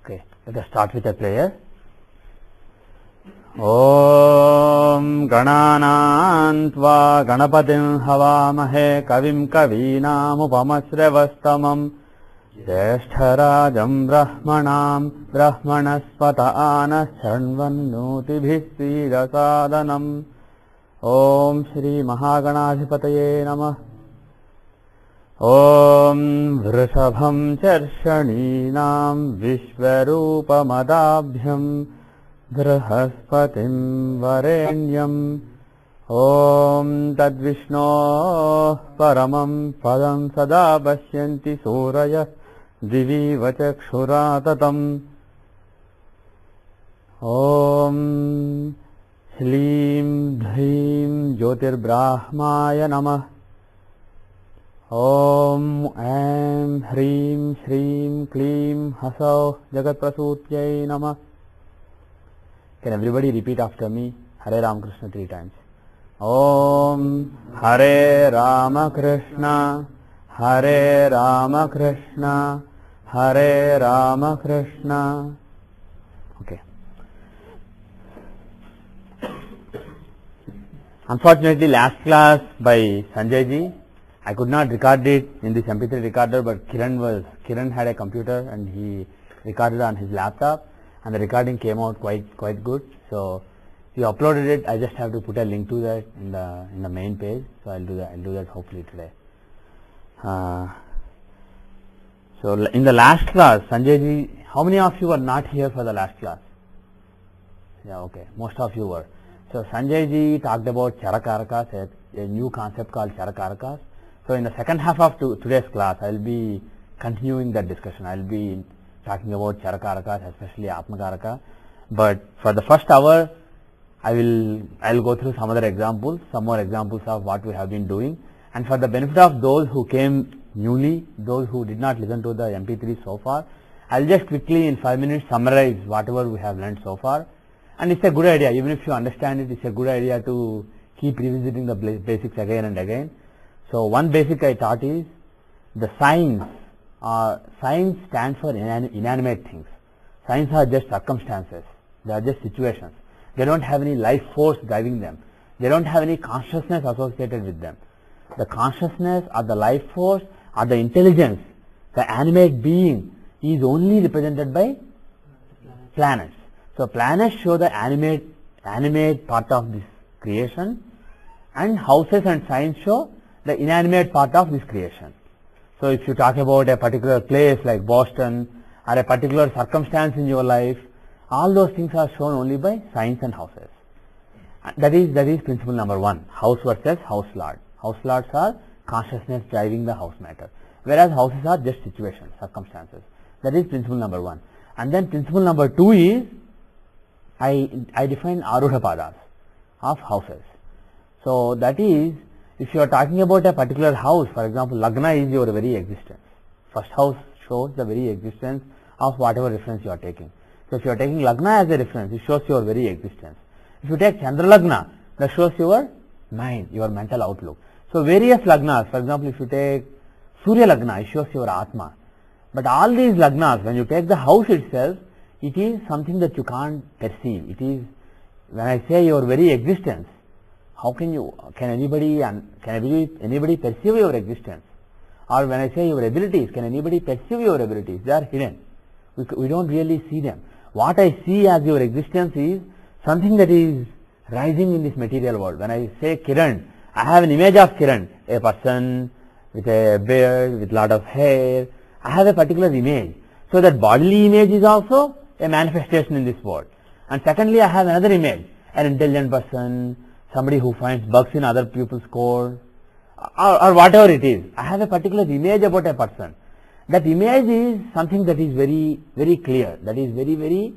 Okay, let us start with a prayer. Om Gananantva Ganapatim Havamahe Kavim Kavinam Upamashrevastamam Jeshtarajam Brahmanam Brahmanaspata Anas Shanvanutibhis Sirasadanam. Om Shri Mahaganadhipataye Namah. Om Vrishabham Charshaninam Vishwarupamadabhyam Brahaspatim Varenyam. Om Tadvishno Paramam Padam Sada Pashyanti Suraya Divi Vachakshuratatam. Om Shlim Dhrim Jyotir Brahmaya Namah. Om Aim Hrim Shrim Klim Hasau Jagat Prasutyai Namah. Can everybody repeat after me? Hare Ramakrishna 3 times. Om Hare Ramakrishna, Hare Ramakrishna, Hare Ramakrishna. Okay. Unfortunately, last class by Sanjay ji, I could not record it in this MP3 recorder, but Kiran had a computer and he recorded on his laptop, and the recording came out quite good. So he uploaded it. I just have to put a link to that in the main page. So I'll do that hopefully today. So in the last class, Sanjay ji, how many of you were not here for the last class? Yeah, okay, most of you were. So Sanjay ji talked about Charakarakas, a new concept called Charakarakas. So in the second half of today's class, I will be continuing that discussion. I will be talking about Charakarakas, especially Atmakaraka. But for the first hour, I will go through some other examples, some more examples of what we have been doing. And for the benefit of those who came newly, those who did not listen to the MP3 so far, I will just quickly in 5 minutes summarize whatever we have learned so far. And it's a good idea, even if you understand it, it's a good idea to keep revisiting the basics again and again. So one basic I taught is the signs. Signs stand for inanimate things. Signs are just circumstances. They are just situations. They don't have any life force driving them. They don't have any consciousness associated with them. The consciousness or the life force or the intelligence, the animate being, is only represented by planets. So planets show the animate part of this creation, and houses and signs show the inanimate part of this creation. So if you talk about a particular place like Boston or a particular circumstance in your life, all those things are shown only by signs and houses. That is principle number 1, house versus house lord. House lords are consciousness driving the house matter, whereas houses are just situations, circumstances. That is principle number 1. And then principle number 2 is, I define Arudha Padas of houses. So that is, if you are talking about a particular house, for example, Lagna is your very existence. First house shows the very existence of whatever reference you are taking. So if you are taking Lagna as a reference, it shows your very existence. If you take Chandra Lagna, that shows your mind, your mental outlook. So various Lagnas, for example, if you take Surya Lagna, it shows your Atma. But all these Lagnas, when you take the house itself, it is something that you can't perceive. It is, when I say your very existence, how can anybody perceive your existence? Or when I say your abilities, can anybody perceive your abilities? They are hidden. We don't really see them. What I see as your existence is something that is rising in this material world. When I say Kiran, I have an image of Kiran, a person with a beard, with lot of hair. I have a particular image. So that bodily image is also a manifestation in this world. And secondly, I have another image, an intelligent person, somebody who finds bugs in other people's code, or whatever it is. I have a particular image about a person. That image is something that is very, very clear, that is very, very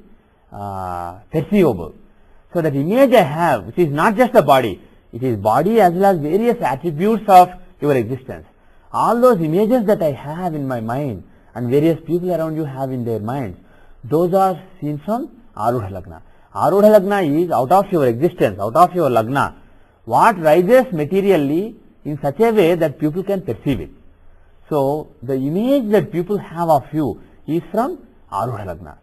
perceivable. So that image I have, which is not just the body, it is body as well as various attributes of your existence. All those images that I have in my mind and various people around you have in their minds, those are seen from Arudha Lagna. Arudha Lagna is out of your existence, out of your Lagna, what rises materially in such a way that people can perceive it. So the image that people have of you is from Arudha Lagna.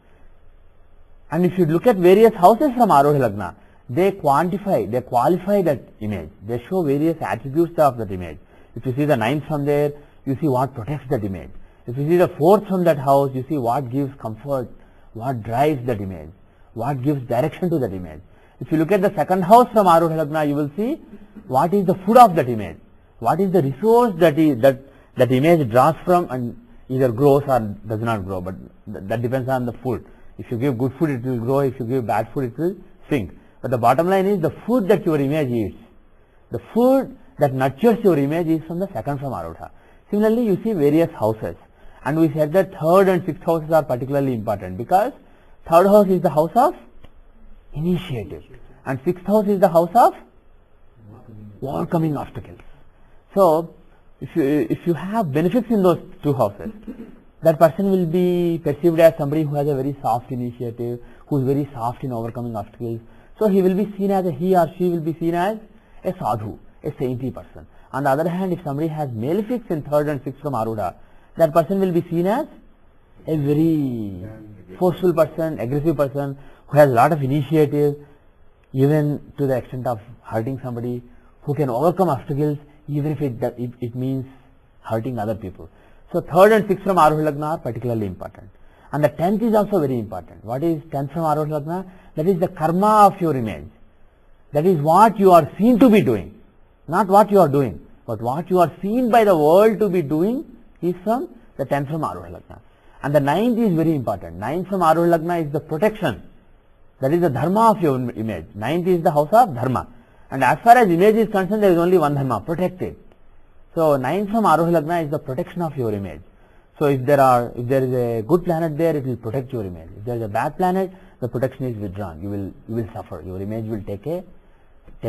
And if you look at various houses from Arudha Lagna, they qualify that image. They show various attributes of that image. If you see the 9th from there, you see what protects that image. If you see the 4th from that house, you see what gives comfort, what drives that image, what gives direction to that image. If you look at the 2nd house from Arudha Lagna, you will see what is the food of that image, what is the resource that image draws from and either grows or does not grow, but that depends on the food. If you give good food, it will grow. If you give bad food, it will sink. But the bottom line is the food that your image eats, the food that nurtures your image is from the 2nd from Arudha. Similarly, you see various houses, and we said that 3rd and 6th houses are particularly important because 3rd house is the house of initiative and 6th house is the house of overcoming obstacles. So, if you have benefits in those 2 houses, that person will be perceived as somebody who has a very soft initiative, who is very soft in overcoming obstacles. So he will be seen as he or she will be seen as a sadhu, a saintly person. On the other hand, if somebody has malefics in 3rd and 6th from Arudha, that person will be seen as a very forceful person, aggressive person, who has a lot of initiative, even to the extent of hurting somebody, who can overcome obstacles even if it means hurting other people. So 3rd and 6th from Arudha Lagna are particularly important. And the 10th is also very important. What is 10th from Arudha Lagna? That is the karma of your image. That is what you are seen to be doing. Not what you are doing, but what you are seen by the world to be doing is from the 10th from Arudha Lagna. And the 9th is very important. 9th from Arudha Lagna is the protection. That is the dharma of your image. 9th is the house of dharma. And as far as image is concerned, there is only one dharma, protect it. So 9th from Arudha Lagna is the protection of your image. So if there is a good planet there, it will protect your image. If there is a bad planet, the protection is withdrawn. You will suffer. Your image will take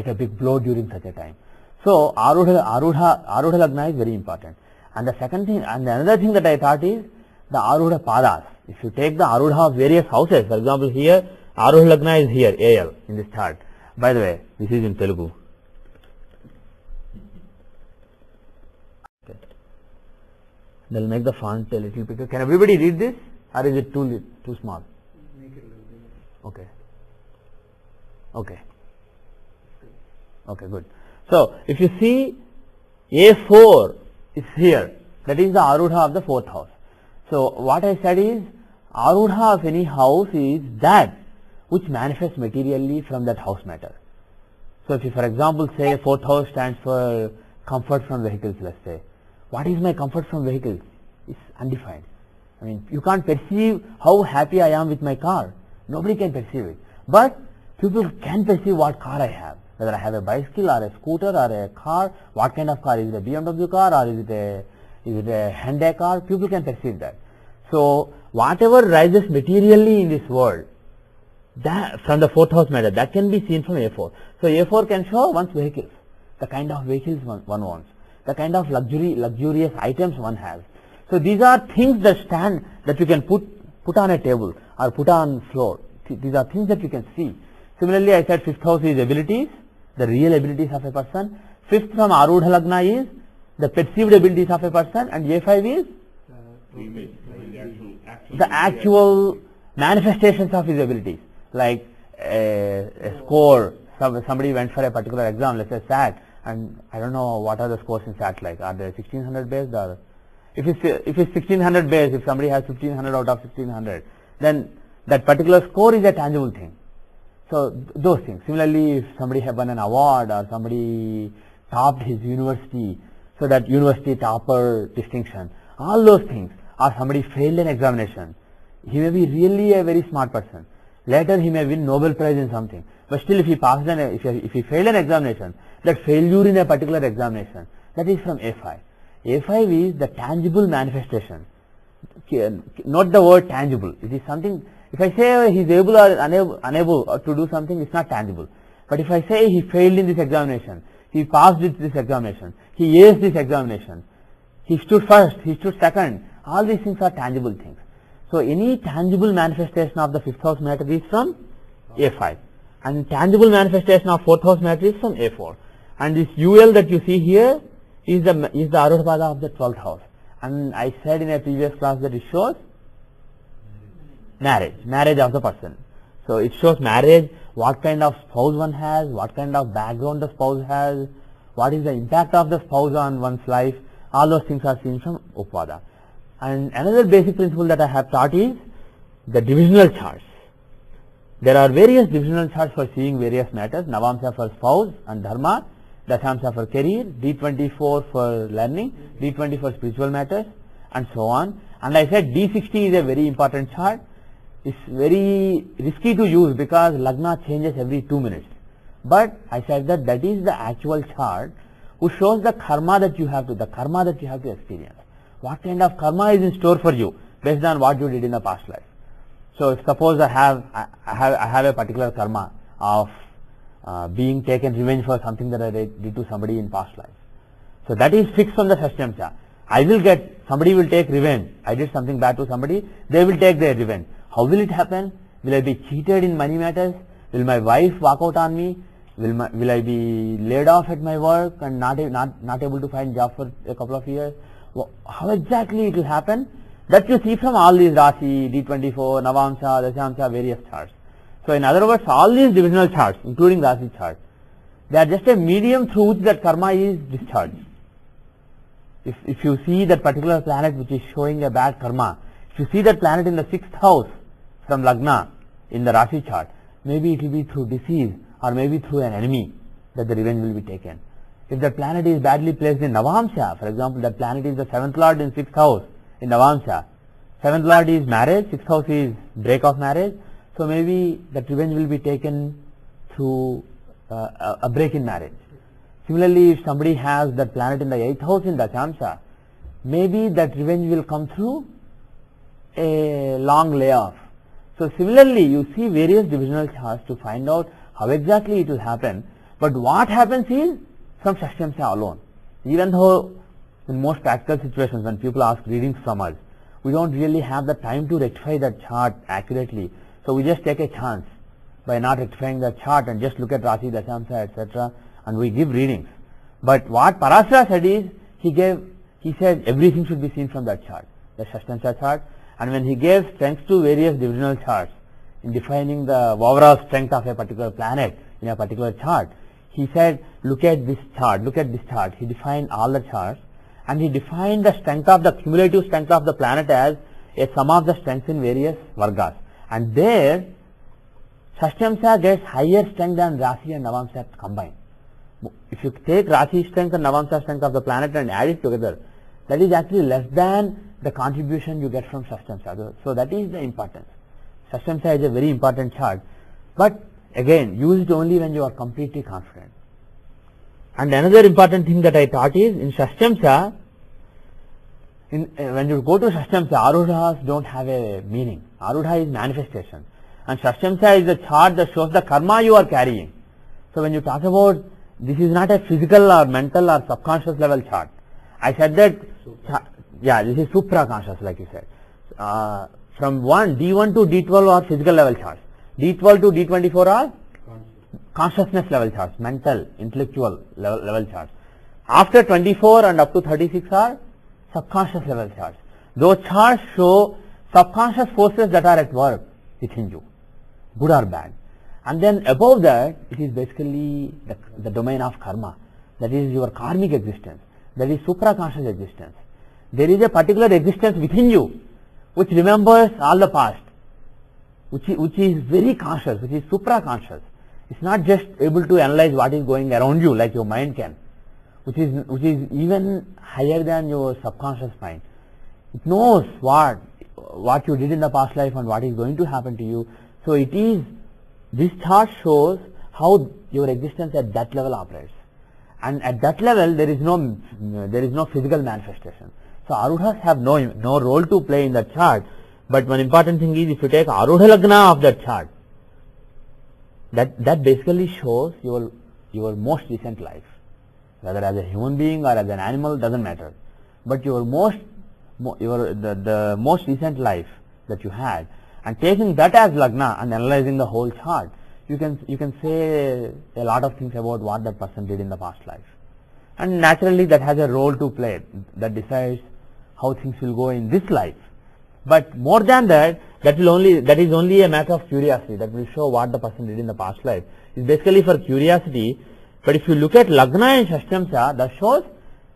a big blow during such a time. So Arudha Lagna is very important. And the second thing, and another thing that I thought is the Arudha Padas. If you take the Arudha of various houses, for example here, Arudha Lagna is here, AL in this chart. By the way, this is in Telugu. Okay. They'll make the font a little bigger. Can everybody read this, or is it too small? Make it a little bigger. Okay. Okay. Okay, good. So if you see A4 is here, that is the Arudha of the 4th house. So what I said is Arudha of any house is that which manifests materially from that house matter. So if you, for example, say 4th house stands for comfort from vehicles, let's say. What is my comfort from vehicles? It's undefined. I mean, you can't perceive how happy I am with my car. Nobody can perceive it. But people can perceive what car I have. Whether I have a bicycle or a scooter or a car, what kind of car, is it a BMW car or is it a Hyundai car? People can perceive that. So whatever rises materially in this world, that from the 4th house matter, that can be seen from A4. So A4 can show one's vehicles, the kind of vehicles one wants, the kind of luxurious items one has. So these are things that you can put on a table or put on floor. These are things that you can see. Similarly, I said 5th house is abilities, the real abilities of a person. 5th from Arudha Lagna is the perceived abilities of a person, and A5 is the actual manifestations of his abilities. Like a score, somebody went for a particular exam, let's say SAT, and I don't know what are the scores in SAT like. Are they 1600 based, or if it's 1600 based, if somebody has 1500 out of 1600, then that particular score is a tangible thing. So those things. Similarly, if somebody has won an award or somebody topped his university, so that university topper distinction, all those things, or somebody failed an examination, he may be really a very smart person. Later he may win Nobel Prize in something, but still if he passed if he failed an examination, that failure in a particular examination, that is from A5. A5 is the tangible manifestation. Not the word tangible. It is something. If I say he is able or unable to do something, it's not tangible. But if I say he failed in this examination, he passed this examination, he aced this examination, he stood first, he stood second, all these things are tangible things. So any tangible manifestation of the 5th house matter is from A5, and tangible manifestation of 4th house matter is from A4. And this UL that you see here is the Arudha Pada of the 12th house. And I said in a previous class that it shows marriage of the person. So it shows marriage, what kind of spouse one has, what kind of background the spouse has, what is the impact of the spouse on one's life. All those things are seen from Upada. And another basic principle that I have taught is the divisional charts. There are various divisional charts for seeing various matters. Navamsa for spouse and dharma, Dashamsa for career, D24 for learning, D20 for spiritual matters, and so on. And I said D60 is a very important chart. It's very risky to use because Lagna changes every 2 minutes. But I said that that is the actual chart which shows the karma that you have to experience. What kind of karma is in store for you based on what you did in the past life. So if suppose I have a particular karma of being taken revenge for something that I did to somebody in past life. So that is fixed on the Shashtamsa. Somebody will take revenge. I did something bad to somebody, they will take their revenge. How will it happen? Will I be cheated in money matters? Will my wife walk out on me? Will I be laid off at my work and not able to find job for a couple of years? How exactly it will happen? That you see from all these Rasi, D24, Navamsa, Dashamsa, various charts. So in other words, all these divisional charts, including Rasi charts, they are just a medium through which that karma is discharged. If you see that particular planet which is showing a bad karma, if you see that planet in the 6th house from Lagna in the Rasi chart, maybe it will be through disease or maybe through an enemy that the revenge will be taken. If the planet is badly placed in Navamsa, for example, that planet is the 7th lord in 6th house in Navamsa, 7th lord is marriage, 6th house is break of marriage, so maybe that revenge will be taken through a break in marriage. Similarly, if somebody has that planet in the 8th house in Dashamsa, maybe that revenge will come through a long layoff. So similarly, you see various divisional charts to find out how exactly it will happen, but what happens is from Shashtamsa alone. Even though in most practical situations when people ask readings from us, we don't really have the time to rectify that chart accurately, so we just take a chance by not rectifying the chart and just look at Rasi, Dashamsa, etc. and we give readings. But what Parashara said is, he said everything should be seen from that chart, the Shashtamsa chart, and when he gave strengths to various divisional charts in defining the overall strength of a particular planet in a particular chart, he said, look at this chart. He defined all the charts and he defined the strength of the cumulative strength of the planet as a sum of the strengths in various vargas. And there, Shashtamsa gets higher strength than Rasi and Navamsa combined. If you take Rasi strength and Navamsa strength of the planet and add it together, that is actually less than the contribution you get from Shashtamsa. So that is the importance. Shashtamsa is a very important chart, but again, use it only when you are completely confident. And another important thing that I taught is in Shashtamsa, when you go to Shashtamsa, Arudhas don't have a meaning. Arudha is manifestation. And Shashtamsa is the chart that shows the karma you are carrying. So when you talk about, this is not a physical or mental or subconscious level chart. I said that, this is supra-conscious like you said. From D1 to D12 are physical level charts. D12 to D24 are consciousness level charts, mental, intellectual level charts. After 24 and up to 36 are subconscious level charts. Those charts show subconscious forces that are at work within you, good or bad. And then above that, it is basically the domain of karma. That is your karmic existence. That is supra-conscious existence. There is a particular existence within you which remembers all the past, which is very conscious, which is supra-conscious. It's not just able to analyze what is going around you like your mind can, which is even higher than your subconscious mind. It knows what you did in the past life and what is going to happen to you. So this chart shows how your existence at that level operates. And at that level there is no physical manifestation. So Arudhas have no role to play in that chart. But one important thing is, if you take Arudha Lagna of that chart, that basically shows your most recent life. Whether as a human being or as an animal, doesn't matter. But the most recent life that you had, and taking that as Lagna and analyzing the whole chart, you can say a lot of things about what that person did in the past life. And naturally that has a role to play, that decides how things will go in this life. But more than that, that is only a matter of curiosity. That will show what the person did in the past life. It's basically for curiosity. But if you look at Lagna and Shashtamsha, that shows,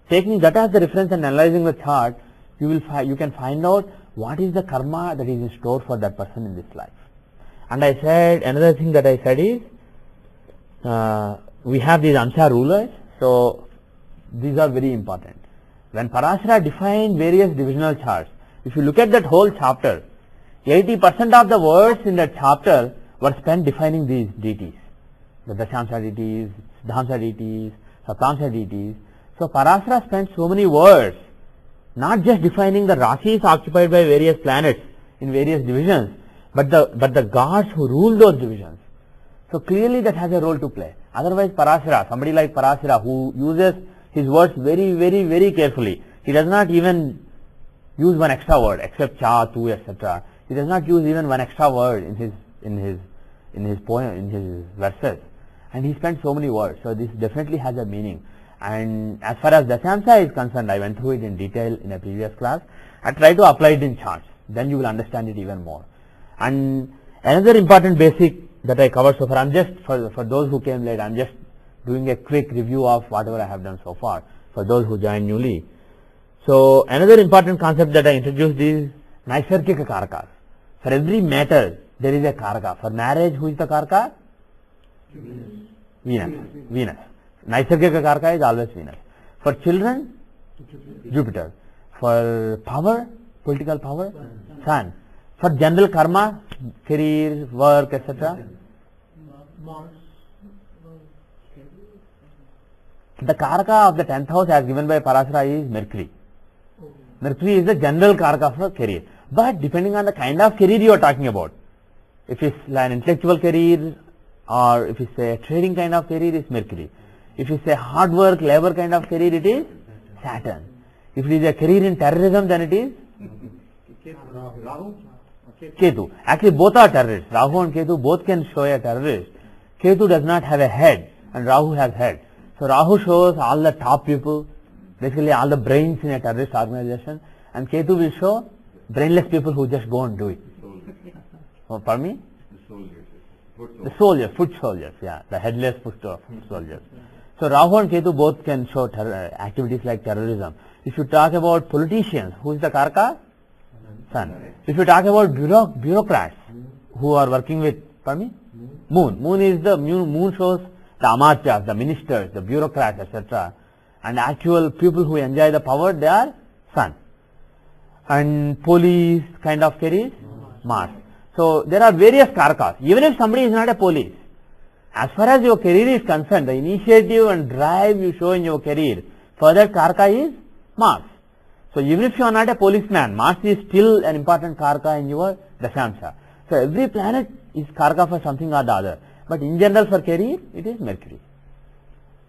taking that as the reference and analyzing the chart, you can find out what is the karma that is in store for that person in this life. And I said, another thing that I said is, we have these Amsha rulers, so these are very important. When Parashara defined various divisional charts, if you look at that whole chapter, 80% of the words in that chapter were spent defining these deities, the Dashamsha deities, Siddhamsha deities, Saptamsha deities. So Parashara spent so many words, not just defining the Rashis occupied by various planets in various divisions, but the gods who rule those divisions. So clearly that has a role to play. Otherwise Parashara, somebody like Parashara who uses his words very, very, very carefully, he does not even use one extra word except cha, tu, etc. He does not use even one extra word in his poem, in his verses, and he spent so many words. So this definitely has a meaning. And as far as Dashamsha is concerned, I went through it in detail in a previous class. I try to apply it in charts. Then you will understand it even more. And another important basic that I covered so far, I'm just for those who came late, I'm just doing a quick review of whatever I have done so far for those who joined newly. So another important concept that I introduced is Naisargika Karakas. For every matter, there is a Karaka. For marriage, who is the Karaka? Venus. Naisargika Karaka is always Venus. For children, Jupiter. For power, political power, Sun. For general karma, career, work, etc. The Karaka of the 10th house as given by Parashara is Mercury. Mercury is the general Karaka for career. But depending on the kind of career you are talking about, if it's an intellectual career or if it's a trading kind of career, it's Mercury. If it's a hard work, labor kind of career, it is Saturn. If it is a career in terrorism, then it is Ketu. Actually both are terrorists. Rahu and Ketu both can show a terrorist. Ketu does not have a head and Rahu has head. So Rahu shows all the top people, basically all the brains in a terrorist organization, and Ketu will show brainless people who just go and do it. Oh, pardon me? The soldiers, foot soldiers, yeah, the headless foot soldiers. So Rahu and Ketu both can show activities like terrorism. If you talk about politicians, who is the Karaka? Sun. If you talk about bureaucrats who are working with, pardon me? Moon. Moon shows the amartyas, the ministers, the bureaucrats, etc. And actual people who enjoy the power, they are Sun. And police kind of career, Mars. So there are various Karakas. Even if somebody is not a police, as far as your career is concerned, the initiative and drive you show in your career, further Karaka is Mars. So even if you are not a policeman, Mars is still an important Karaka in your Dashamsha. So every planet is Karaka for something or the other. But in general for career, it is Mercury.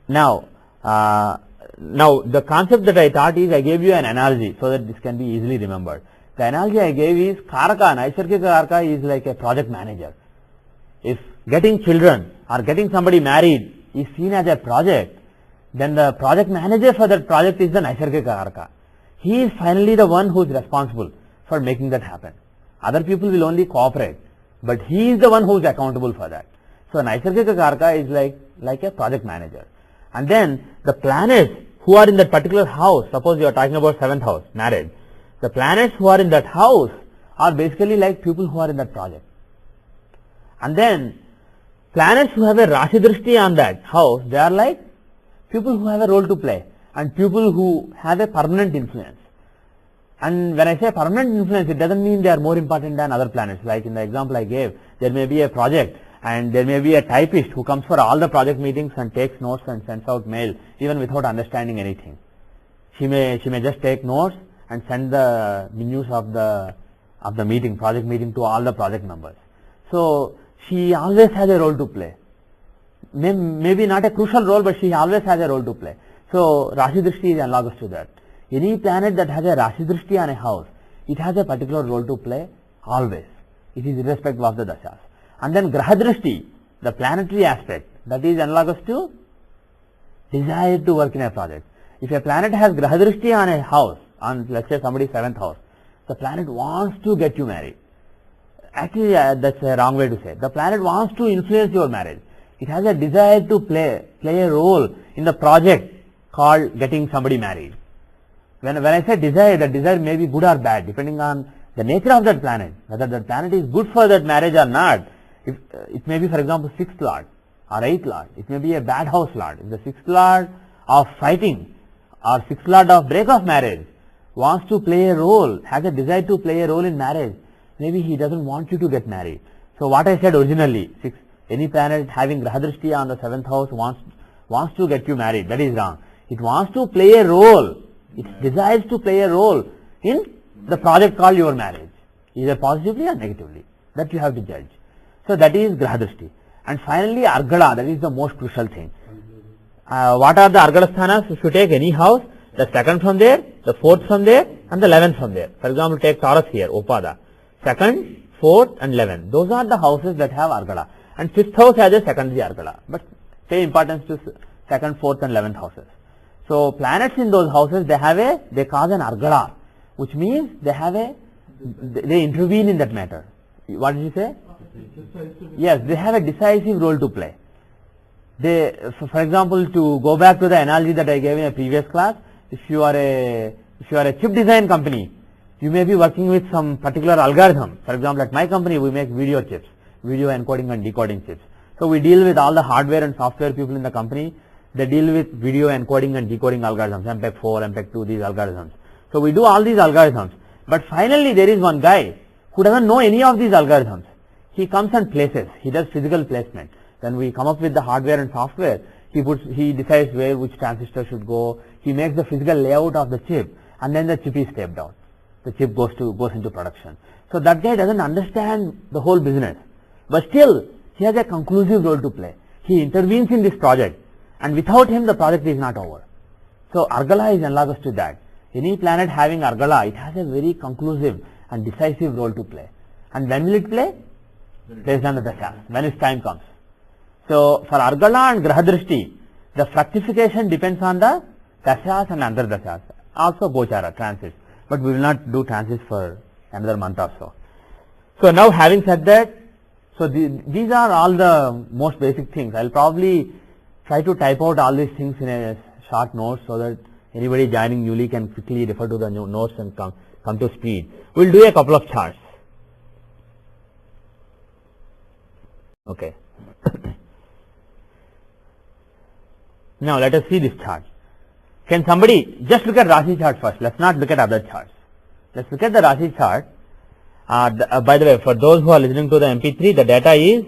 Now the concept that I taught is, I gave you an analogy so that this can be easily remembered. The analogy I gave is Karaka, Naisargika Karaka is like a project manager. If getting children or getting somebody married is seen as a project, then the project manager for that project is the Naisargika Karaka. He is finally the one who is responsible for making that happen. Other people will only cooperate, but he is the one who is accountable for that. So Naisargika Karaka is like a project manager. And then the planets who are in that particular house, suppose you are talking about 7th house, marriage, the planets who are in that house are basically like people who are in that project. And then planets who have a Rashi Drishti on that house, they are like people who have a role to play and people who have a permanent influence. And when I say permanent influence, it doesn't mean they are more important than other planets. Like in the example I gave, there may be a project and there may be a typist who comes for all the project meetings and takes notes and sends out mail even without understanding anything. She may just take notes and send the news of the meeting, project meeting, to all the project members. So she always has a role to play. Maybe not a crucial role, but she always has a role to play. So Rashi Drishti is analogous to that. Any planet that has a Rashi Drishti on a house, it has a particular role to play always. It is irrespective of the dashas. And then Graha Drishti, the planetary aspect, that is analogous to desire to work in a project. If a planet has Graha Drishti on a house, on let's say somebody's 7th house, The planet wants to get you married. Actually, that's a wrong way to say it. The planet wants to influence your marriage. It has a desire to play a role in the project called getting somebody married. When I say desire, the desire may be good or bad depending on the nature of that planet. Whether that planet is good for that marriage or not. If, it may be, for example, 6th Lord or 8th Lord. It may be a bad house Lord. If the 6th Lord of fighting or 6th Lord of break of marriage wants to play a role, has a desire to play a role in marriage, maybe he doesn't want you to get married. So what I said originally, any planet having Grahadrishti on the 7th house wants to get you married. That is wrong. It wants to play a role. It desires to play a role in the project called your marriage, either positively or negatively. That you have to judge. So that is Grahadrishti. And finally Argala, that is the most crucial thing. What are the Argala sthanas? If you take any house, the 2nd from there, the 4th from there, and the 11th from there. For example, take Taurus here, Upada. 2nd, 4th and 11th. Those are the houses that have Argala. And 5th house has a secondary Argala. But pay importance to 2nd, 4th and 11th houses. So planets in those houses, they cause an Argala, which means they intervene in that matter. What did you say? Yes, they have a decisive role to play. For example, to go back to the analogy that I gave in a previous class, if you are a chip design company, you may be working with some particular algorithm. For example, at my company, we make video chips, video encoding and decoding chips. So we deal with all the hardware and software people in the company. They deal with video encoding and decoding algorithms, MPEG 4, MPEG 2, these algorithms. So we do all these algorithms. But finally, there is one guy who doesn't know any of these algorithms. He comes and places. He does physical placement. Then we come up with the hardware and software. He decides which transistor should go. He makes the physical layout of the chip, and then the chip is taped out. The chip goes into production. So that guy doesn't understand the whole business, but still he has a conclusive role to play. He intervenes in this project, and without him the project is not over. So Argala is analogous to that. Any planet having Argala, it has a very conclusive and decisive role to play. And when will it play? Based on the dashas, when its time comes. So for Argala and Grahadrishti, the fructification depends on the dashas and under dashas. Also Gochara, transits. But we will not do transits for another month or so. So now having said that, so these are all the most basic things. I will probably try to type out all these things in a short note so that anybody joining newly can quickly refer to the notes and come to speed. We will do a couple of charts. Okay. Now let us see this chart. Can somebody just look at Rashi chart first? Let's not look at other charts. Let's look at the Rashi chart. By the way, for those who are listening to the MP3, the data is,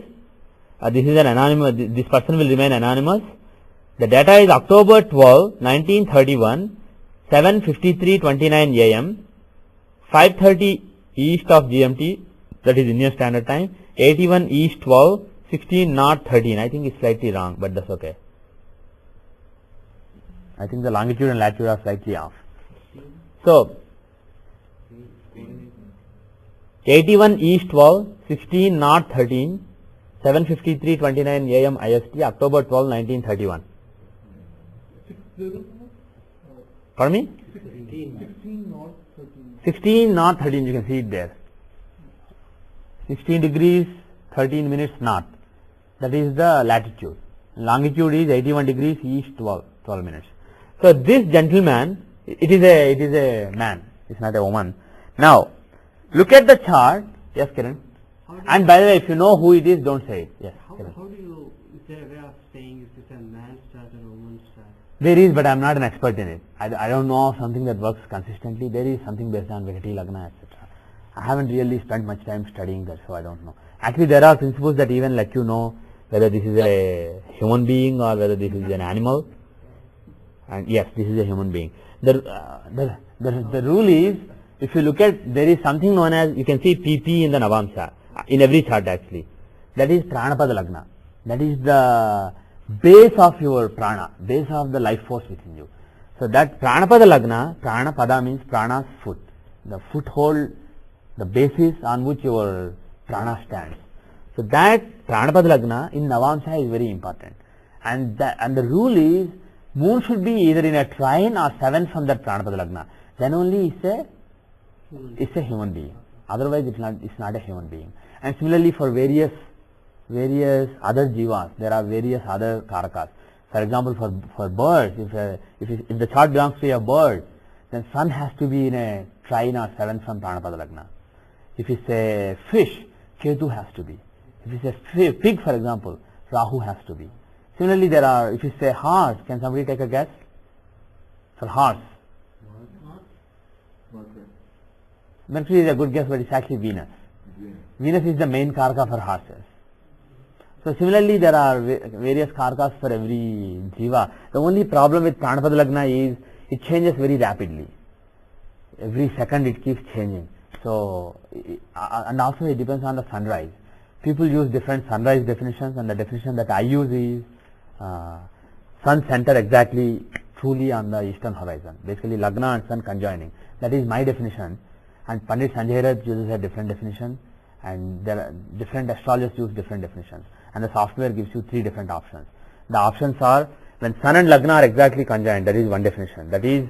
this is an anonymous, this person will remain anonymous. The data is October 12, 1931, 7:53:29 AM, 5:30 east of GMT, that is Indian Standard Time, 81 east 12, 16 north 13. I think it's slightly wrong, but that's okay. I think the longitude and latitude are slightly off. So 81 east 12, 16 north 13, 7:53:29 AM IST, October 12, 1931. Pardon me? 16 north 13, you can see it there. 16 degrees 13 minutes north. That is the latitude. Longitude is 81 degrees east 12 minutes. So this gentleman, it is a man, it's not a woman. Now look at the chart. Yes, Kiran. And by the way, if you know who it is, don't say it. Yes. How do you, is there a way of saying is this a man's chart or a woman's chart? There is, but I am not an expert in it. I don't know of something that works consistently. There is something based on Vikati Lagna, etc. I haven't really spent much time studying that, so I don't know. Actually, there are principles that even let you know whether this is a human being or whether this is an animal. And yes, this is a human being. The rule is, if you look at, there is something known as, you can see PP in the Navamsha, in every chart actually. That is Pranapada Lagna. That is the base of your prana, base of the life force within you. So that Pranapada Lagna, Pranapada means prana's foot, the foothold, the basis on which your prana stands. So that Pranapada Lagna in Navamsha is very important. And the rule is, moon should be either in a trine or 7 from that Pranapada Lagna. Then only it's a It's a human being. Otherwise, it's not a human being. And similarly, for various other jivas, there are various other karakas. For example, for birds, if the chart belongs to a bird, then sun has to be in a trine or 7 from Pranapada Lagna. If it's a fish, Ketu has to be. If it's a pig, for example, Rahu has to be. Similarly, if it's a horse, can somebody take a guess? For horse. Mercury is a good guess, but it's actually Venus. Venus is the main karaka for horses. So similarly, there are various karakas for every jiva. The only problem with Pranapada Lagna is it changes very rapidly. Every second it keeps changing. So, and also it depends on the sunrise. People use different sunrise definitions, and the definition that I use is sun center exactly truly on the eastern horizon. Basically, Lagna and sun conjoining. That is my definition. And Pandit Sanjay Rath uses a different definition, and there are different astrologers use different definitions. And the software gives you 3 different options. The options are when sun and Lagna are exactly conjoined, that is one definition. That is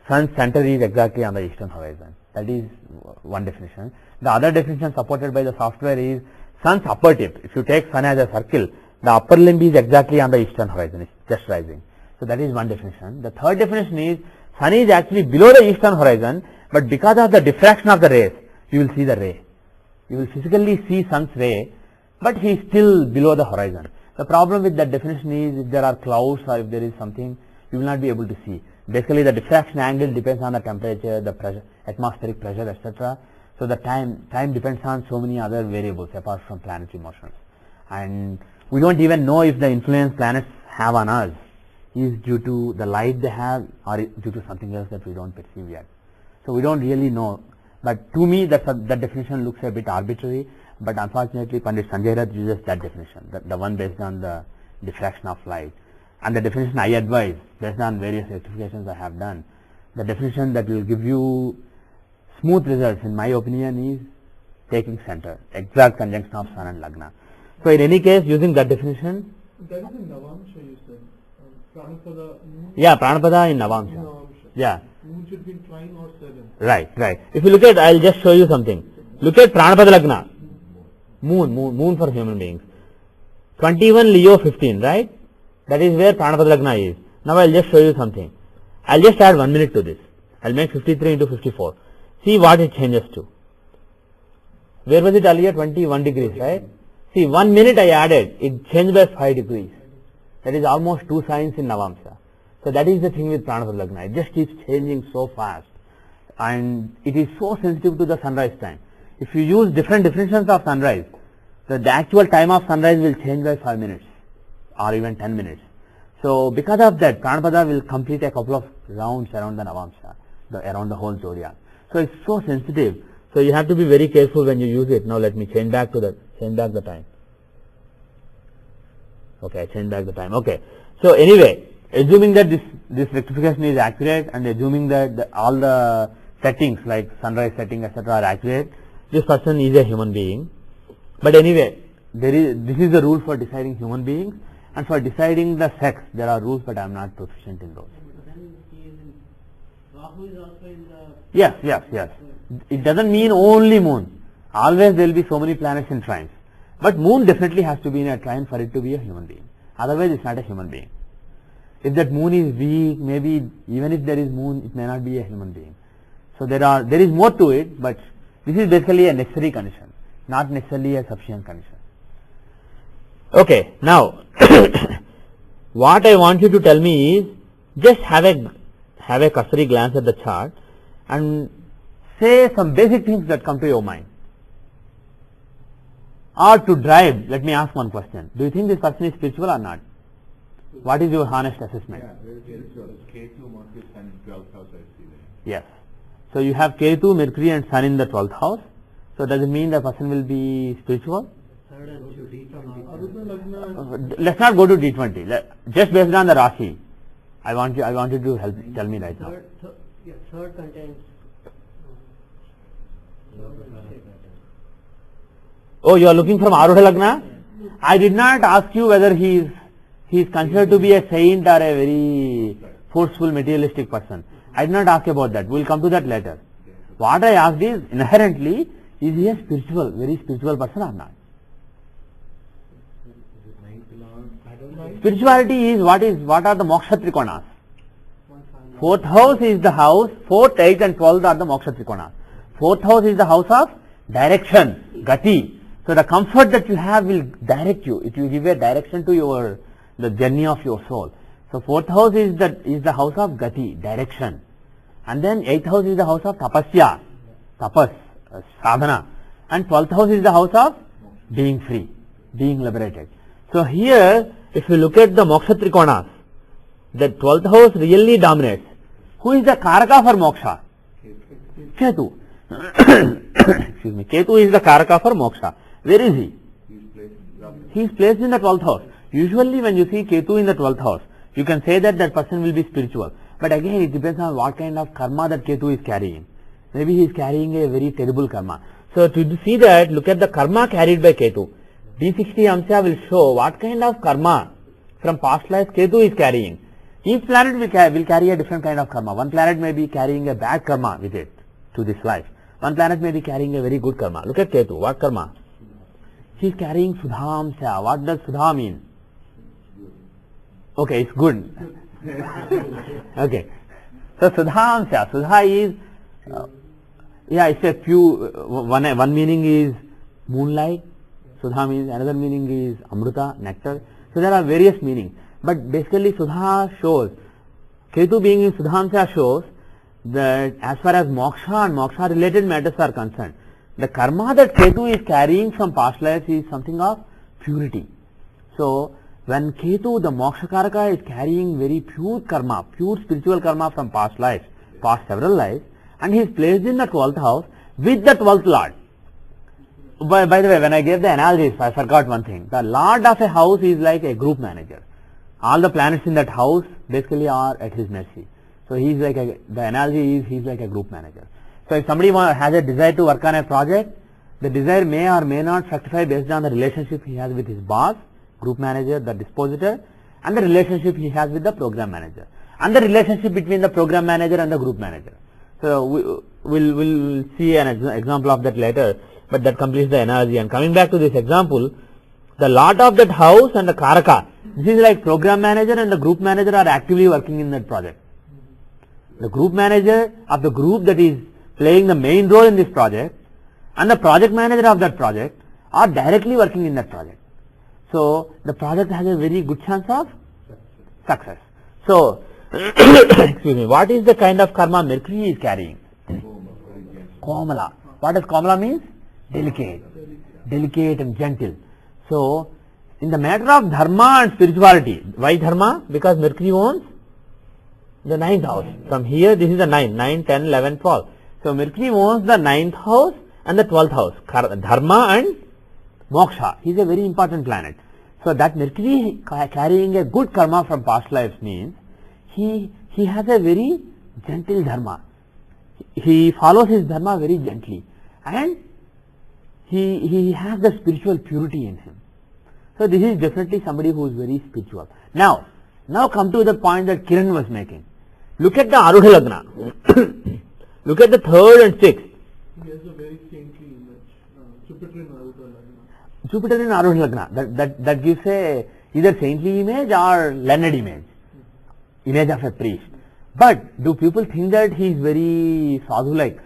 sun's center is exactly on the eastern horizon. That is one definition. The other definition supported by the software is sun's upper tip. If you take sun as a circle, the upper limb is exactly on the eastern horizon, it's just rising. So that is one definition. The third definition is sun is actually below the eastern horizon, but because of the diffraction of the rays, you will see the ray. You will physically see sun's ray, but he is still below the horizon. The problem with that definition is if there are clouds or if there is something, you will not be able to see. Basically, the diffraction angle depends on the temperature, the pressure, atmospheric pressure, etc. So the time depends on so many other variables apart from planetary motions. And we don't even know if the influence planets have on us is due to the light they have or due to something else that we don't perceive yet. So we don't really know. But to me, that definition looks a bit arbitrary. But unfortunately, Pandit Sanjay Rath uses that definition, the one based on the diffraction of light. And the definition I advise, based on various rectifications I have done, the definition that will give you smooth results, in my opinion, is taking center, exact conjunction of sun and Lagna. So in any case, using that definition. That is in Navamsha, you said. Pranapada. Yeah, Pranapada in Navamsha. Yeah. Moon should be in trine or 7. Right. If you look at, I'll just show you something. Look at Pranapada Lagna. Moon for human beings. 21 Leo 15, right? That is where Pranapada Lagna is. Now I'll just show you something. I'll just add 1 minute to this. I'll make 53 into 54. See what it changes to. Where was it earlier? 21 degrees, right? See, 1 minute I added, it changed by 5 degrees. That is almost 2 signs in Navamsha. So that is the thing with Pranapada Lagna. It just keeps changing so fast. And it is so sensitive to the sunrise time. If you use different definitions of sunrise, the actual time of sunrise will change by 5 minutes or even 10 minutes. So because of that, Pranapada will complete a couple of rounds around the Navamsha, around the whole zodiac. So it's so sensitive. So you have to be very careful when you use it. Now let me change back the time. Okay, I change back the time. Okay. So anyway, assuming that this rectification is accurate and assuming that all the settings like sunrise setting, etc. are accurate, this person is a human being. But anyway, this is the rule for deciding human beings, and for deciding the sex, there are rules, but I am not proficient in those. Then he is in, Rahu is also in the... Yes. It doesn't mean only moon. Always there will be so many planets in trines. But moon definitely has to be in a trine for it to be a human being. Otherwise, it's not a human being. If that moon is weak, maybe even if there is moon, it may not be a human being. So there is more to it, but this is basically a necessary condition, not necessarily a sufficient condition. Okay, now what I want you to tell me is just have a cursory glance at the chart and say some basic things that come to your mind. Or to drive, let me ask one question. Do you think this person is spiritual or not? What is your honest assessment? Yeah, very spiritual. Ketu, Mercury, Sun in 12th house, I see there. Yes. So you have Ketu, Mercury and Sun in the 12th house. So does it mean the person will be spiritual? Third and D20. Let's not go to D20. Just based on the Rashi. I want you to tell me right now. Third contains... Oh, you are looking from Arudha Lagna? I did not ask you whether he is considered to be a saint or a very forceful materialistic person. I did not ask about that. We will come to that later. What I asked is, inherently, is he a spiritual, very spiritual person or not? Spirituality is what are the moksha trikonas? Fourth house is the house, 4th, 8th and 12th are the moksha trikonas. Fourth house is the house of direction, gati. So the comfort that you have will direct you. It will give a direction to the journey of your soul. So fourth house is the house of gati, direction. And then 8th house is the house of tapasya, tapas, sadhana. And 12th house is the house of being free, being liberated. So here, if you look at the moksha trikonas, the 12th house really dominates. Who is the karaka for moksha? Ketu. Excuse me. Ketu is the karaka for moksha. Where is he? He is placed in the 12th house. Usually when you see Ketu in the 12th house, you can say that person will be spiritual. But again, it depends on what kind of karma that Ketu is carrying. Maybe he is carrying a very terrible karma. So to see that, look at the karma carried by Ketu. D60 Amsha will show what kind of karma from past life Ketu is carrying. Each planet will carry a different kind of karma. One planet may be carrying a bad karma with it to this life. One planet may be carrying a very good karma. Look at Ketu. What karma? He is carrying Sudhamsha. What does Sudha mean? Okay, it's good. Okay. So Sudhamsha. Sudha is, it's a few, one meaning is moonlight. Sudha means, another meaning is Amruta, nectar. So there are various meanings. But basically Sudha shows, Ketu being in Sudhamsha shows that as far as moksha and moksha related matters are concerned, the karma that Ketu is carrying from past lives is something of purity. So when Ketu, the moksha karaka, is carrying very pure karma, pure spiritual karma from past lives, past several lives, and he is placed in the 12th house with the 12th lord. By the way, when I gave the analogies, I forgot one thing. The lord of a house is like a group manager. All the planets in that house basically are at his mercy. So he is like the analogy is he is like a group manager. So if somebody has a desire to work on a project, the desire may or may not fructify based on the relationship he has with his boss, group manager, the dispositor, and the relationship he has with the program manager, and the relationship between the program manager and the group manager. So we'll see an example of that later, but that completes the analogy. And coming back to this example, the lord of that house and the karaka, this is like program manager and the group manager are actively working in that project. The group manager of the group that is playing the main role in this project and the project manager of that project are directly working in that project. So the project has a very good chance of success. So, excuse me, what is the kind of karma Mercury is carrying? Komala. What does Komala mean? Delicate. Delicate and gentle. So, in the matter of dharma and spirituality, why dharma? Because Mercury owns the 9th house. From here, this is the 9, 10, 11, 12. So, Mercury owns the 9th house and the 12th house. Dharma and moksha. He is a very important planet. So, that Mercury carrying a good karma from past lives means he has a very gentle dharma. He follows his dharma very gently. And he has the spiritual purity in him. So this is definitely somebody who is very spiritual. Now come to the point that Kiran was making. Look at the Arudha Lagna. Look at the 3rd and 6th. He has a very saintly image. Jupiter in Arudha Lagna. Jupiter in Arudha Lagna. That gives a either saintly image or learned image. Image of a priest. But do people think that he is very sadhu like?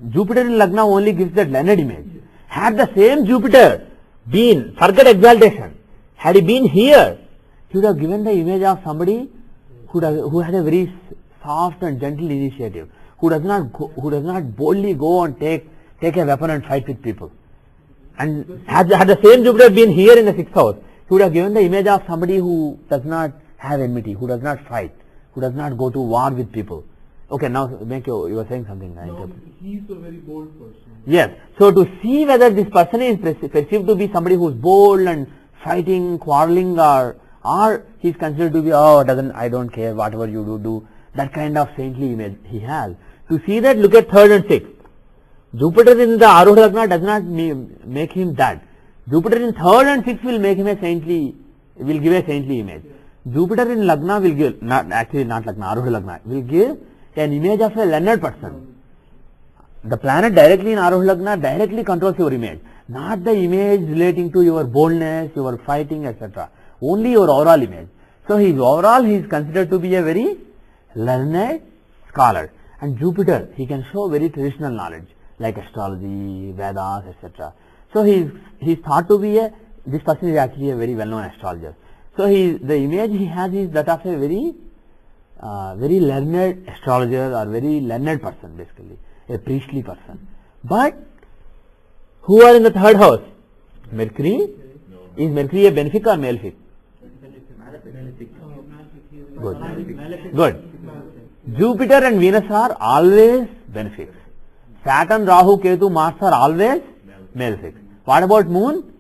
Jupiter in Lagna only gives that learned image. Had the same Jupiter been, forget exaltation, had he been here, he would have given the image of somebody who has a very soft and gentle initiative, who does not boldly go and take a weapon and fight with people. And had the same Jupiter been here in the 6th house, he would have given the image of somebody who does not have enmity, who does not fight, who does not go to war with people. Okay, now you were saying something. No, he's a very bold person. Yes. So to see whether this person is perceived to be somebody who is bold and fighting, quarreling, or he is considered to be, I don't care, whatever you do, that kind of saintly image he has. To see that, look at 3rd and 6th. Jupiter in the Arudha Lagna does not make him that. Jupiter in 3rd and 6th will make him will give a saintly image. Jupiter in Lagna will give, not Lagna, Arudha Lagna, will give an image of a learned person. The planet directly in Arohi Lagna directly controls your image, not the image relating to your boldness, your fighting, etc. Only your overall image. So his overall he is considered to be a very learned scholar. And Jupiter, he can show very traditional knowledge like astrology, Vedas, etc. So he is thought to be this person is actually a very well-known astrologer. So the image he has is that of a very learned astrologer or very learned person, basically a priestly person. But who are in the third house? Mercury. Is Mercury a benefic or malefic? Good. Jupiter and Venus are always benefics. Saturn, Rahu, Ketu, Mars are always malefics. What about Moon?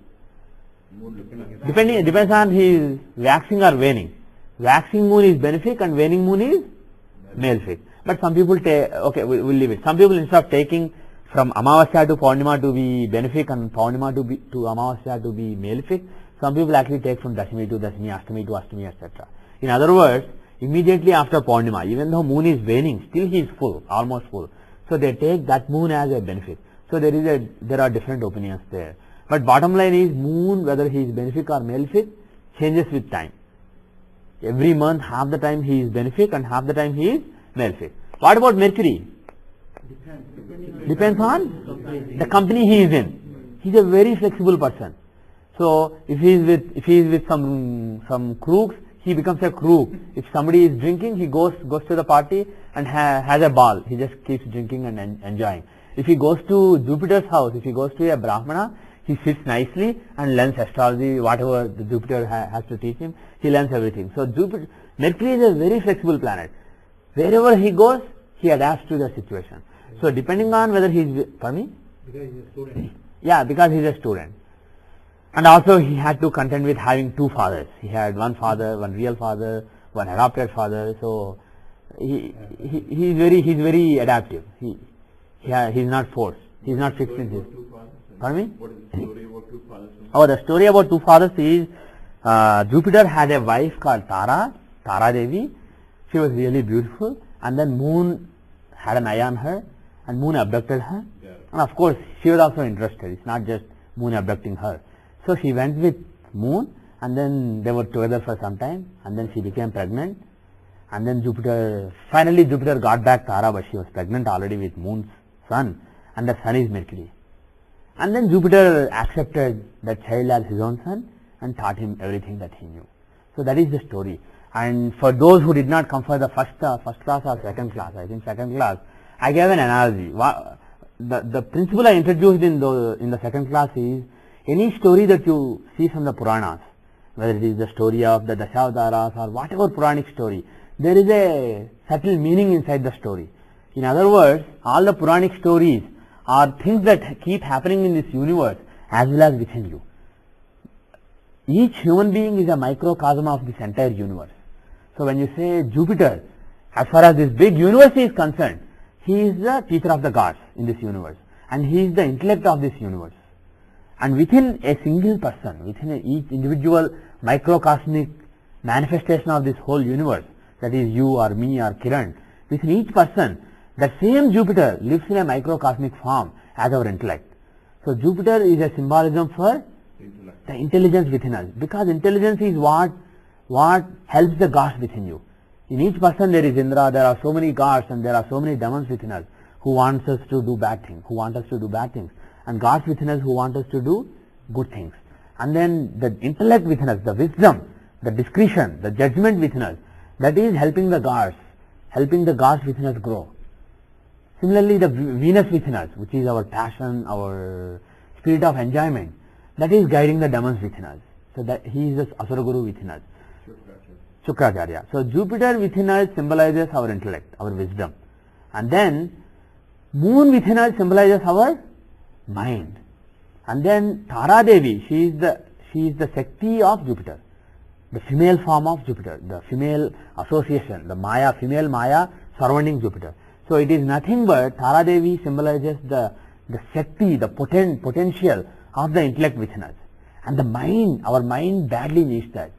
Depends on his waxing or waning. Waxing moon is benefic and waning moon is malefic. But some people take, okay, we'll leave it. Some people instead of taking from Amavasya to Purnima to be benefic and Purnima to Amavasya to be malefic, some people actually take from Dashami to Dashami, Ashtami to Ashtami, etc. In other words, immediately after Purnima, even though moon is waning, still he is full, almost full. So they take that moon as a benefic. So there are different opinions there. But bottom line is moon, whether he is benefic or malefic, changes with time. Every month, half the time he is benefic and half the time he is malefic. What about Mercury? Depends on the company he is in. He is a very flexible person. So if he is with some crooks, he becomes a crook. If somebody is drinking, he goes to the party and has a ball. He just keeps drinking and enjoying. If he goes to Jupiter's house, if he goes to a Brahmana, he sits nicely and learns astrology, whatever the Jupiter has to teach him, he learns everything. So Mercury is a very flexible planet. Wherever he goes, he adapts to the situation. So depending on whether he is, pardon me? Because he's a student. Yeah, because he is a student. And also he had to contend with having two fathers. He had one father, one real father, one adopted father. So he's very adaptive. He's not forced. He's not fixed in his. Pardon me? What is the story about two fathers? Oh, the story about two fathers is Jupiter had a wife called Tara Devi. She was really beautiful, and then Moon had an eye on her, and Moon abducted her. Yeah. And of course, she was also interested. It's not just Moon abducting her. So she went with Moon, and then they were together for some time, and then she became pregnant. And then finally Jupiter got back Tara, but she was pregnant already with Moon's son, and the son is Mercury. And then Jupiter accepted that child as his own son and taught him everything that he knew. So that is the story. And for those who did not come for the first class or second class, I think second class, I gave an analogy. The principle I introduced in the second class is any story that you see from the Puranas, whether it is the story of the Dashavataras or whatever Puranic story, there is a subtle meaning inside the story. In other words, all the Puranic stories are things that keep happening in this universe as well as within you. Each human being is a microcosm of this entire universe. So when you say Jupiter, as far as this big universe is concerned, he is the teacher of the gods in this universe, and he is the intellect of this universe. And within a single person, within each individual microcosmic manifestation of this whole universe, that is you or me or Kiran, within each person, that same Jupiter lives in a microcosmic form as our intellect. So Jupiter is a symbolism for the intelligence within us, because intelligence is what helps the gods within you. In each person there is Indra, there are so many gods and there are so many demons within us who want us to do bad things, and gods within us who want us to do good things. And then the intellect within us, the wisdom, the discretion, the judgment within us, that is helping the gods within us grow. Similarly, the Venus within us, which is our passion, our spirit of enjoyment, that is guiding the demons within us. So that he is the Asura Guru within us. Shukracharya. So Jupiter within us symbolizes our intellect, our wisdom. And then Moon within us symbolizes our mind. And then Tara Devi, she is the Shakti of Jupiter, the female form of Jupiter, the female association, the Maya, female Maya surrounding Jupiter. So it is nothing but Tara Devi symbolizes the Shakti, the potential of the intellect within us. And the mind, our mind badly needs that.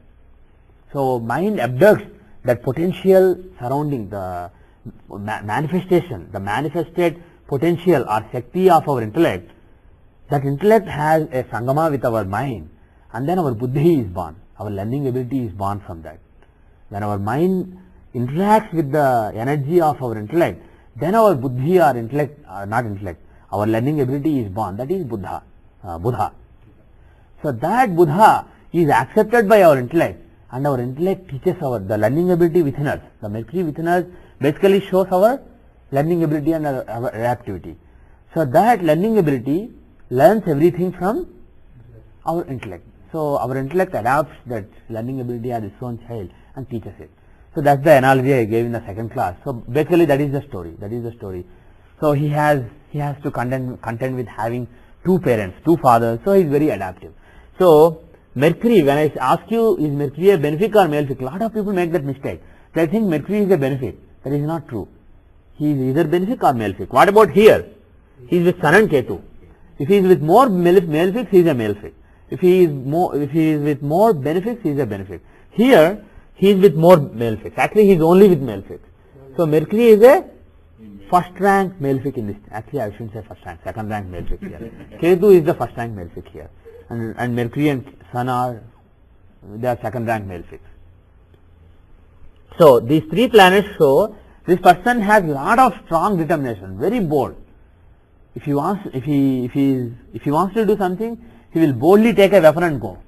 So mind abducts that potential surrounding the manifestation, the manifested potential or Shakti of our intellect, that intellect has a Sangama with our mind, and then our Buddhi is born. Our learning ability is born from that. When our mind interacts with the energy of our intellect, then our Buddhi or intellect, not intellect, our learning ability is born. That is Buddha. Buddha. So that Buddha is accepted by our intellect, and our intellect teaches the learning ability within us. The Mercury within us basically shows our learning ability and our adaptivity. So that learning ability learns everything from our intellect. So our intellect adapts that learning ability as its own child and teaches it. So that's the analogy I gave in the second class. So basically that is the story. That is the story. So he has to contend with having two parents, two fathers. So he is very adaptive. So Mercury, when I ask you, is Mercury a benefic or malefic? A lot of people make that mistake. They think Mercury is a benefic. That is not true. He is either benefic or malefic. What about here? He is with Sun and Ketu. If he is with more malefics, he is a malefic. If he is with more benefics, he is a benefic. Here, he is with more malefics. Actually, he is only with malefics. So Mercury is a first rank malefic in this. Actually, I shouldn't say first rank, second rank malefic here. Ketu is the first rank malefic here. And Mercury and Sun they are second rank malefics. So these three planets show this person has lot of strong determination, very bold. If he wants to do something, he will boldly take a weapon and go.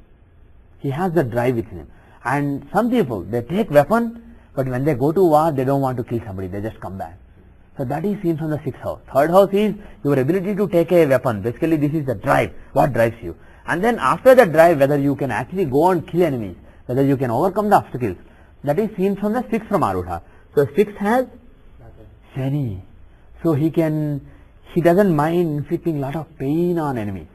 He has the drive within him. And some people, they take weapon, but when they go to war, they don't want to kill somebody, they just come back. So that is seen from the sixth house. Third house is your ability to take a weapon. Basically, this is the drive, what drives you. And then after the drive, whether you can actually go and kill enemies, whether you can overcome the obstacles, that is seen from the sixth from Arudha. So sixth has Shani. So he doesn't mind inflicting lot of pain on enemies.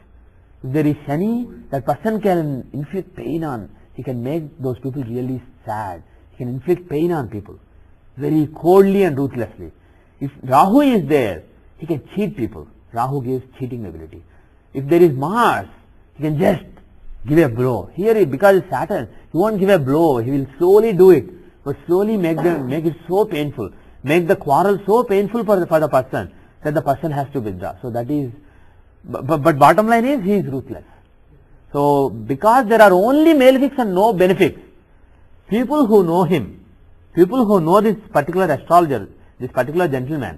If there is Shani, that person can inflict pain on, he can make those people really sad. He can inflict pain on people very coldly and ruthlessly. If Rahu is there, he can cheat people. Rahu gives cheating ability. If there is Mars, he can just give a blow. Here, because it's Saturn, he won't give a blow. He will slowly do it, but slowly make it so painful, make the quarrel so painful for the person that the person has to withdraw. So that is, but bottom line is he is ruthless. So because there are only malefics and no benefics, people who know him, people who know this particular astrologer, this particular gentleman,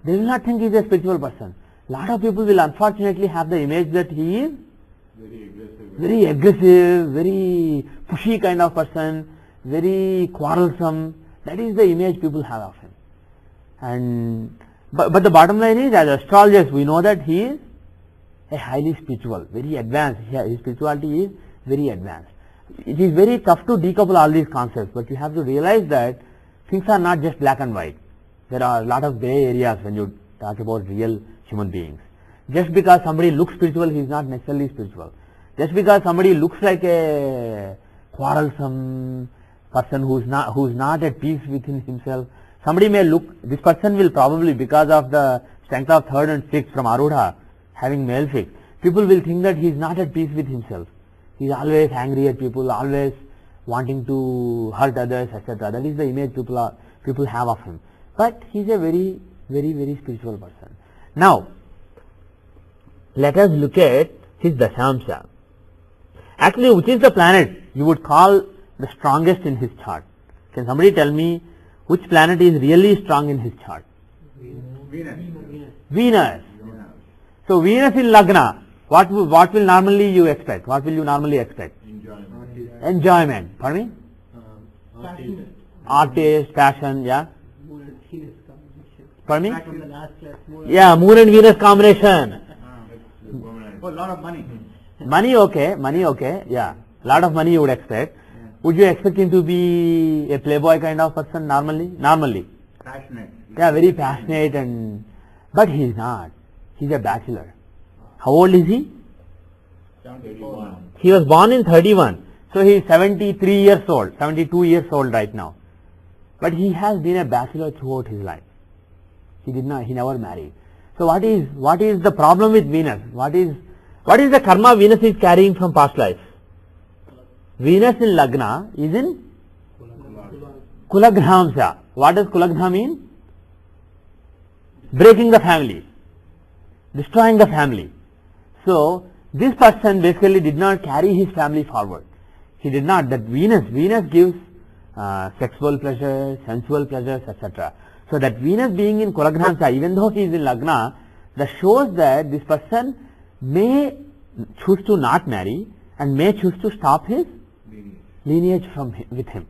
they will not think he is a spiritual person. Lot of people will unfortunately have the image that he is very aggressive, very pushy kind of person, very quarrelsome. That is the image people have of him. And but the bottom line is, as astrologers, we know that he is a highly spiritual, very advanced. His spirituality is very advanced. It is very tough to decouple all these concepts, but you have to realize that things are not just black and white. There are a lot of gray areas when you talk about real human beings. Just because somebody looks spiritual, he is not necessarily spiritual. Just because somebody looks like a quarrelsome person who is not at peace within himself, somebody may look, this person will probably, because of the strength of third and sixth from Arudha, having malefic, people will think that he is not at peace with himself. He is always angry at people, always wanting to hurt others, etc. That is the image people have of him. But he is a very, very, very spiritual person. Now, let us look at his Dashamsha. Actually, which is the planet you would call the strongest in his chart? Can somebody tell me which planet is really strong in his chart? Venus. So Venus in Lagna, what will normally you expect? What will you normally expect? Enjoyment. Pardon me? Artist, passion, yeah. Pardon me? Yeah, Moon and Venus combination. Oh, a lot of money. Money okay, yeah. Lot of money you would expect. Yeah. Would you expect him to be a playboy kind of person normally? Passionate. Yeah, very passionate but he is not. He is a bachelor. How old is he? 31. He was born in 31. So he is 73 years old, 72 years old right now. But he has been a bachelor throughout his life. He never married. So what is the problem with Venus? What is the karma Venus is carrying from past life? Venus in Lagna is in Kulagramsa. What does Kulagna mean? Breaking the family. destroying the family. So this person basically did not carry his family forward. He did not. That Venus gives sexual pleasures, sensual pleasures, etc. So that Venus being in Kulagramsa, even though he is in Lagna, that shows that this person may choose to not marry and may choose to stop his lineage with him.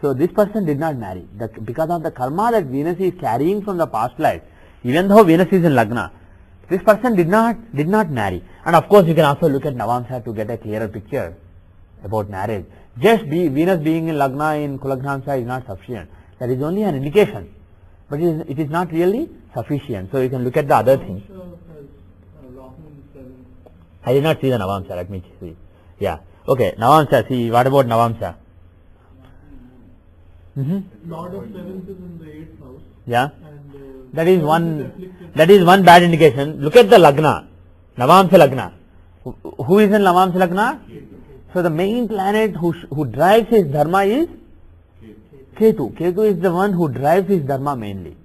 So this person did not marry. Because of the karma that Venus is carrying from the past life, even though Venus is in Lagna, this person did not marry. And of course you can also look at Navamsa to get a clearer picture about marriage. Just Venus being in Lagna in Kulagramsa is not sufficient. That is only an indication, but it is not really sufficient. So you can look at the other things. I did not see the Navamsa. Let me see. Yeah. Okay. Navamsa. See, what about Navamsa? Lord of Sevens is in the 8th house. Yeah. And That is one bad indication. Look at the Lagna. Navamsa Lagna. Who is in Navamsa Lagna? So the main planet who drives his dharma is Ketu. Ketu is the one who drives his dharma mainly.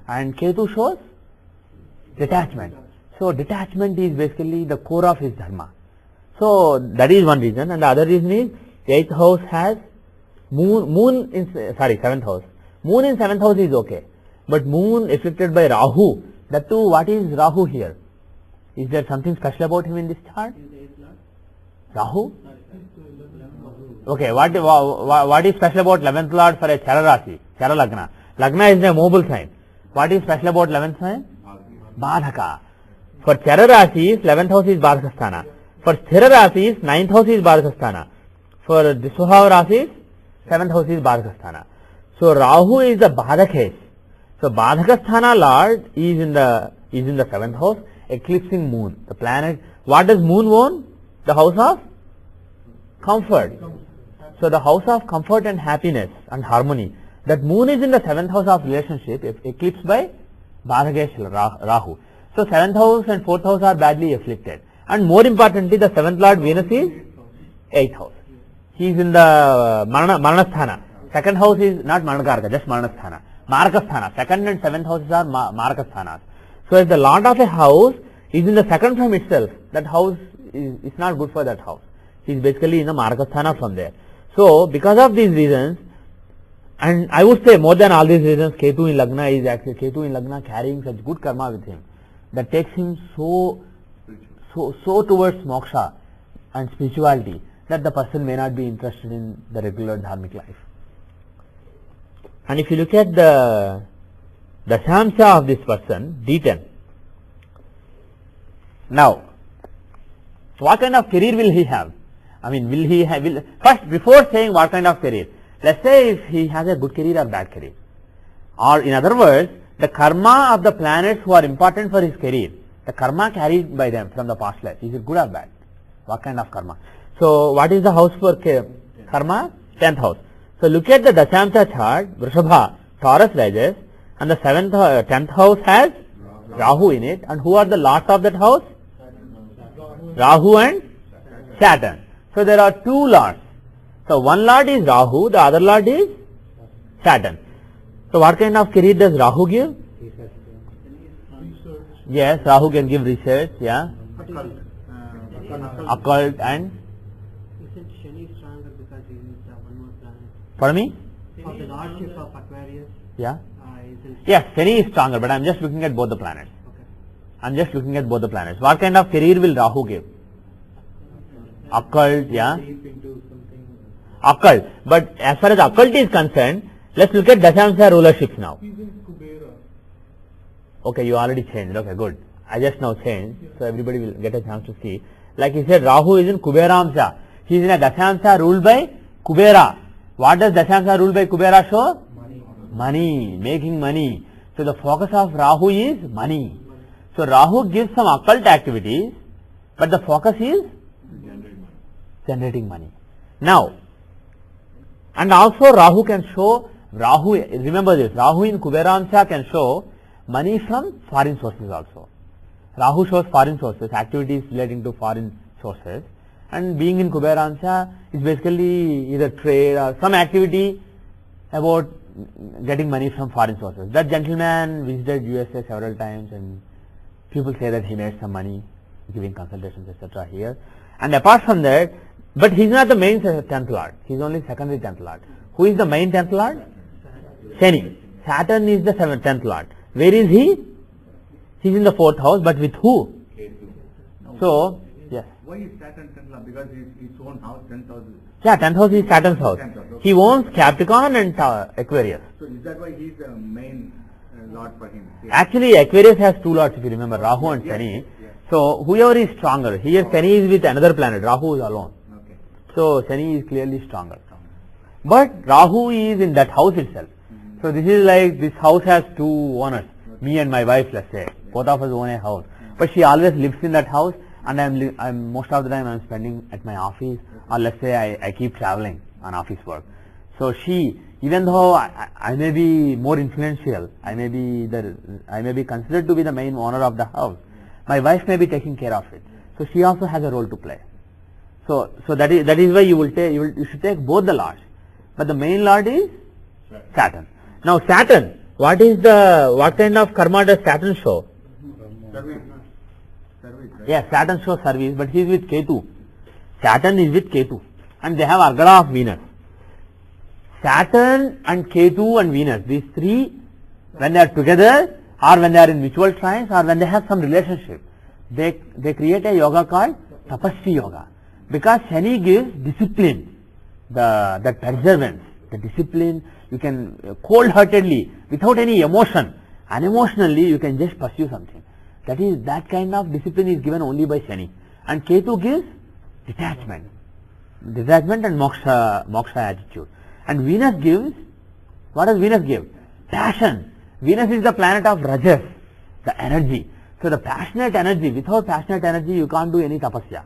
And Ketu shows detachment. So detachment is basically the core of his dharma. So that is one reason. And the other reason is 8th house has moon in 7th house. Moon in 7th house is okay. But moon afflicted by Rahu. That too, what is Rahu here? Is there something special about him in this chart? Rahu? Okay, what is special about 11th Lord for a Chara Rasi, Chara Lagna? Lagna is a mobile sign. What is special about 11th sign? Badhaka. For Chara Rasis, 11th house is Badhaka Sthana. For Sthira Rasis, 9th house is Badhaka Sthana. For Diswabhava Rasis, 7th house is Badhaka Sthana. So Rahu is the Badhaka. So Badhaka Sthana Lord is in the 7th house, eclipsing moon. The planet, what does moon own? The house of comfort. So the house of comfort and happiness and harmony. That moon is in the 7th house of relationship, eclipsed by Badhakesh Rahu. So 7th house and 4th house are badly afflicted. And more importantly, the 7th Lord Venus is 8th house. He is in the Maranasthana. Second house is not Maranakaraka, just Maranasthana. Marakasthana. Second and 7th houses are Marakasthanas. So if the Lord of a house is in the second from itself, that house is not good for that house. He is basically in the Marakasthana from there. So because of these reasons, and I would say more than all these reasons, Ketu in Lagna is actually carrying such good karma with him that takes him so towards moksha and spirituality that the person may not be interested in the regular dharmic life. And if you look at the Dashamsha of this person, D10. Now, what kind of career will he have? I mean, first, before saying what kind of career, let's say if he has a good career or bad career. Or in other words, the karma of the planets who are important for his career, the karma carried by them from the past life, is it good or bad? What kind of karma? So, what is the house for karma? 10th house. So, look at the Dashamsha chart, Vrishabha, Taurus rises, and the 10th house has Rahu in it. And who are the lords of that house? Rahu and Saturn. So, there are two lords. So, one lord is Rahu, the other lord is Saturn. So, what kind of career does Rahu give? Yes, Rahu can give research, yeah. Occult and? Isn't Shani stronger because he is one more planet? Pardon me? For the lordship of Aquarius? Yeah. Isn't Yes, Shani is stronger, but I am just looking at both the planets. okay. I am just looking at both the planets. What kind of career will Rahu give? Occult, yeah. Occult. But as far as occult is concerned, let's look at Dashamsha rulerships now. He's in Kubera. Okay, you already changed. Okay, good. I just now changed, so everybody will get a chance to see. Like he said, Rahu is in Kuberamsha. He is in a Dashamsha ruled by Kubera. What does Dashamsha ruled by Kubera show? Money, making money. So the focus of Rahu is money. So Rahu gives some occult activities, but the focus is generating money. Now, and also Rahu can show, remember this, Rahu in Kuberamsha can show money from foreign sources also. Rahu shows foreign sources, activities relating to foreign sources, and being in Kuberamsha is basically either trade or some activity about getting money from foreign sources. That gentleman visited USA several times and People say that he made some money giving consultations, etc. here. And apart from that, but he's not the main 10th lord. He's only secondary 10th lord. Who is the main 10th lord? Shani. Saturn is the 10th lord. Where is he? He's in the 4th house, but with who? So, yes. Why is Saturn 10th house? Because his own house, 10th house. Yeah, 10th house is Saturn's house. 10th house, okay. He owns Capricorn and Aquarius. So is that why he's the main lord for him? Actually, Aquarius has two lords, if you remember, Rahu and Shani. Yes. So, whoever is stronger, here Shani is with another planet, Rahu is alone. Okay. So, Shani is clearly stronger. But Rahu is in that house itself. So, this is like, this house has two owners, me and my wife, let's say. Both of us own a house. But she always lives in that house, and I'm most of the time I'm spending at my office, or let's say I keep traveling on office work. So she, even though I may be more influential, I may be considered to be the main owner of the house, my wife may be taking care of it. So she also has a role to play. So that is why you should take both the lords. But the main lord is Saturn. Now Saturn, what kind of karma does Saturn show? Service, right? Yes, Saturn shows service, but he is with Ketu. Saturn is with Ketu, and they have Argala of Venus. Saturn and Ketu and Venus, these three, when they are together, or when they are in mutual trines, or when they have some relationship, they create a yoga called Tapasvi Yoga. Because Shani gives discipline, the perseverance, the discipline. You can cold-heartedly, without any emotion, unemotionally, you can just pursue something. That kind of discipline is given only by Shani. And Ketu gives detachment and moksha attitude. And Venus gives, what does Venus give? Passion. Venus is the planet of Rajas, the energy. So the passionate energy, without passionate energy you can't do any tapasya.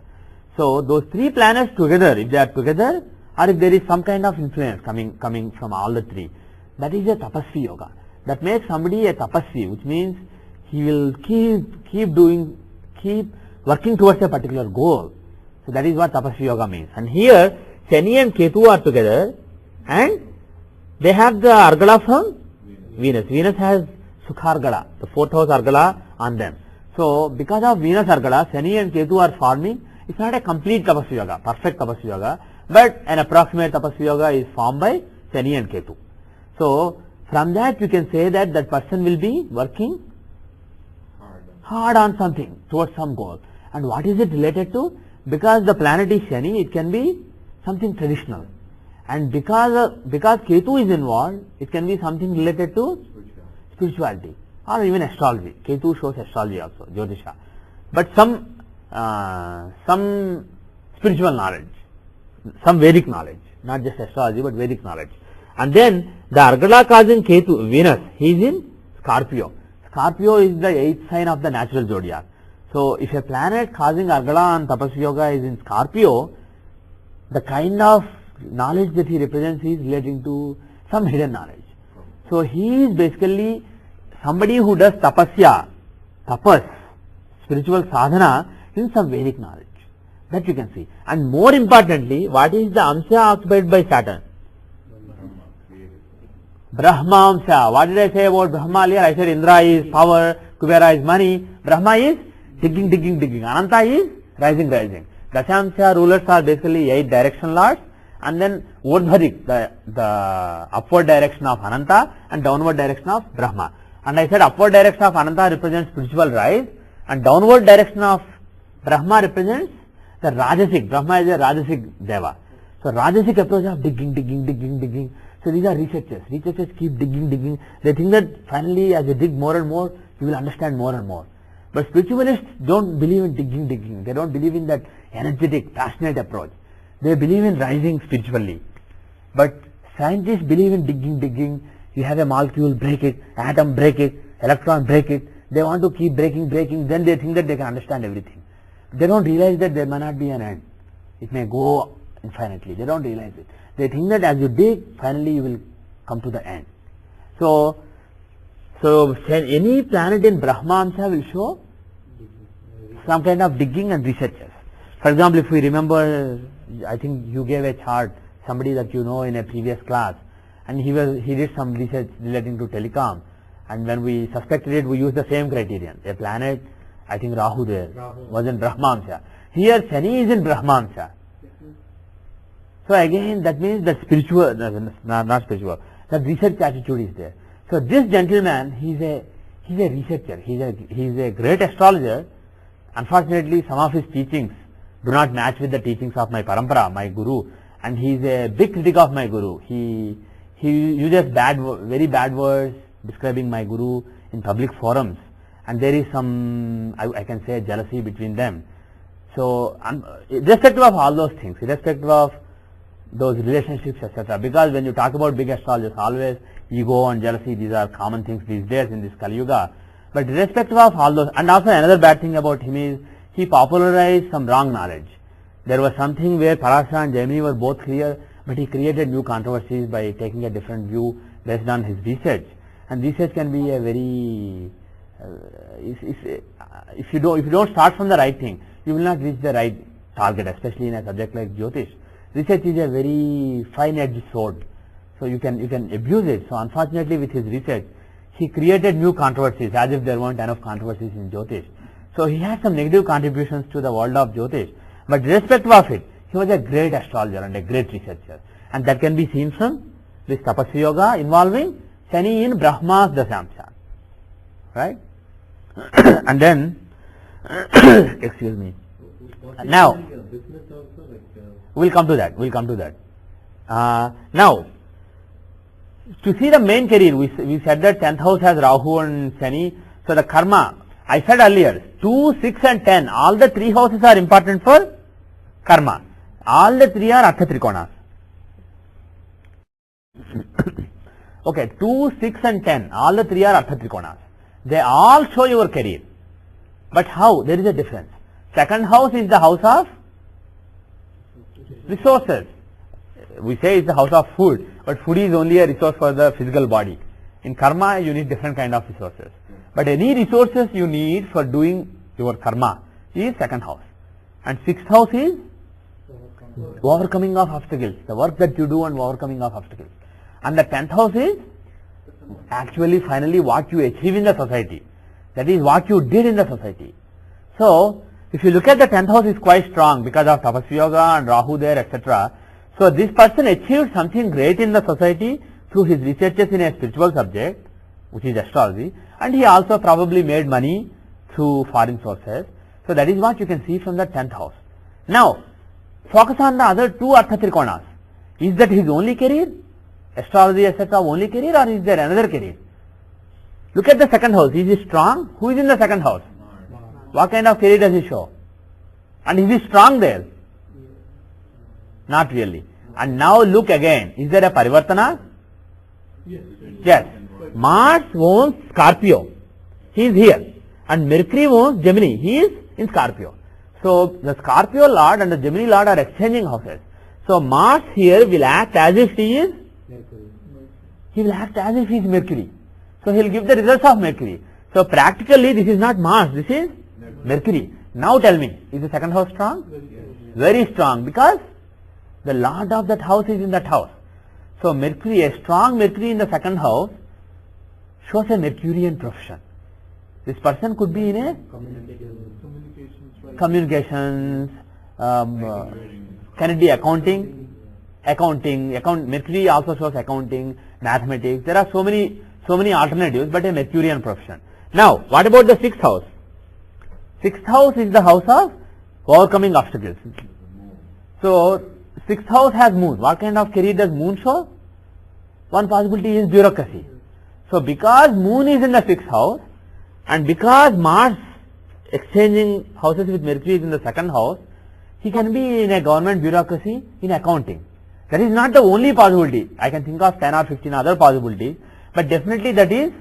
So those three planets together, if they are together, or if there is some kind of influence coming from all the three, that is a tapasvi yoga. That makes somebody a tapasvi, which means he will keep working towards a particular goal. So that is what tapasvi yoga means. And here Shani and Ketu are together, and they have the Argala from Venus. Venus has Sukhargala, the 4th house Argala on them. So because of Venus Argala, Shani and Ketu are forming. It's not a complete tapasvi yoga, perfect tapasvi yoga, but an approximate tapasvi yoga is formed by Shani and Ketu. So from that you can say that person will be working hard on something, towards some goal. And what is it related to? Because the planet is Shani, it can be something traditional. And because Ketu is involved, it can be something related to spirituality or even astrology. Ketu shows astrology also, Jyotisha. But some spiritual knowledge, some Vedic knowledge, not just astrology but Vedic knowledge. And then the Argala causing Ketu, Venus, he is in Scorpio. Scorpio is the 8th sign of the natural zodiac. So if a planet causing Argala and Tapasvi Yoga is in Scorpio, the kind of knowledge that he represents is relating to some hidden knowledge. So he is basically somebody who does tapas, spiritual sadhana in some Vedic knowledge. That you can see. And more importantly, what is the Amsha occupied by Saturn? Brahma Amsha. What did I say about Brahma earlier? I said Indra is power, Kubera is money, Brahma is digging. Ananta is rising. Dashamsha rulers are basically 8 direction lords, and then Urdhvadik, the upward direction of Ananta and downward direction of Brahma. And I said upward direction of Ananta represents spiritual rise, and downward direction of Brahma represents the Rajasic. Brahma is a Rajasic Deva. So Rajasic approach of digging. So these are researchers. Researchers keep digging. They think that finally as you dig more and more, you will understand more and more. But spiritualists don't believe in digging. They don't believe in that energetic, passionate approach. They believe in rising spiritually. But scientists believe in digging. You have a molecule, break it, atom, break it, electron, break it. They want to keep breaking. Then they think that they can understand everything. They don't realize that there may not be an end. It may go infinitely. They don't realize it. They think that as you dig, finally you will come to the end. So any planet in Brahma Amsha will show some kind of digging and researches. For example, if we remember, I think you gave a chart, somebody that you know in a previous class, and he did some research relating to telecom, and when we suspected it, we used the same criterion. A planet I think Rahu there was in Brahmamsha. Here Shani is in Brahmamsha. So again, that means that spiritual, not spiritual, that research attitude is there. So this gentleman, he's a researcher. He's a great astrologer. Unfortunately, some of his teachings do not match with the teachings of my parampara, my guru, and he's a big critic of my guru. He uses very bad words describing my guru in public forums, and there is some, I can say, jealousy between them. So, irrespective of all those things, irrespective of those relationships, etc., because when you talk about big astrologers, always ego and jealousy, these are common things these days in this Kali Yuga. But irrespective of all those, and also another bad thing about him is he popularized some wrong knowledge. There was something where Parashara and Jaimini were both clear, but he created new controversies by taking a different view based on his research. And research can be a very, if you don't start from the right thing, you will not reach the right target, especially in a subject like Jyotish. Research is a very fine-edged sword, so you can abuse it. So unfortunately, with his research, he created new controversies as if there weren't enough controversies in Jyotish. So he had some negative contributions to the world of Jyotish, but irrespective of it, he was a great astrologer and a great researcher, and that can be seen from this Tapasya Yoga involving Shani in Brahma's Dasamsha, right? And then, excuse me. Now, we'll come to that. Now, to see the main career, we said that 10th house has Rahu and Shani. So the karma, I said earlier, 2, 6 and 10, all the 3 houses are important for karma. All the 3 are Artha Trikonas. Okay, 2, 6 and 10, all the 3 are Artha Trikonas. They all show your career. But how? There is a difference. Second house is the house of resources. We say it's the house of food, but food is only a resource for the physical body. In karma, you need different kind of resources. But any resources you need for doing your karma is second house. And sixth house is overcoming of obstacles, the work that you do and overcoming of obstacles. And the 10th house is actually finally what you achieve in the society. That is what you did in the society. So, if you look at the 10th house is quite strong because of Tapasya Yoga and Rahu there, etc. So, this person achieved something great in the society through his researches in a spiritual subject, which is astrology, and he also probably made money through foreign sources. So, that is what you can see from the 10th house. Now, focus on the other 2 Artha Trikonas. Is that his only career? Astrology, etc. only career, or is there another career? Look at the second house. Is he strong? Who is in the second house? What kind of career does he show? And is he strong there? Not really. And now look again. Is there a Parivartana? Yes. Mars owns Scorpio. He is here. And Mercury owns Gemini. He is in Scorpio. So the Scorpio Lord and the Gemini Lord are exchanging houses. So Mars here will act as if he is Mercury. So he will give the results of Mercury. So practically this is not Mars, this is Mercury. Now tell me, is the second house strong? Very strong, because the Lord of that house is in that house. So Mercury, a strong Mercury in the second house shows a Mercurian profession. This person could be in a communications, can it be accounting? Mercury also shows accounting, mathematics. There are so many alternatives, but a Mercurian profession. Now, what about the 6th house? 6th house is the house of overcoming obstacles. So, 6th house has moon. What kind of career does moon show? One possibility is bureaucracy. So, because moon is in the 6th house, and because Mars exchanging houses with Mercury is in the second house, he can be in a government bureaucracy in accounting. That is not the only possibility. I can think of 10 or 15 other possibilities, but definitely that is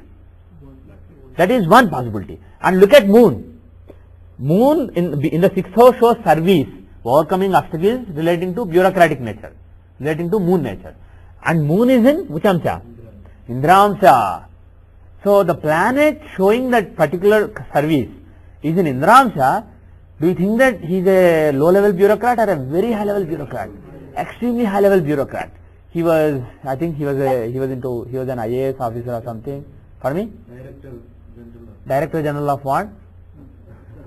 one possibility. And look at moon. Moon in the 6th house shows service, overcoming obstacles relating to bureaucratic nature, relating to moon nature. And moon is in which amsha? Indramsha. So the planet showing that particular service is in Indramsha. Do you think that he is a low level bureaucrat or a very high level bureaucrat? Extremely high level bureaucrat. He was, I think he was an IAS officer or something. Pardon me? Director General of what?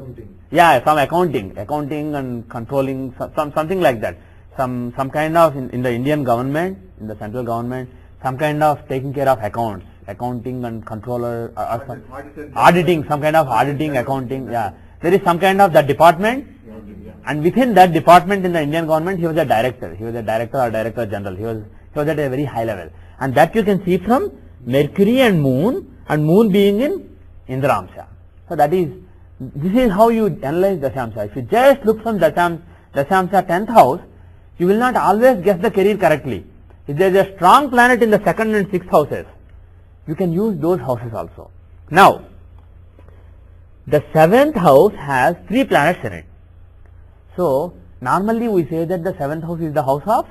Accounting. Yeah, some accounting and controlling, something like that. Some kind of in the Indian government, in the central government, some kind of taking care of accounts, accounting and controller, auditing, some kind of auditing, accounting. Yeah, there is some kind of that department, and within that department in the Indian government, he was a director. He was a director or director general. He was at a very high level, and that you can see from Mercury and Moon being in Indra-amsha. So this is how you analyze Dashamsha. If you just look from Dashamsha 10th house, you will not always guess the career correctly. If there is a strong planet in the 2nd and 6th houses, you can use those houses also. Now, the 7th house has 3 planets in it. So, normally we say that the 7th house is the house of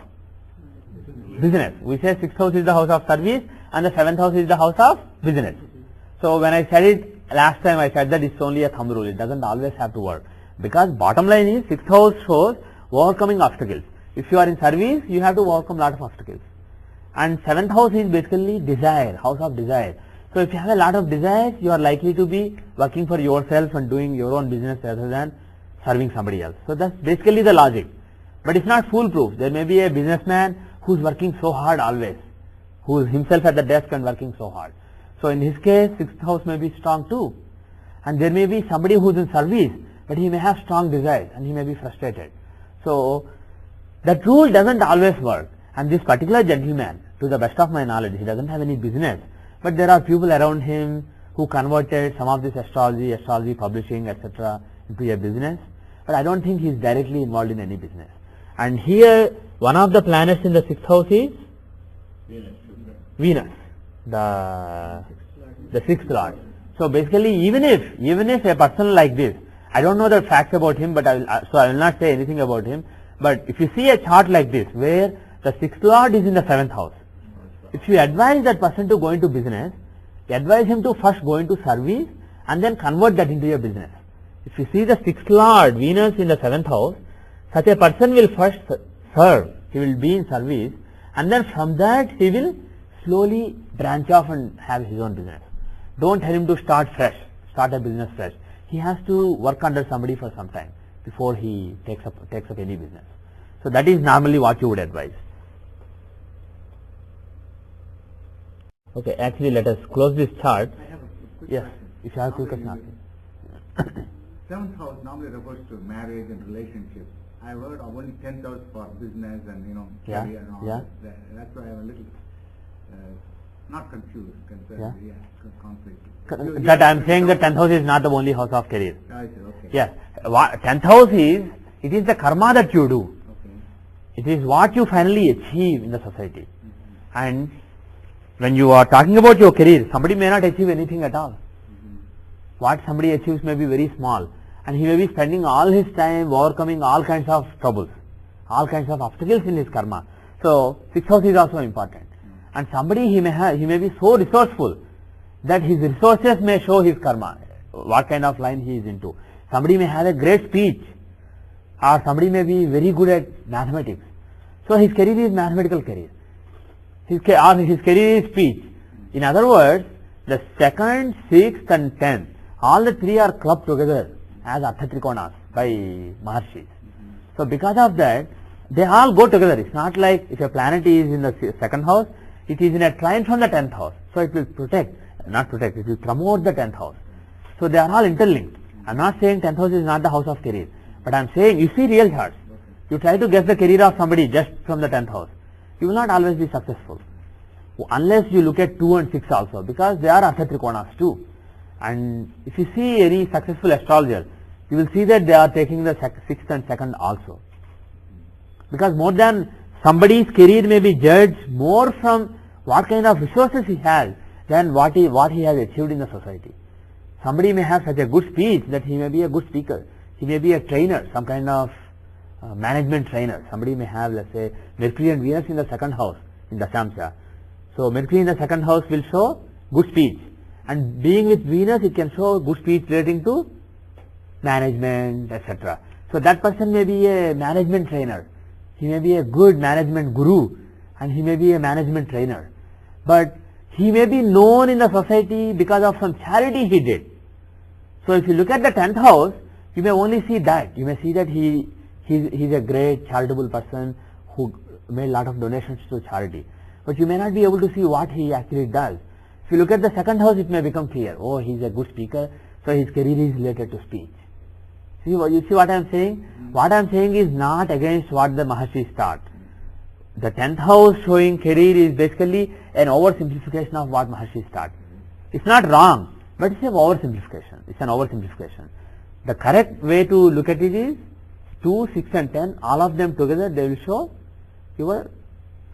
business. We say 6th house is the house of service and the 7th house is the house of business. So, when I said it last time, I said that it's only a thumb rule. It doesn't always have to work. Because bottom line is 6th house shows overcoming obstacles. If you are in service, you have to overcome lot of obstacles. And 7th house is basically desire, house of desire. So, if you have a lot of desires, you are likely to be working for yourself and doing your own business rather than serving somebody else. So, that's basically the logic. But it's not foolproof. There may be a businessman who's working so hard always, who is himself at the desk and working so hard. So, in his case, 6th house may be strong too. And there may be somebody who's in service, but he may have strong desires and he may be frustrated. So, that rule doesn't always work. And this particular gentleman, to the best of my knowledge, he doesn't have any business, but there are people around him who converted some of this astrology publishing, etc. into a business. But I don't think he is directly involved in any business. And here, one of the planets in the 6th house is Venus, the 6th lord. So basically, even if a person like this, I don't know the facts about him, but I will not say anything about him. But if you see a chart like this, where the 6th lord is in the 7th house, if you advise that person to go into business, you advise him to first go into service and then convert that into a business. If you see the 6th lord, Venus in the 7th house, such a person will first serve, he will be in service, and then from that he will slowly branch off and have his own business. Don't tell him to start a business fresh. He has to work under somebody for some time before he takes up any business. So that is normally what you would advise. Okay, actually let us close this chart. I have a quick Yes, question. if you have quick Normally, question. 7th house normally refers to marriage and relationships. I've heard of only 10th house for business and Yeah, career and all yeah. that. That's why I'm a little not confused, concerned, conflict. That I am saying that 10th house is not the only house of career. I see, okay. Yes, 10th house it is the karma that you do. Okay. It is what you finally achieve in the society. And when you are talking about your career, somebody may not achieve anything at all. What somebody achieves may be very small, and he may be spending all his time overcoming all kinds of troubles, all kinds of obstacles in his karma. So 6th house is also important. And somebody he may be so resourceful that his resources may show his karma, what kind of line he is into. Somebody may have a great speech, or somebody may be very good at mathematics. So his career is mathematical career. His career is speech. In other words, the 2nd, 6th and 10th, all the 3 are clubbed together as Artha Trikonas by Maharshis. So because of that, they all go together. It's not like if a planet is in the 2nd house, it is in a trine from the 10th house. So it will it will promote the 10th house. So they are all interlinked. I am not saying 10th house is not the house of career, but I am saying you see real charts. You try to guess the career of somebody just from the 10th house. You will not always be successful unless you look at 2 and 6 also, because they are Artha Trikonas too. And if you see any successful astrologer, you will see that they are taking the 6th and 2nd also. Because more than somebody's career may be judged more from what kind of resources he has than what he has achieved in the society. Somebody may have such a good speech that he may be a good speaker. He may be a trainer, some kind of management trainer. Somebody may have, let's say, Mercury and Venus in the 2nd house in Dashamsha. So Mercury in the 2nd house will show good speech, and being with Venus, it can show good speech relating to management, etc. So that person may be a management trainer. He may be a good management guru, and he may be a management trainer. But he may be known in the society because of some charity he did. So if you look at the 10th house, You may only see that. You may see that he's a great charitable person who made a lot of donations to charity. But you may not be able to see what he actually does. If you look at the second house, it may become clear. Oh, he's a good speaker, so his career is related to speech. You see what I am saying? What I am saying is not against what the Maharshis taught. The 10th house showing career is basically an oversimplification of what Maharshis taught. It's not wrong, but it's an oversimplification. It's an oversimplification. The correct way to look at it is 2, 6 and 10, all of them together, they will show your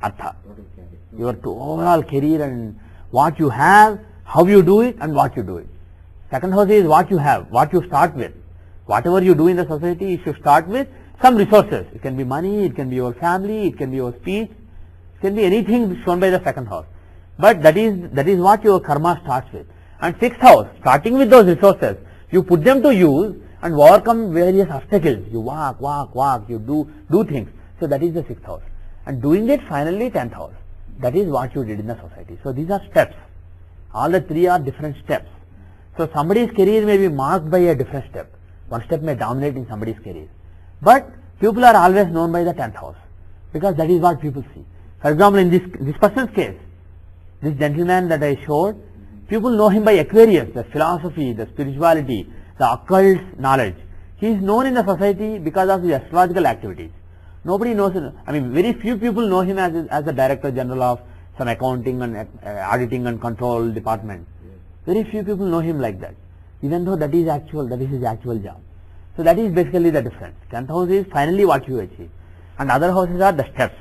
artha, your overall career and what you have, how you do it and what you do it. Second house is what you have, what you start with. Whatever you do in the society, you should start with some resources. It can be money, it can be your family, it can be your speech, it can be anything shown by the second house. But that is what your karma starts with. And sixth house, starting with those resources, you put them to use and overcome various obstacles. You walk, you do things. So that is the sixth house. And doing it finally 10th house. That is what you did in the society. So these are steps. All the three are different steps. So somebody's career may be marked by a different step. One step may dominate in somebody's career. But people are always known by the 10th house, because that is what people see. For example, in this person's case, this gentleman that I showed, people know him by Aquarius, the philosophy, the spirituality, the occult knowledge. He is known in the society because of his astrological activities. Nobody knows him. I mean, very few people know him as the Director General of some accounting and auditing and control department. Very few people know him like that, even though that is his actual job. So that is basically the difference. 10th house is finally what you achieve, and other houses are the steps.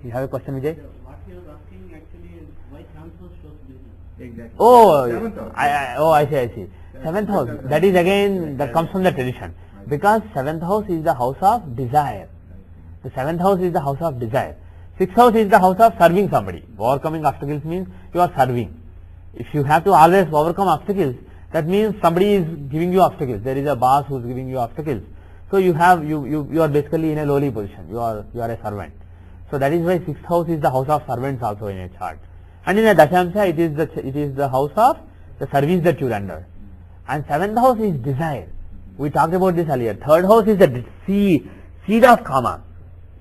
You have a question, Vijay? What you are asking actually is why 10th house shows business. Exactly. Oh, Seventh house. I see. 7th house, that is again, that comes from the tradition. Because 7th house is the house of desire. The 7th house is the house of desire. 6th house is the house of serving somebody. Overcoming obstacles means you are serving. If you have to always overcome obstacles, that means somebody is giving you obstacles. There is a boss who is giving you obstacles. So you are basically in a lowly position. You are a servant. So that is why 6th house is the house of servants also in a chart. And in a Dashamsha, it is the house of the service that you render. And 7th house is desire. We talked about this earlier. 3rd house is the seed of Kama.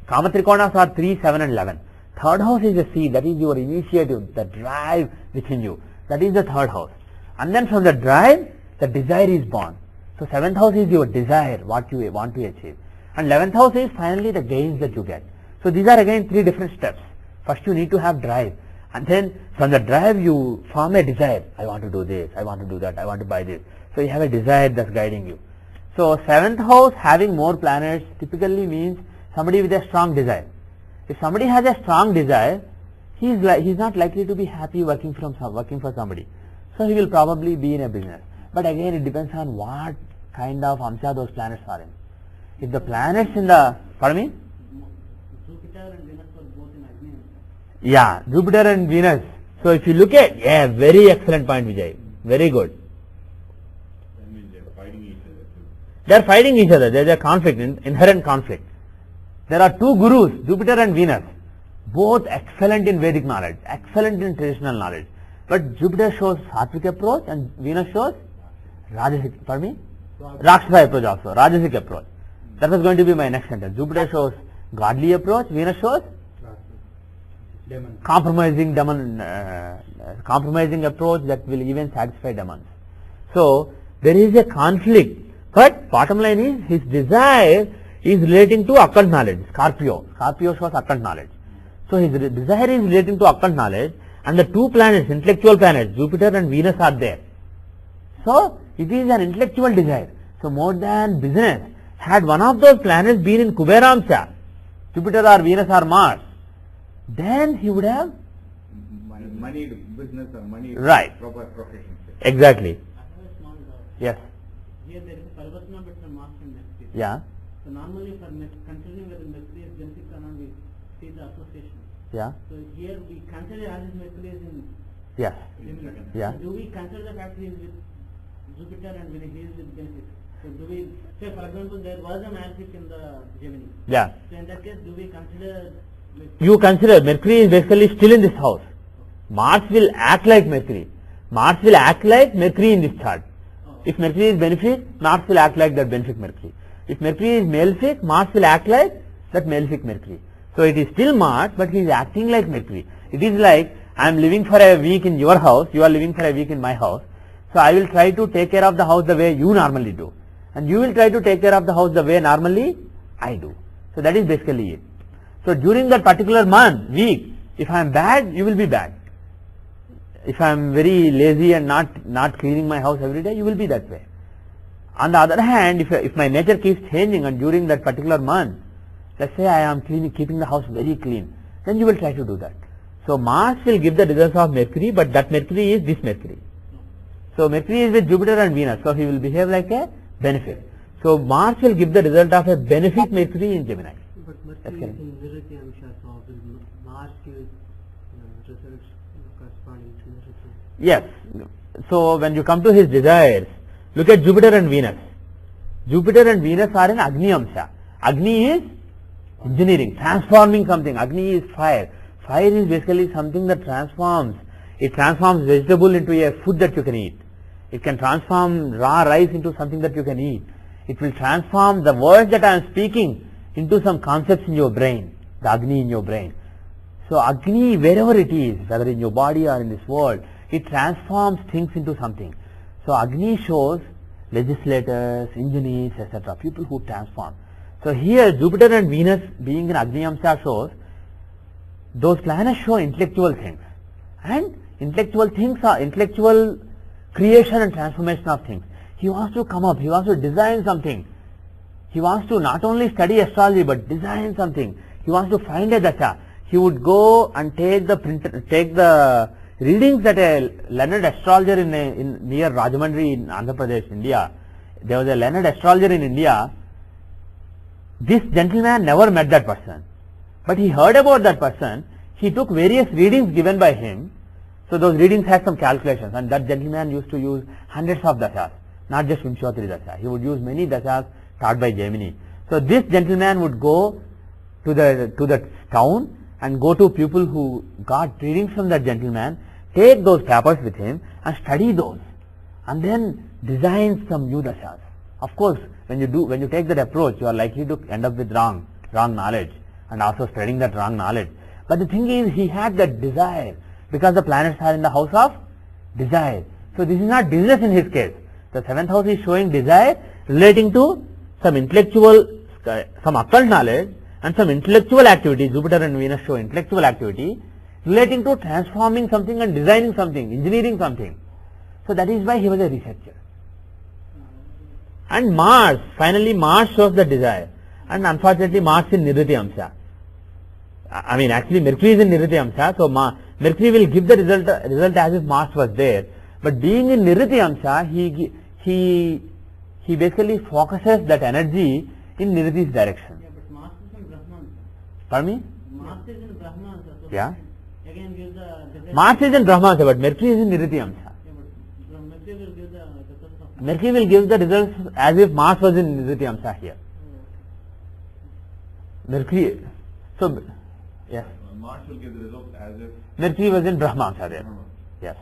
Kama Trikonas are 3, 7 and 11. 3rd house is the seed, that is your initiative, the drive within you. That is the 3rd house. And then from the drive, the desire is born. So 7th house is your desire, what you want to achieve. And 11th house is finally the gains that you get. So these are again 3 different steps. First you need to have drive. And then from the drive you form a desire. I want to do this, I want to do that, I want to buy this. So you have a desire that's guiding you. So 7th house having more planets typically means somebody with a strong desire. If somebody has a strong desire, he's not likely to be happy working for somebody. So he will probably be in a business. But again, it depends on what kind of amsha those planets are in. If the planets in the, pardon me? Jupiter and Venus were both in Agni. Yeah, Jupiter and Venus. So if you look at, very excellent point, Vijay. Very good. That means they're fighting each other too. They are fighting each other. There is a conflict, inherent conflict. There are 2 gurus, Jupiter and Venus, both excellent in Vedic knowledge, excellent in traditional knowledge. But Jupiter shows sattvic approach and Venus shows Rajasic, pardon me? Rakshasa approach also, Rajasic approach. That was going to be my next sentence. Jupiter shows godly approach, Venus shows compromising approach that will even satisfy demons. So there is a conflict, but bottom line is his desire is relating to occult knowledge. Scorpio shows occult knowledge. So his desire is relating to occult knowledge, and the 2 planets, intellectual planets, Jupiter and Venus are there. So it is an intellectual desire. So more than business, had one of those planets been in Kuberamsha, Jupiter or Venus or Mars, then he would have Money, business or money, right, proper profession. Exactly. I have a small doubt. Yes. Here there is a Parvatana between Mars and Mercury. Yeah. So normally for considering whether Mercury is Genesis or not, we see the association. Yeah. So here we consider as if Mercury is in Yes. Gemini. Yeah. So do we consider the fact he is with Jupiter and when he is with Genesis? So do we say, for example, there was a malefic in the Gemini. Yeah. So in that case, do we consider You consider Mercury is basically still in this house. Mars will act like Mercury. Mars will act like Mercury in this chart. If Mercury is benefic, Mars will act like that benefic Mercury. If Mercury is malefic, Mars will act like that malefic Mercury. So it is still Mars, but he is acting like Mercury. It is like I am living for a week in your house, you are living for a week in my house. So I will try to take care of the house the way you normally do, and you will try to take care of the house the way normally I do. So that is basically it. So during that particular month, week, if I am bad, you will be bad. If I am very lazy and not cleaning my house every day, you will be that way. On the other hand, if my nature keeps changing and during that particular month, let's say I am keeping the house very clean, then you will try to do that. So Mars will give the results of Mercury, but that Mercury is this Mercury. So Mercury is with Jupiter and Venus, so he will behave like a benefic. So Mars will give the result of a benefic Mercury in Gemini. But Mercury is in Nirati Amsha, so will Mars give results corresponding to Nirati? Yes. So when you come to his desires, look at Jupiter and Venus. Jupiter and Venus are in Agni Amsha. Agni is engineering, transforming something. Agni is fire. Fire is basically something that transforms. It transforms vegetable into a food that you can eat. It can transform raw rice into something that you can eat. It will transform the words that I am speaking into some concepts in your brain, the Agni in your brain. So Agni, wherever it is, whether in your body or in this world, it transforms things into something. So Agni shows legislators, engineers, etc., people who transform. So here Jupiter and Venus being in Agni Amsha shows those planets show intellectual things, and intellectual things are intellectual creation and transformation of things. He wants to come up, he wants to design something. He wants to not only study astrology but design something. He wants to find a dasha. He would go and take the readings that a learned astrologer in near Rajahmundry in Andhra Pradesh, India. There was a learned astrologer in India. This gentleman never met that person, but he heard about that person. He took various readings given by him. So those readings had some calculations, and that gentleman used to use hundreds of dashas, not just Vimshottari dasha. He would use many dashas taught by Gemini. So this gentleman would go to the town and go to people who got readings from that gentleman, take those papers with him and study those, and then design some new dashas. Of course, when you take that approach, you are likely to end up with wrong knowledge and also spreading that wrong knowledge. But the thing is, he had that desire because the planets are in the house of desire. So this is not business in his case. The 7th house is showing desire relating to some intellectual, some occult knowledge and some intellectual activity. Jupiter and Venus show intellectual activity relating to transforming something and designing something, engineering something. So that is why he was a researcher. And Mars, finally Mars shows the desire, and unfortunately Mars in Nirriti Amsha. I mean, actually Mercury is in Nirriti Amsha, so Mercury will give the result as if Mars was there. But being in Nirriti Amsha, he basically focuses that energy in Nirriti's direction. Yeah, but Mars is in Brahman. Pardon me? Mars is in Brahman, so Yeah. again gives the Mars is in Brahman, but Mercury is in Nirriti Amsha. Yeah, but Mercury will give the results of Mercury will give the results as if Mars was in Nirriti Amsha here. Mercury, so yes. Mars will give the result as if Mercury was in Brahma Amsha there. Yes.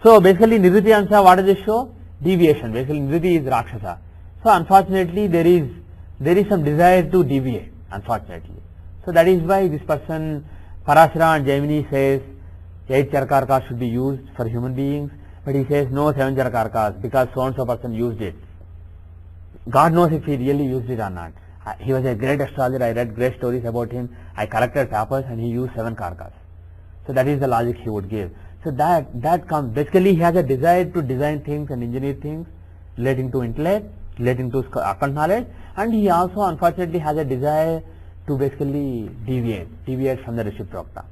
So basically Nirriti Amsha, what does it show? Deviation. Basically Nirriti is Rakshasa. So unfortunately there is some desire to deviate, unfortunately. So that is why this person, Parashara and Gemini says 8 Charakarkas should be used for human beings, but he says no 7 Charakarkas because so and so person used it. God knows if he really used it or not. He was a great astrologer. I read great stories about him. I collected papers and he used 7 Karkas. So that is the logic he would give. So that comes, basically he has a desire to design things and engineer things relating to intellect, relating to occult knowledge, and he also unfortunately has a desire to basically deviate from the Rishi Prokta,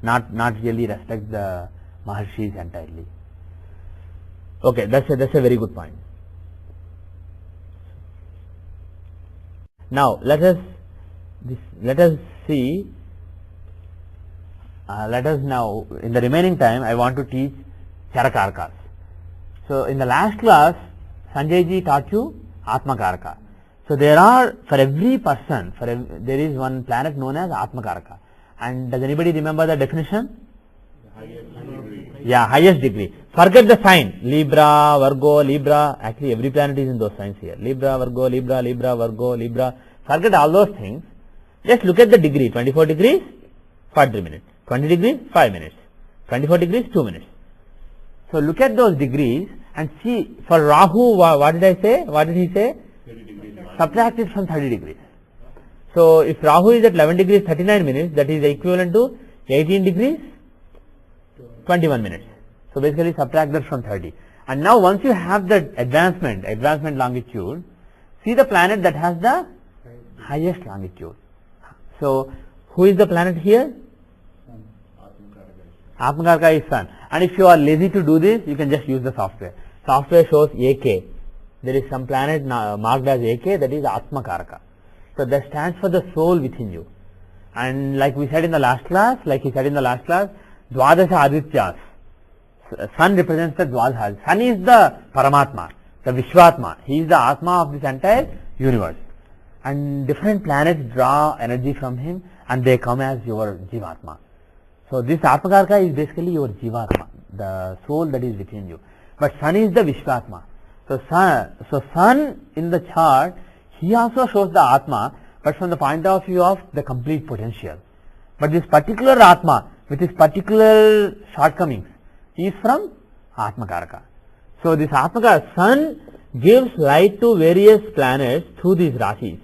not really respect the Maharshis entirely. Okay, that's a very good point. Now let us see. Let us now, in the remaining time, I want to teach Charakarkas. So in the last class, Sanjay ji taught you Atmakaraka. So there are, for every person, there is one planet known as Atmakaraka. And does anybody remember the definition? highest degree. Yeah, highest degree. forget the sign, Libra, Virgo, Libra, actually every planet is in those signs here, Libra, Virgo, Libra, Libra, Virgo, Libra, forget all those things, just look at the degree, 24 degrees, 43 minutes, 20 degrees, 5 minutes, 24 degrees, 2 minutes. So look at those degrees and see, for Rahu, what did I say, what did he say? 30 degrees. Subtract it from 30 degrees. So if Rahu is at 11 degrees 39 minutes, that is equivalent to 18 degrees 21 minutes. So basically subtract that from 30. And now once you have the advancement longitude, see the planet that has the highest longitude. So who is the planet here? Atmakaraka is Sun. And if you are lazy to do this, you can just use the software. Software shows AK. There is some planet marked as AK, that is Atmakaraka. So that stands for the soul within you. And like we said in the last class, Dwadasha Adityas. Sun represents the Dwadasha. Sun is the Paramatma, the Vishwatma. He is the Atma of this entire universe. And different planets draw energy from him and they come as your Jivatma. So this Atmakaraka is basically your Jivatma, the soul that is within you. But Sun is the Vishwatma. So Sun in the chart, he also shows the Atma, but from the point of view of the complete potential. But this particular Atma, with his particular shortcomings, he is from Atmakaraka. So this Atmakaraka, Sun gives light to various planets through these Rasis.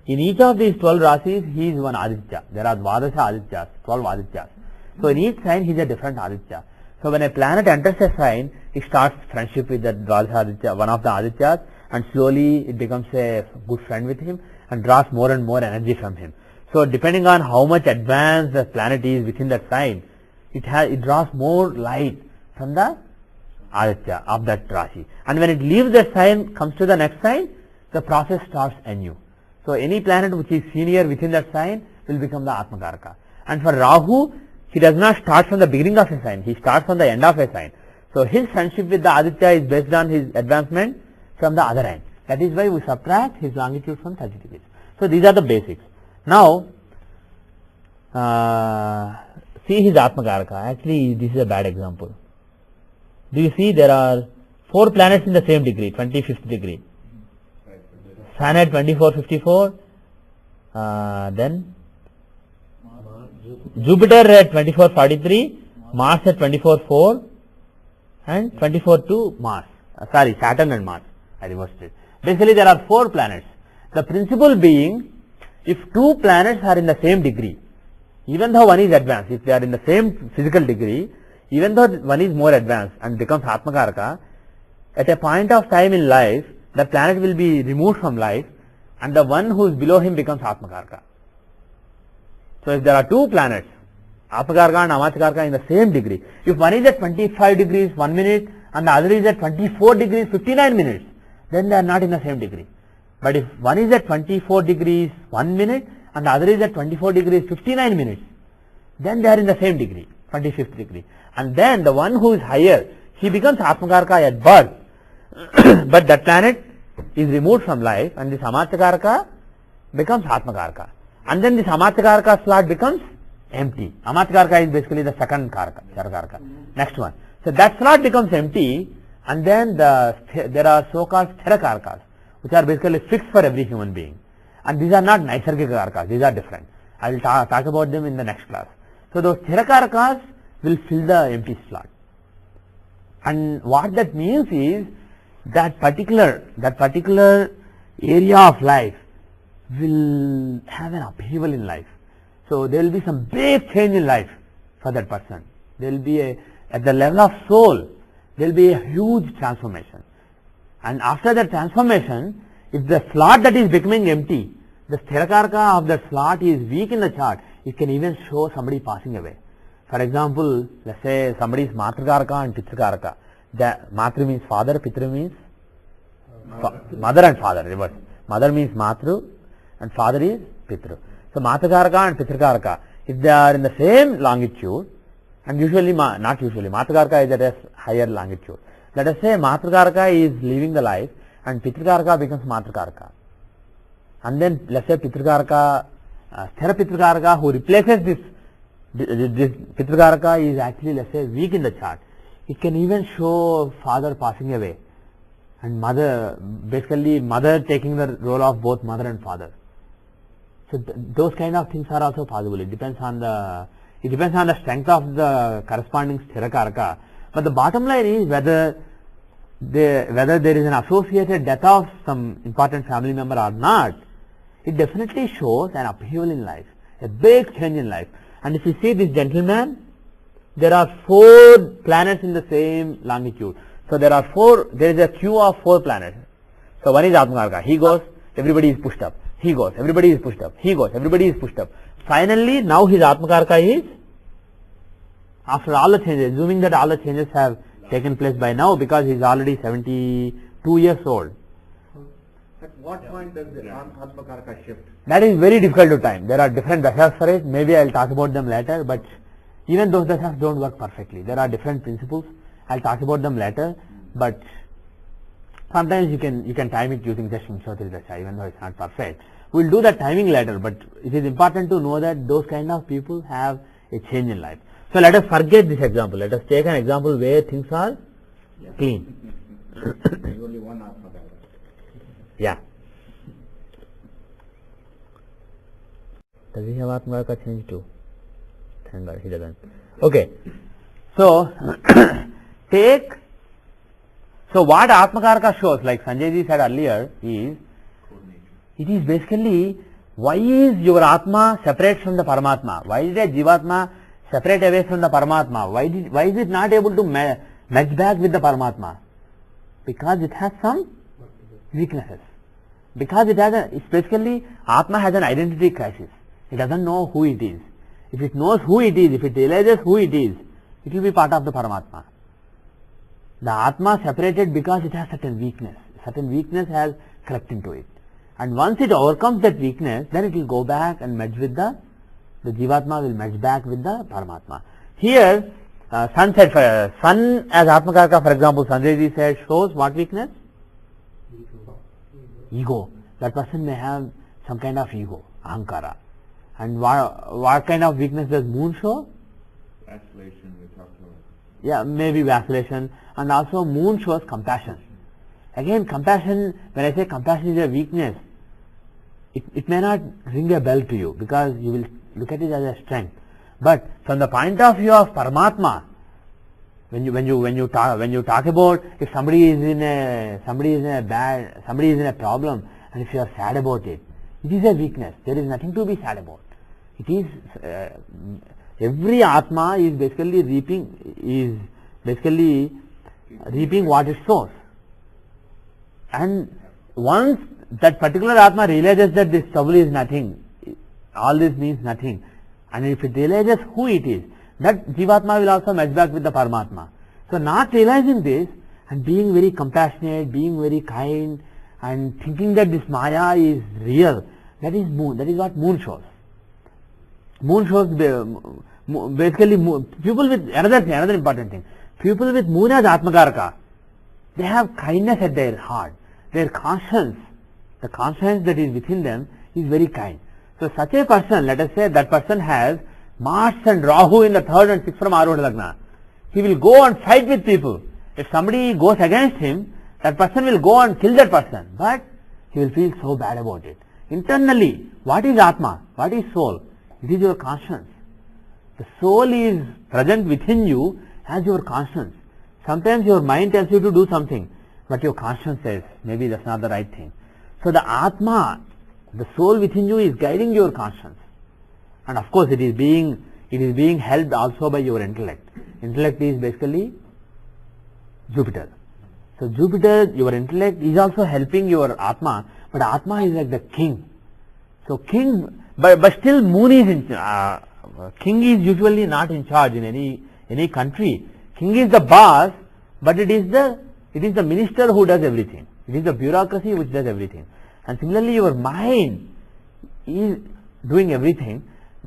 In each of these 12 Rasis, he is one Aditya. There are Dwadasha Adityas, 12 Adityas. So in each sign, he is a different Aditya. So when a planet enters a sign, it starts friendship with that Dwadasha Aditya, one of the Adityas, and slowly it becomes a good friend with him and draws more and more energy from him. So depending on how much advanced the planet is within that sign, it draws more light from the Aditya of that Rashi. And when it leaves that sign, comes to the next sign, the process starts anew. So any planet which is senior within that sign will become the Atmakaraka. And for Rahu, he does not start from the beginning of a sign, he starts from the end of a sign. So his friendship with the Aditya is based on his advancement from the other end. That is why we subtract his longitude from 30 degrees. So these are the basics. Now, see his Atmakaraka. Actually, this is a bad example. Do you see there are 4 planets in the same degree, 25th degree. Sun at 2454, then Jupiter at 2443, Mars at 244, and 242 Mars. Saturn and Mars. I reversed it. Basically, there are 4 planets. The principle being, if 2 planets are in the same degree, even though one is advanced, if they are in the same physical degree, even though one is more advanced and becomes Atmakaraka, at a point of time in life, the planet will be removed from life and the one who is below him becomes Atmakaraka. So if there are 2 planets, Atmakaraka and Amatyakaraka in the same degree, if one is at 25 degrees 1 minute and the other is at 24 degrees 59 minutes, then they are not in the same degree. But if one is at 24 degrees 1 minute and the other is at 24 degrees 59 minutes, then they are in the same degree, 25th degree. And then the one who is higher, he becomes Atmakaraka at birth. But that planet is removed from life and this Amatyakaraka becomes Atmakaraka. And then this Amatyakaraka slot becomes empty. Amatyakaraka is basically the second Karaka, Charakaraka. Next one. So that slot becomes empty and then there are so-called Sthirakarkas, which are basically fixed for every human being. And these are not Naisargika Karakas, these are different. I will talk about them in the next class. So those Sthirakarkas will fill the empty slot. And what that means is that particular area of life will have an upheaval in life. So there will be some big change in life for that person. There will be at the level of soul, there will be a huge transformation. And after that transformation, if the slot that is becoming empty, the Sthirakaraka of that slot is weak in the chart, it can even show somebody passing away. For example, let's say somebody is Matrikaraka and Pitrikaraka. The Matri means father, Pitru means mother and father, reverse. Mother means Matru and father is Pitru. So Matrikaraka and Pitrikaraka, if they are in the same longitude, and usually, not usually, Matrikaraka is at a higher longitude. Let us say Matrikaraka is leaving the life and Pitrikaraka becomes Matrikaraka. And then let's say Pitrikaraka, Sthira Pitrikaraka who replaces this Pitrikaraka is actually, let's say, weak in the chart. It can even show father passing away and basically mother taking the role of both mother and father. So those kind of things are also possible. It depends on the strength of the corresponding Sthirakaraka. But the bottom line is whether there is an associated death of some important family member or not, it definitely shows an upheaval in life, a big change in life. And if you see this gentleman, there are 4 planets in the same longitude. So there is a queue of 4 planets. So one is Atmakaraka. He goes, everybody is pushed up. He goes, everybody is pushed up. He goes, everybody is pushed up. Finally, now his Atmakaraka is, after all the changes, assuming that all the changes have taken place by now, because he is already 72 years old. At what point does the Atmakaraka shift? That is very difficult to time. There are different dashas for it. Maybe I will talk about them later, but even those dashas don't work perfectly. There are different principles. I will talk about them later, but sometimes you can time it using just Vimshottari dasha, even though it's not perfect. We will do that timing later, but it is important to know that those kind of people have a change in life. So let us forget this example. Let us take an example where things are clean. There is only one Atmakaraka. Yeah. Does he have Atmakaraka change too? Thank God he doesn't. Okay. So so what Atmakaraka shows, like Sanjay ji said earlier, is it is basically why is your Atma separate from the Paramatma? Why is a Jivatma separate away from the Paramatma? Why is it not able to match back with the Paramatma? Because it has some weaknesses. Because it's basically Atma has an identity crisis. It doesn't know who it is. If it knows who it is, if it realizes who it is, it will be part of the Paramatma. The Atma separated because it has certain weakness. Certain weakness has crept into it. And once it overcomes that weakness, then it will go back and merge with the Jivatma will merge back with the Paramatma. Here, Sun said, Sun as Atmakaraka, for example, Sanjay ji said, shows what weakness? Ego. That person may have some kind of ego, ahankara. And what kind of weakness does Moon show? Vacillation, we talked about. Yeah, maybe vacillation. And also Moon shows compassion. Again, compassion, when I say compassion is a weakness, it may not ring a bell to you because you will look at it as a strength. But from the point of view of Paramatma, when you talk about if somebody is in a problem, and if you are sad about it, it is a weakness. There is nothing to be sad about. It is every Atma is basically reaping what it sows. And once that particular Atma realizes that this trouble is nothing, all this means nothing, and if it realizes who it is, that Jivatma will also merge back with the Paramatma. So not realizing this and being very compassionate, being very kind, and thinking that this Maya is real, that is Moon. That is what Moon shows. Moon shows basically people with another important thing. People with Moon as Atmakaraka, they have kindness at their heart. Their conscience, the conscience that is within them is very kind. So such a person, let us say that person has Mars and Rahu in the 3rd and 6th from Arudha Lagna. He will go and fight with people. If somebody goes against him, that person will go and kill that person. But he will feel so bad about it. Internally, what is Atma? What is soul? It is your conscience. The soul is present within you as your conscience. Sometimes your mind tells you to do something, but your conscience says, maybe that's not the right thing. So the Atma, the soul within you is guiding your conscience. And of course it is being helped also by your intellect. Intellect is basically Jupiter. So Jupiter, your intellect is also helping your Atma, but Atma is like the king. So king, but still Moon is king is usually not in charge in any country. King is the boss, but it is the minister who does everything. It is the bureaucracy which does everything. And similarly your mind is doing everything,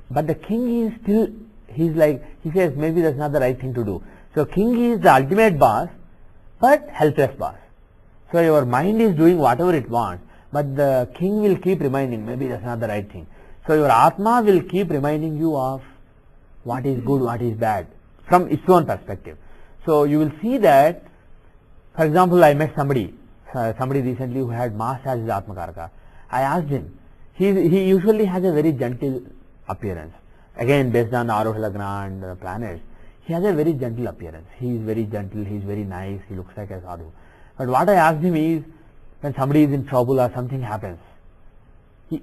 but the king is still, he says maybe that's not the right thing to do. So king is the ultimate boss, but helpless boss. So your mind is doing whatever it wants, but the king will keep reminding, maybe that's not the right thing. So your Atma will keep reminding you of what is good, what is bad, from its own perspective. So you will see that, for example, I met somebody recently who had Mars as his Atmakaraka. I asked him, he usually has a very gentle appearance. Again, based on the Aroha Lagna and the planets, he has a very gentle appearance. He is very gentle, he is very nice, he looks like a sadhu. But what I asked him is, when somebody is in trouble or something happens,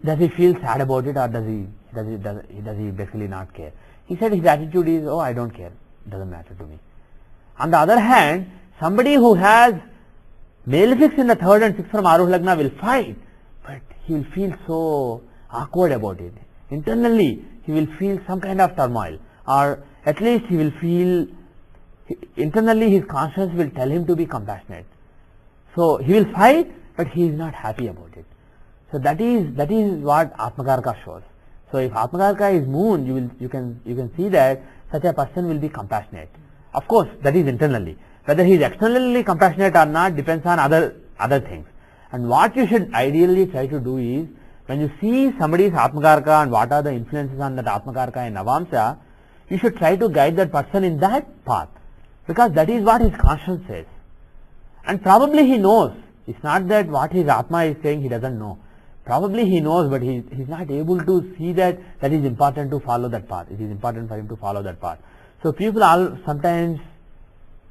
does he feel sad about it, or does he basically not care? He said his attitude is, oh, I don't care, it doesn't matter to me. On the other hand, somebody who has malefics in the 3rd and 6th from Aruh Lagna will fight, but he will feel so awkward about it. Internally, he will feel some kind of turmoil, or at least he will feel, internally his conscience will tell him to be compassionate. So he will fight, but he is not happy about it. So that is what Atmakaraka shows. So if Atmakaraka is moon, you can see that such a person will be compassionate. Of course, that is internally. Whether he is externally compassionate or not depends on other things. And what you should ideally try to do is, when you see somebody's Atmakaraka and what are the influences on that Atmakaraka in Navamsa, you should try to guide that person in that path, because that is what his conscience says. And probably he knows. It's not that what his Atma is saying he doesn't know. Probably he knows, but he is not able to see that is important to follow that path. It is important for him to follow that path. So people sometimes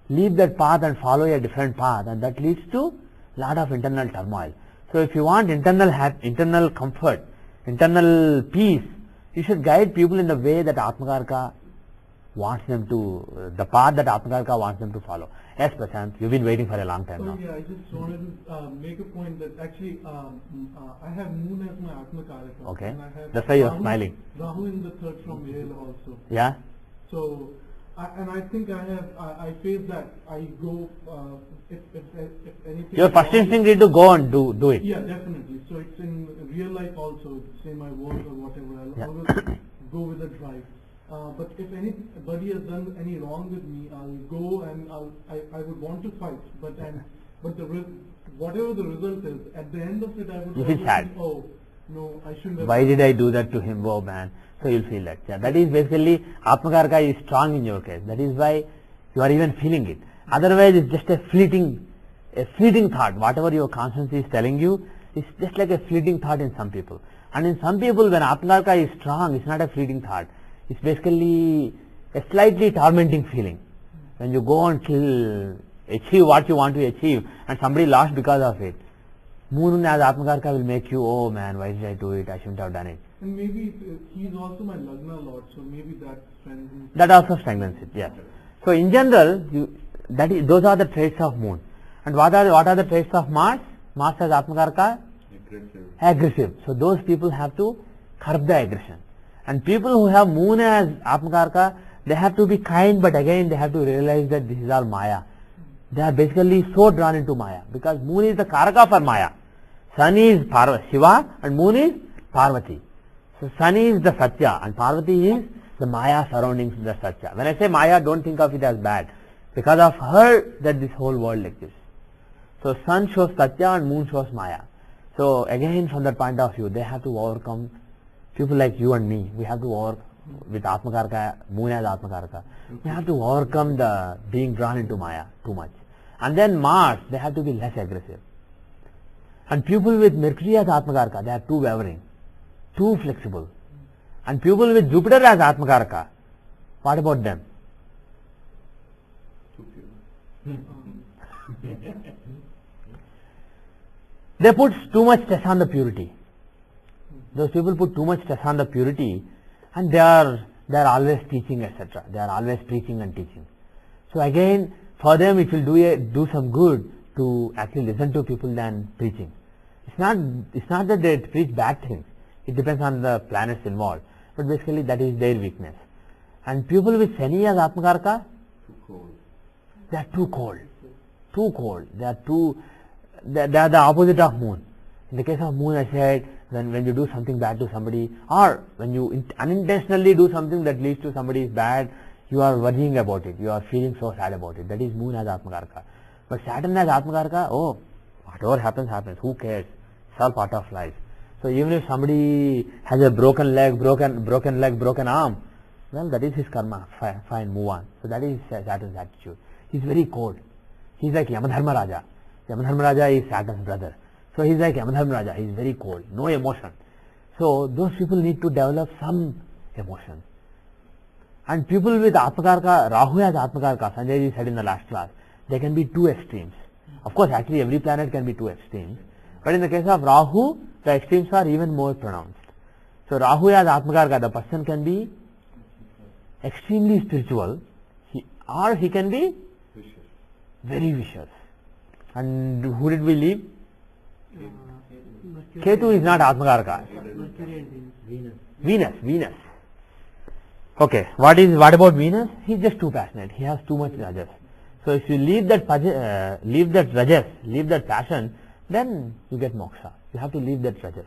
leave that path and follow a different path, and that leads to lot of internal turmoil. So if you want internal comfort, internal peace, you should guide people in the way that Atmakaraka wants them to, the path that Atmakaraka wants them to follow. Yes, Prashant, you've been waiting for a long time now. Yeah, I just wanted to make a point that actually I have moon as my Atmakaraka. Okay, and I have that's why you're Rahu, smiling. Rahu in the 3rd from Male also. Yeah? So, I think I face that. I go, if anything... Your first instinct is to go and do it. Yeah, definitely. So it's in real life also, say my work or whatever, I'll Yeah. always go with a drive. But if anybody has done any wrong with me, I'll go and I would want to fight. But whatever the result is, at the end of it, I would You feel always sad. think, oh, no, I shouldn't have... Why did I do that to him? Oh man. So you'll feel that. Yeah, that is basically, Atmakaraka is strong in your case. That is why you are even feeling it. Otherwise, it's just a fleeting thought. Whatever your conscience is telling you, it's just like a fleeting thought in some people. And in some people, when Atmakaraka is strong, it's not a fleeting thought. It's basically a slightly tormenting feeling. When you go and achieve what you want to achieve, and somebody lost because of it, Moon as Atmakaraka will make you, oh man, why did I do it? I shouldn't have done it. And maybe he's also my Lagna Lord, so maybe that strengthens... That also strengthens it, yes. So in general, those are the traits of Moon. And what are the traits of Mars? Mars as Atmakaraka? Aggressive. So those people have to curb the aggression. And people who have Moon as Atmakaraka, they have to be kind, but again they have to realize that this is all Maya. They are basically so drawn into Maya, because Moon is the Karaka for Maya. Sun is Shiva and Moon is Parvati. So Sun is the Satya and Parvati is the Maya surrounding the Satya. When I say Maya, don't think of it as bad. Because of her that this whole world exists. So Sun shows Satya and Moon shows Maya. So again, from that point of view, they have to overcome, people like you and me, we have to overcome with Atmakaraka, Moon as Atmakaraka. We have to overcome the being drawn into Maya too much. And then Mars, they have to be less aggressive. And people with Mercury as Atmakaraka, they are too wavering, too flexible. And people with Jupiter as Atmakaraka, what about them? They put too much stress on the purity. Those people put too much stress on the purity, and they are always teaching, etc. They are always preaching and teaching. So again, for them it will do some good to actually listen to people than preaching. It's not that they preach bad things. It depends on the planets involved. But basically that is their weakness. And people with Shani as Atmakaraka, they are too cold. Too cold. They are the opposite of Moon. In the case of Moon, I said, when you do something bad to somebody, or when you unintentionally do something that leads to somebody's bad, you are worrying about it. You are feeling so sad about it. That is Moon as Atmakaraka. But Saturn as Atmakaraka, oh, whatever happens, happens. Who cares? It's all part of life. So even if somebody has a broken leg, broken arm, well, that is his karma. Fine, move on. So that is Saturn's attitude. He's very cold. He's like Yamadharma Raja. Yamadharma Raja is Saturn's brother. So he's like Yamadharma Raja. He's very cold, no emotion. So those people need to develop some emotion. And people with Atmakarka, Rahu as Atmakarka, Sanjay ji said in the last class, they can be two extremes. Of course, actually every planet can be two extremes. But in the case of Rahu, the extremes are even more pronounced. So Rahu as Atmakarka, the person can be extremely spiritual, or he can be very vicious. And who did we leave? Ketu is not Atmakarka. Venus. Okay, what about Venus? He is just too passionate. He has too much rajas. So if you leave that rajas, leave that passion, then you get moksha. You have to leave that rajas.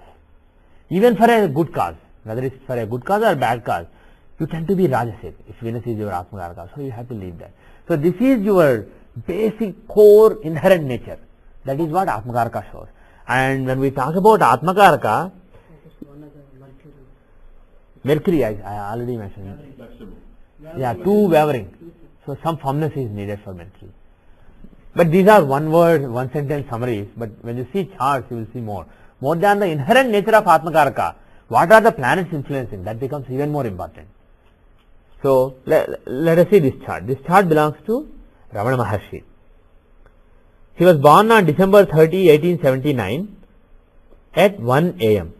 Even for a good cause, whether it's for a good cause or bad cause, you tend to be rajasic if Venus is your Atmakarka. So you have to leave that. So this is your basic core inherent nature. That is what Atmakarka shows. And when we talk about Atmakarka, Mercury, I already mentioned. Yeah, too wavering. So some firmness is needed for Mercury. But these are one word, one sentence summaries. But when you see charts, you will see more. More than the inherent nature of Atmakarka, what are the planets influencing? That becomes even more important. So let us see this chart. This chart belongs to Ramana Maharshi. He was born on December 30, 1879 at 1 a.m.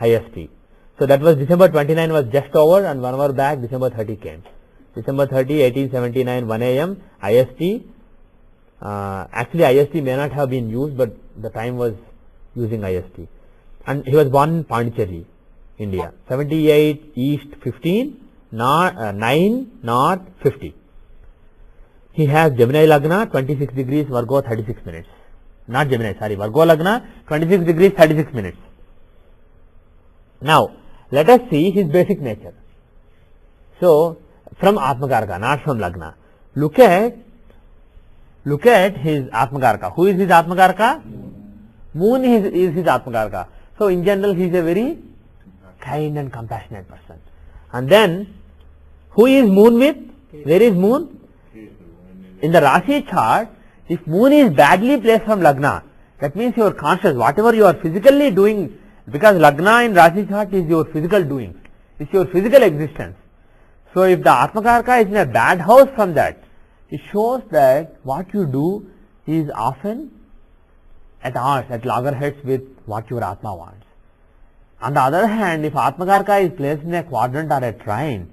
IST. So that was December 29 was just over, and 1 hour back December 30 came. December 30, 1879, 1 a.m. IST. Actually IST may not have been used, but the time was using IST. And he was born in Pondicherry, India. 78 East 15, 9 North 50. He has Gemini Lagna, 26 degrees, Virgo 36 minutes. Not Gemini, sorry, Virgo Lagna, 26 degrees, 36 minutes. Now, let us see his basic nature. So, from Atmakarka, not from Lagna. Look at his Atmakarka. Who is his Atmakarka? Moon is his Atmakarka. So, in general, he is a very kind and compassionate person. And then, who is Moon with? Where is Moon? In the Rashi chart, if Moon is badly placed from Lagna, that means your conscious, whatever you are physically doing, because Lagna in Rashi chart is your physical doing, it's your physical existence. So if the Atmakarka is in a bad house from that, it shows that what you do is often at odds, at loggerheads with what your Atma wants. On the other hand, if Atmakarka is placed in a quadrant or a trine,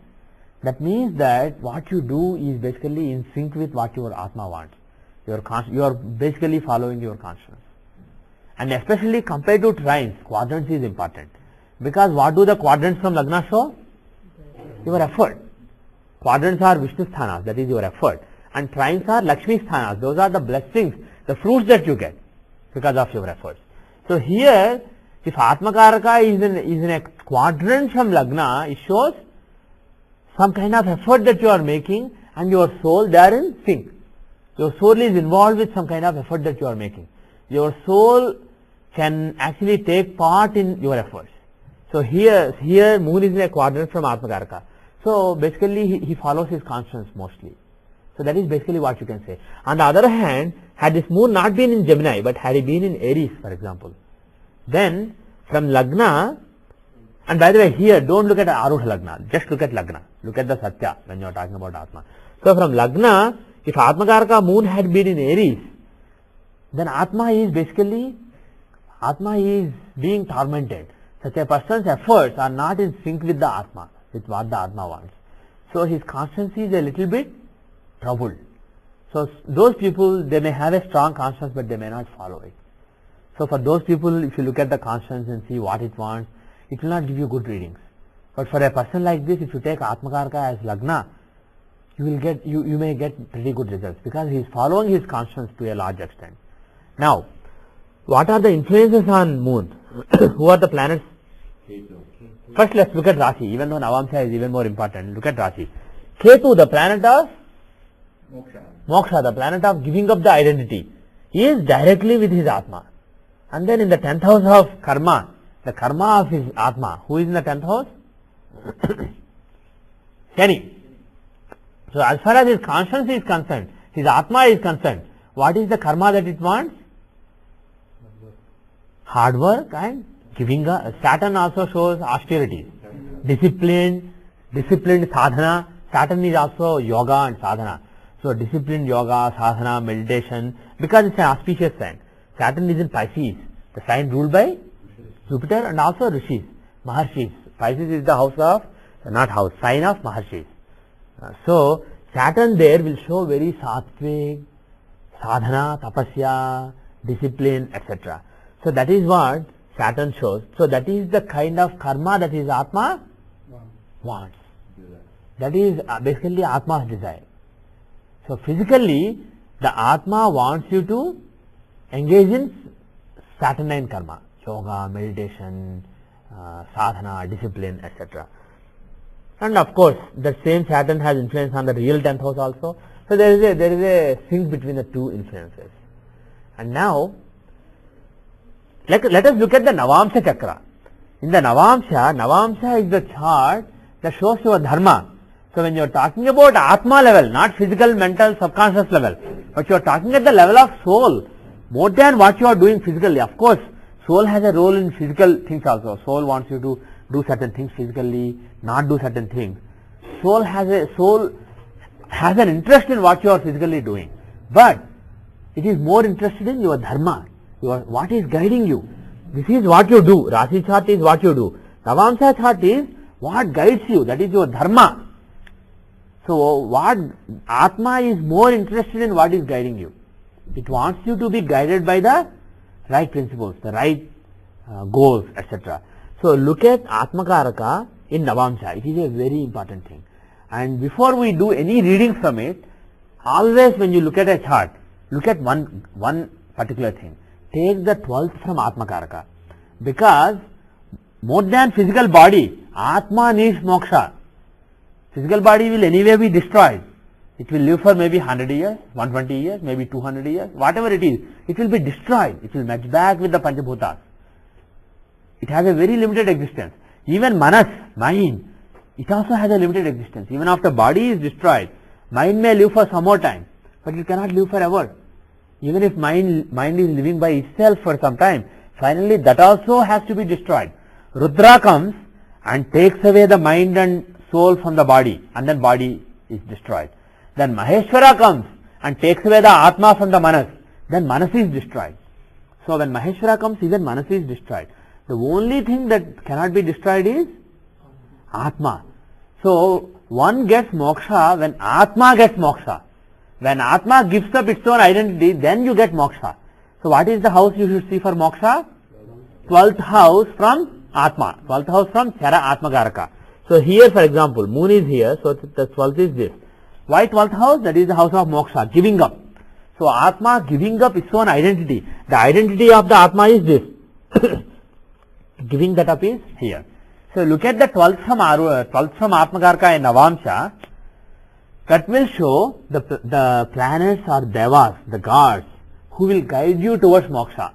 that means that what you do is basically in sync with what your Atma wants. You are basically following your conscience. And especially compared to trines, quadrants is important. Because what do the quadrants from Lagna show? Your effort. Quadrants are Vishnu sthanas, that is your effort. And trines are Lakshmi sthanas, those are the blessings, the fruits that you get because of your efforts. So here, if Atmakaraka is in a quadrant from Lagna, it shows some kind of effort that you are making, and your soul, they are in sync. Your soul is involved with some kind of effort that you are making. Your soul can actually take part in your efforts. So here Moon is in a quadrant from Atmakaraka. So basically he follows his conscience mostly. So that is basically what you can say. On the other hand, had this Moon not been in Gemini, but had he been in Aries, for example, then from Lagna, and by the way, here don't look at Arudha Lagna, just look at Lagna. Look at the Satya when you are talking about Atma. So from Lagna, if Atmakaraka Moon had been in Aries, then Atma is being tormented. Such a person's efforts are not in sync with the Atma, with what the Atma wants. So his conscience is a little bit troubled. So those people, they may have a strong conscience, but they may not follow it. So for those people, if you look at the conscience and see what it wants, it will not give you good readings. But for a person like this, if you take Atmakaraka as Lagna, you may get pretty good results because he is following his conscience to a large extent. Now, what are the influences on Moon? Who are the planets? First, let's look at Rashi. Even though Navamsha is even more important, look at Rashi. Ketu, the planet of Moksha, the planet of giving up the identity, he is directly with his Atma. And then in the 10th house of Karma, the Karma of his Atma, who is in the 10th house? Shani. So as far as his conscience is concerned, his Atma is concerned, what is the karma that it wants? Hard work and giving up. Saturn also shows austerity, disciplined sadhana. Saturn is also yoga and sadhana. So disciplined yoga, sadhana, meditation, because it's an auspicious sign. Saturn is in Pisces, the sign ruled by Jupiter and also Rishis, Maharshis. Pisces is the house of, not house, sign of Maharshis. So Saturn there will show very sattvic, sadhana, tapasya, discipline, etc. So that is what Saturn shows. So that is the kind of karma that his Atma wants. That is basically Atma's desire. So physically, the Atma wants you to engage in Saturnine karma, yoga, meditation, sadhana, discipline, etc. And of course, the same Saturn has influence on the real 10th house also. So there is a sync between the two influences. And now, let us look at the Navamsha chakra. In the Navamsha is the chart that shows your dharma. So when you are talking about Atma level, not physical, mental, subconscious level, but you are talking at the level of soul, more than what you are doing physically. Of course, soul has a role in physical things also. Soul wants you to do certain things physically, not do certain things. Soul has an interest in what you are physically doing, but it is more interested in your dharma, what is guiding you. This is what you do. Rasi chart is what you do. Navamsha chart is what guides you, that is your dharma. So what Atma is more interested in what is guiding you. It wants you to be guided by the right principles, the right goals, etc. So look at Atma Karaka in Navamsha. It is a very important thing. And before we do any reading from it, always when you look at a chart, look at one particular thing. Take the 12th from Atma Karaka. Because more than physical body, Atma needs moksha. Physical body will anyway be destroyed. It will live for maybe 100 years, 120 years, maybe 200 years, whatever it is. It will be destroyed. It will match back with the Panchabhutas. It has a very limited existence. Even Manas, mind, it also has a limited existence. Even after body is destroyed, mind may live for some more time, but it cannot live forever. Even if mind is living by itself for some time, finally that also has to be destroyed. Rudra comes and takes away the mind and soul from the body, and then body is destroyed. Then Maheshwara comes and takes away the Atma from the Manas, then Manas is destroyed. So when Maheshwara comes, even Manas is destroyed. The only thing that cannot be destroyed is Atma. So one gets moksha when Atma gets moksha. When Atma gives up its own identity, then you get moksha. So what is the house you should see for moksha? 12th house from Atma, 12th house from Chara Atma Karaka. So here, for example, moon is here, so the 12th is this. Why 12th house? That is the house of moksha, giving up. So Atma giving up its own identity. The identity of the Atma is this. Giving that up is here. So look at the 12th from Atma Karaka in Navamsha. That will show the planets or devas, the gods, who will guide you towards moksha.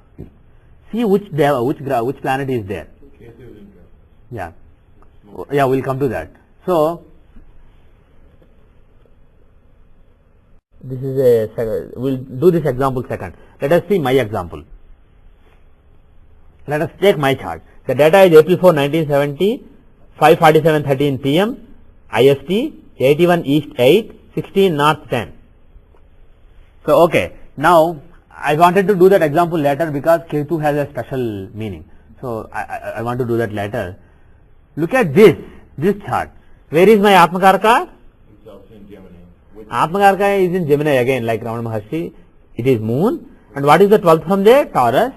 See which deva, which planet is there. Yeah. Yeah, we'll come to that. So this is we'll do this example second. Let us see my example. Let us take my chart. The data is April 4, 1970, 5:47:13 p.m. IST, 81 East 8, 16 North 10. So okay, now I wanted to do that example later because Ketu has a special meaning. So I want to do that later. Look at this chart. Where is my Atma Karaka? It's also in Gemini. Atma Karaka is in Gemini again, like Ramana Maharshi. It is moon. And what is the 12th from there? Taurus.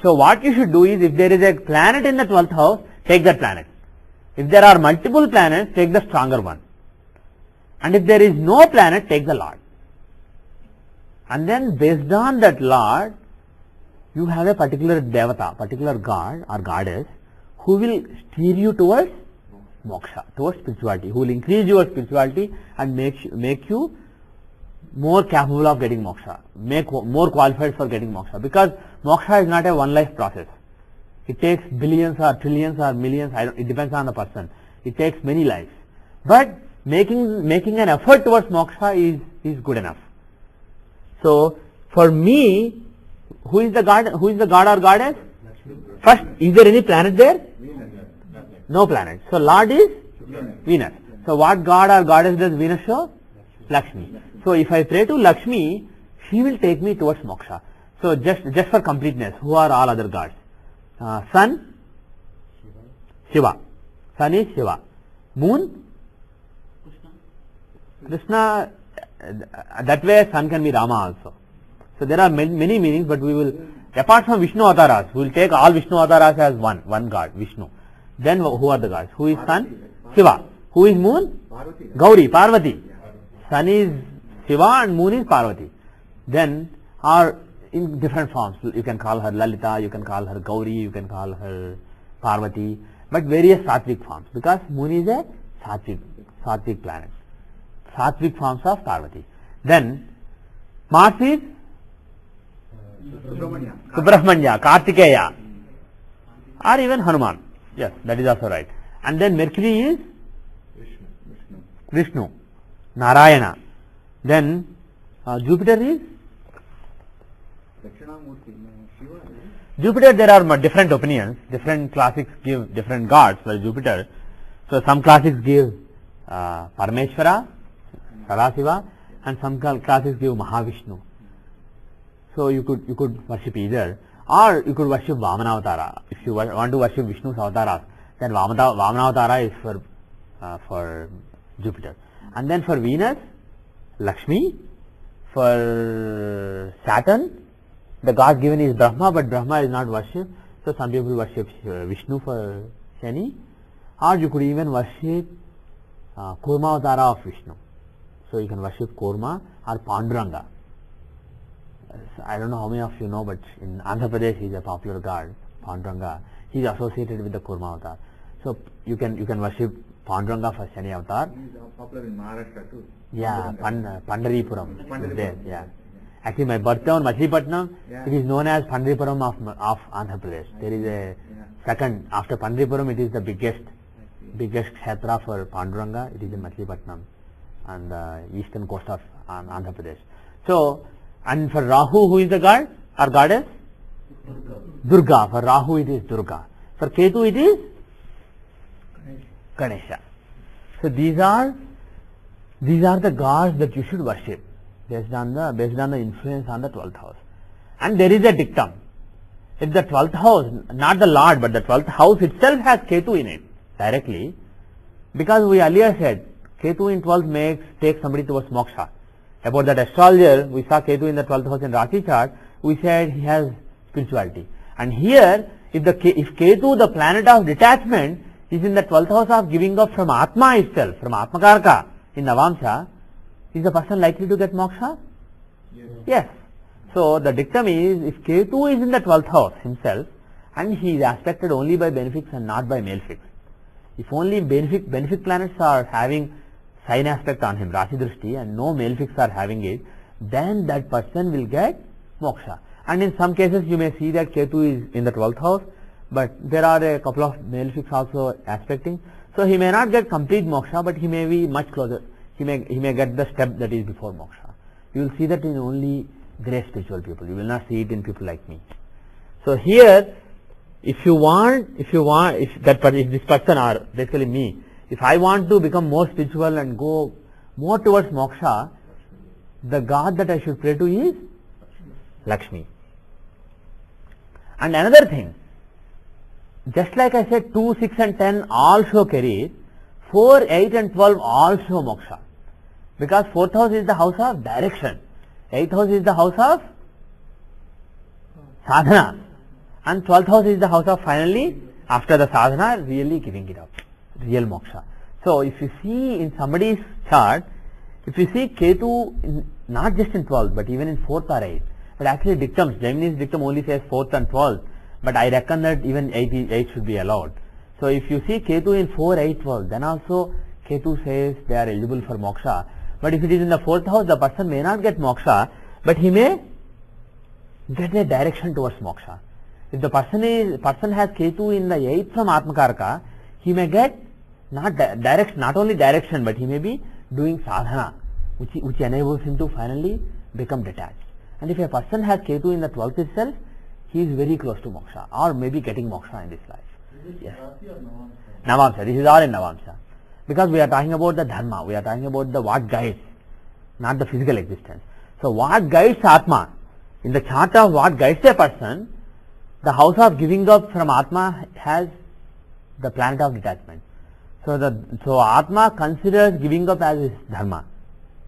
So what you should do is, if there is a planet in the 12th house, take that planet. If there are multiple planets, take the stronger one. And if there is no planet, take the Lord. And then based on that Lord, you have a particular devata, particular god or goddess, who will steer you towards moksha, towards spirituality, who will increase your spirituality and make you more capable of getting moksha, make more qualified for getting moksha. Because moksha is not a one life process. It takes billions or trillions or millions, it depends on the person. It takes many lives. But making an effort towards moksha is good enough. So for me, who is the god or goddess? First, is there any planet there? No planet. So Lord is Venus. So what god or goddess does Venus show? Lakshmi. So if I pray to Lakshmi, she will take me towards moksha. So just for completeness, who are all other gods? Sun, Shiva. Sun is Shiva. Moon, Krishna. That way sun can be Rama also. So there are many meanings, but we will, apart from Vishnu avatars, we will take all Vishnu avatars as one god, Vishnu. Then who are the gods? Who is sun? Shiva. Who is moon? Gauri, Parvati. Sun is Shiva and moon is Parvati. Then are in different forms. You can call her Lalita, you can call her Gauri, you can call her Parvati, but various sattvic forms, because moon is a sattvic planet. Sattvic forms of Parvati. Then Mars is Subramanya, Kartikeya, or even Hanuman. Yes, that is also right. And then Mercury is Vishnu, Narayana. Then Jupiter is Jupiter. There are different opinions. Different classics give different gods for Jupiter. So some classics give Parameshwara, Sadasiva, and some classics give Mahavishnu. So you could worship either, or you could worship Vamanavatara. If you want to worship Vishnu's avatars, then Vamanavatara is for Jupiter. And then for Venus, Lakshmi. For Saturn, the god given is Brahma, but Brahma is not worshipped. So some people worship Vishnu for Shani, or you could even worship Kurma avatara of Vishnu. So you can worship Kurma or Panduranga. I don't know how many of you know, but in Andhra Pradesh he is a popular god, Panduranga. He is associated with the Kurma avatar. So you can worship Panduranga for Shani avatar. He is popular in Maharashtra too. Yeah, Pandaripuram is there. Yeah. Actually, my birthtown Machilipatnam, it is known as Pandaripuram of Andhra Pradesh. There is a second after Pandaripuram. It is the biggest kshetra for Panduranga. It is in Machilipatnam on the eastern coast of Andhra Pradesh. So, and for Rahu, who is the god or goddess? Durga. For Rahu, it is Durga. For Ketu, it is Ganesha. So these are the gods that you should worship based on the influence on the 12th house. And there is a dictum. If the 12th house, not the Lord, but the 12th house itself has Ketu in it directly, because we earlier said Ketu in 12th takes somebody towards moksha. About that astrologer, we saw Ketu in the 12th house in Rashi chart, we said he has spirituality. And here, if Ketu, the planet of detachment, is in the 12th house of giving up from Atma itself, from Atmakarka in Navamsha, is the person likely to get moksha? Yes. So the dictum is, if Ketu is in the 12th house himself, and he is aspected only by benefics and not by malefics, if only benefic planets are having sign aspect on him, Rashi Drishti, and no malefics are having it, then that person will get moksha. And in some cases you may see that Ketu is in the 12th house, but there are a couple of malefics also aspecting. So he may not get complete moksha, but he may be much closer. He may get the step that is before moksha. You will see that in only great spiritual people. You will not see it in people like me. So here, if this person or basically me, if I want to become more spiritual and go more towards moksha, the god that I should pray to is Lakshmi. And another thing, just like I said, 2, 6 and 10 all show career, 4, 8 and 12 all show moksha. Because 4th house is the house of direction, 8th house is the house of sadhana, and 12th house is the house of finally, after the sadhana, really giving it up, real moksha. So if you see in somebody's chart, if you see Ketu not just in 12th but even in 4th or 8th, but actually dictums, Gemini's dictum only says 4th and 12th, but I reckon that even 8 should be allowed. So if you see Ketu in 4, 8, 12, then also Ketu says they are eligible for moksha. But if it is in the 4th house, the person may not get moksha, but he may get a direction towards moksha. If the person has Ketu in the 8th from Atmakarka, he may get not only direction, but he may be doing sadhana, which enables him to finally become detached. And if a person has Ketu in the 12th itself, he is very close to moksha or maybe getting moksha in this life. Yes. Navamsa. This is all in Navamsa. Because we are talking about the dharma, we are talking about the what guides, not the physical existence. So what guides Atma? In the chart of what guides a person, the house of giving up from Atma has the planet of detachment. So Atma considers giving up as his dharma.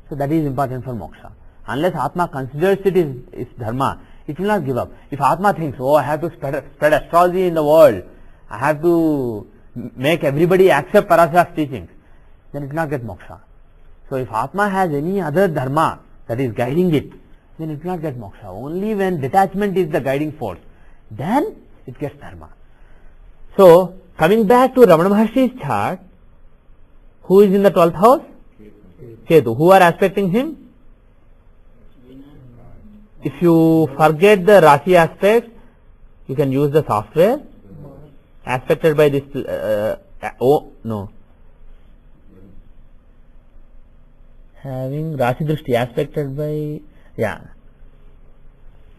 So that is important for moksha. Unless Atma considers it is dharma, it will not give up. If Atma thinks, oh, I have to spread astrology in the world, I have to make everybody accept Parashara's teachings, then it will not get moksha. So if Atma has any other dharma that is guiding it, then it will not get moksha. Only when detachment is the guiding force, then it gets dharma. So coming back to Ramana Maharshi's chart, who is in the 12th house? Ketu. Who are aspecting him? If you forget the Rashi aspects, you can use the software. Aspected by this, having Rashi Drishti aspected by,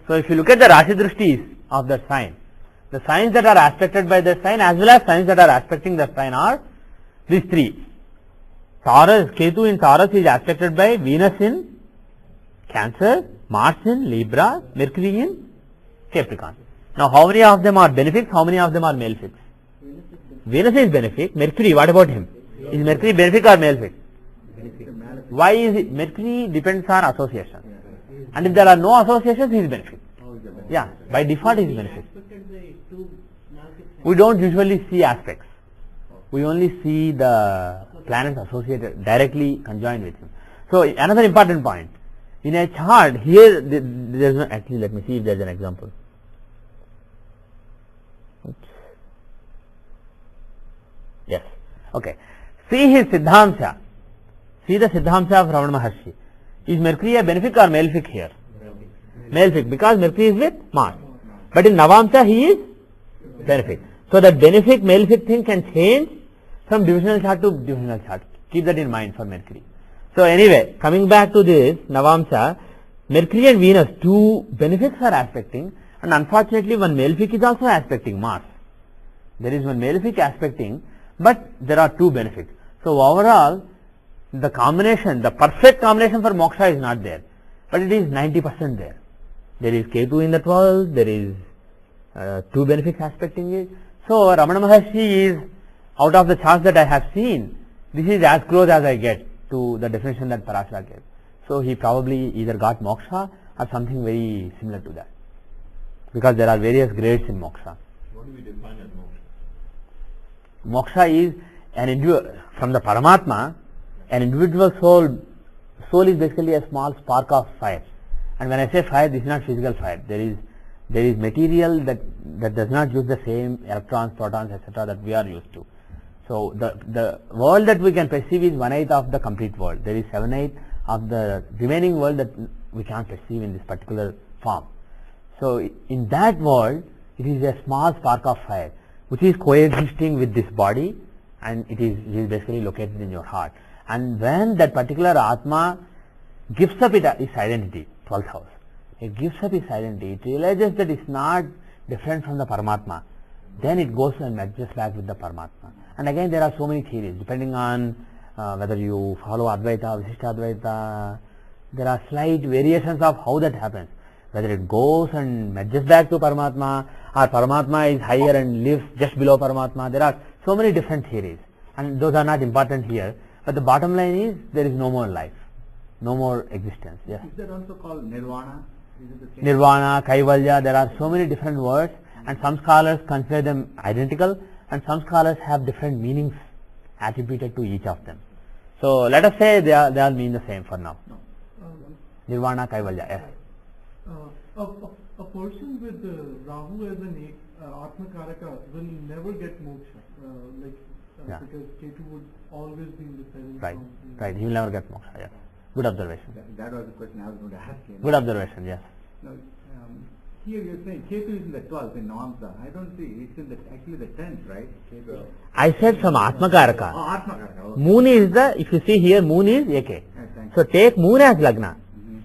So if you look at the Rashi Drishtis of that sign, the signs that are aspected by that sign as well as signs that are aspecting that sign are these three. Taurus, Ketu in Taurus is aspected by Venus in Cancer, Mars in Libra, Mercury in Capricorn. Now how many of them are benefics, how many of them are malefics? Venus is benefic. Mercury, what about him? Is Mercury benefic or malefic? Why is it? Mercury depends on association. And if there are no associations, he is benefic. Yeah, by default he is benefic. We don't usually see aspects. We only see the planets associated, directly conjoined with him. So another important point. In a chart, here there is no, actually let me see if there is an example. Yes. Okay. See his Siddhamsa. See the Siddhamsa of Ramana Maharshi. Is Mercury a benefic or malefic here? Malefic, because Mercury is with Mars. But in Navamsa he is benefic. So that benefic malefic thing can change from divisional chart to divisional chart. Keep that in mind for Mercury. So anyway, coming back to this Navamsa, Mercury and Venus, two benefics are aspecting, and unfortunately one malefic is also aspecting Mars. There is one malefic aspecting, but there are two benefics. So overall, the combination, the perfect combination for moksha is not there, but it is 90% there. There is Ketu in the 12th, there is two benefics aspecting it. So Ramana Maharshi is, out of the charts that I have seen, this is as close as I get to the definition that Parashara gave. So he probably either got moksha or something very similar to that, because there are various grades in moksha. What do we define as moksha? Moksha is an individual, from the Paramatma, an individual soul. Soul is basically a small spark of fire. And when I say fire, this is not physical fire. There is material that does not use the same electrons, protons, etc. that we are used to. So the world that we can perceive is 1/8 of the complete world. There is 7/8 of the remaining world that we can't perceive in this particular form. So in that world, it is a small spark of fire which is coexisting with this body, and it is basically located in your heart. And when that particular Atma gives up its identity, 12th house, it gives up its identity, it realizes that it's not different from the Paramatma, then it goes and merges back with the Paramatma. And again, there are so many theories, depending on whether you follow Advaita, Visishtadvaita, there are slight variations of how that happens. Whether it goes and merges back to Paramatma, or Paramatma is higher and lives just below Paramatma. There are so many different theories, and those are not important here. But the bottom line is, there is no more life, no more existence. Yes. Is that also called nirvana? Is it the same? Nirvana, Kaivalya, there are so many different words, and some scholars consider them identical, and some scholars have different meanings attributed to each of them. So let us say they all mean the same for now. No. Nirvana, Kaivalya, yes. A person with Rahu as an Atma Karaka will never get moksha, Yeah. because Ketu would always be in the 7th Right, house. right. He will never get moksha. Yes. Good observation. That was the question I was going to ask you. Good observation. Yes. No, here you're saying Ketu is in the 12th in Navamsa. I don't see, it's in actually the 10th, right? Ketu. I said from Atma Karaka. Oh, Atma Karaka. Okay. Moon is if you see here, moon is AK. Thank So take moon as Lagna. Mhm.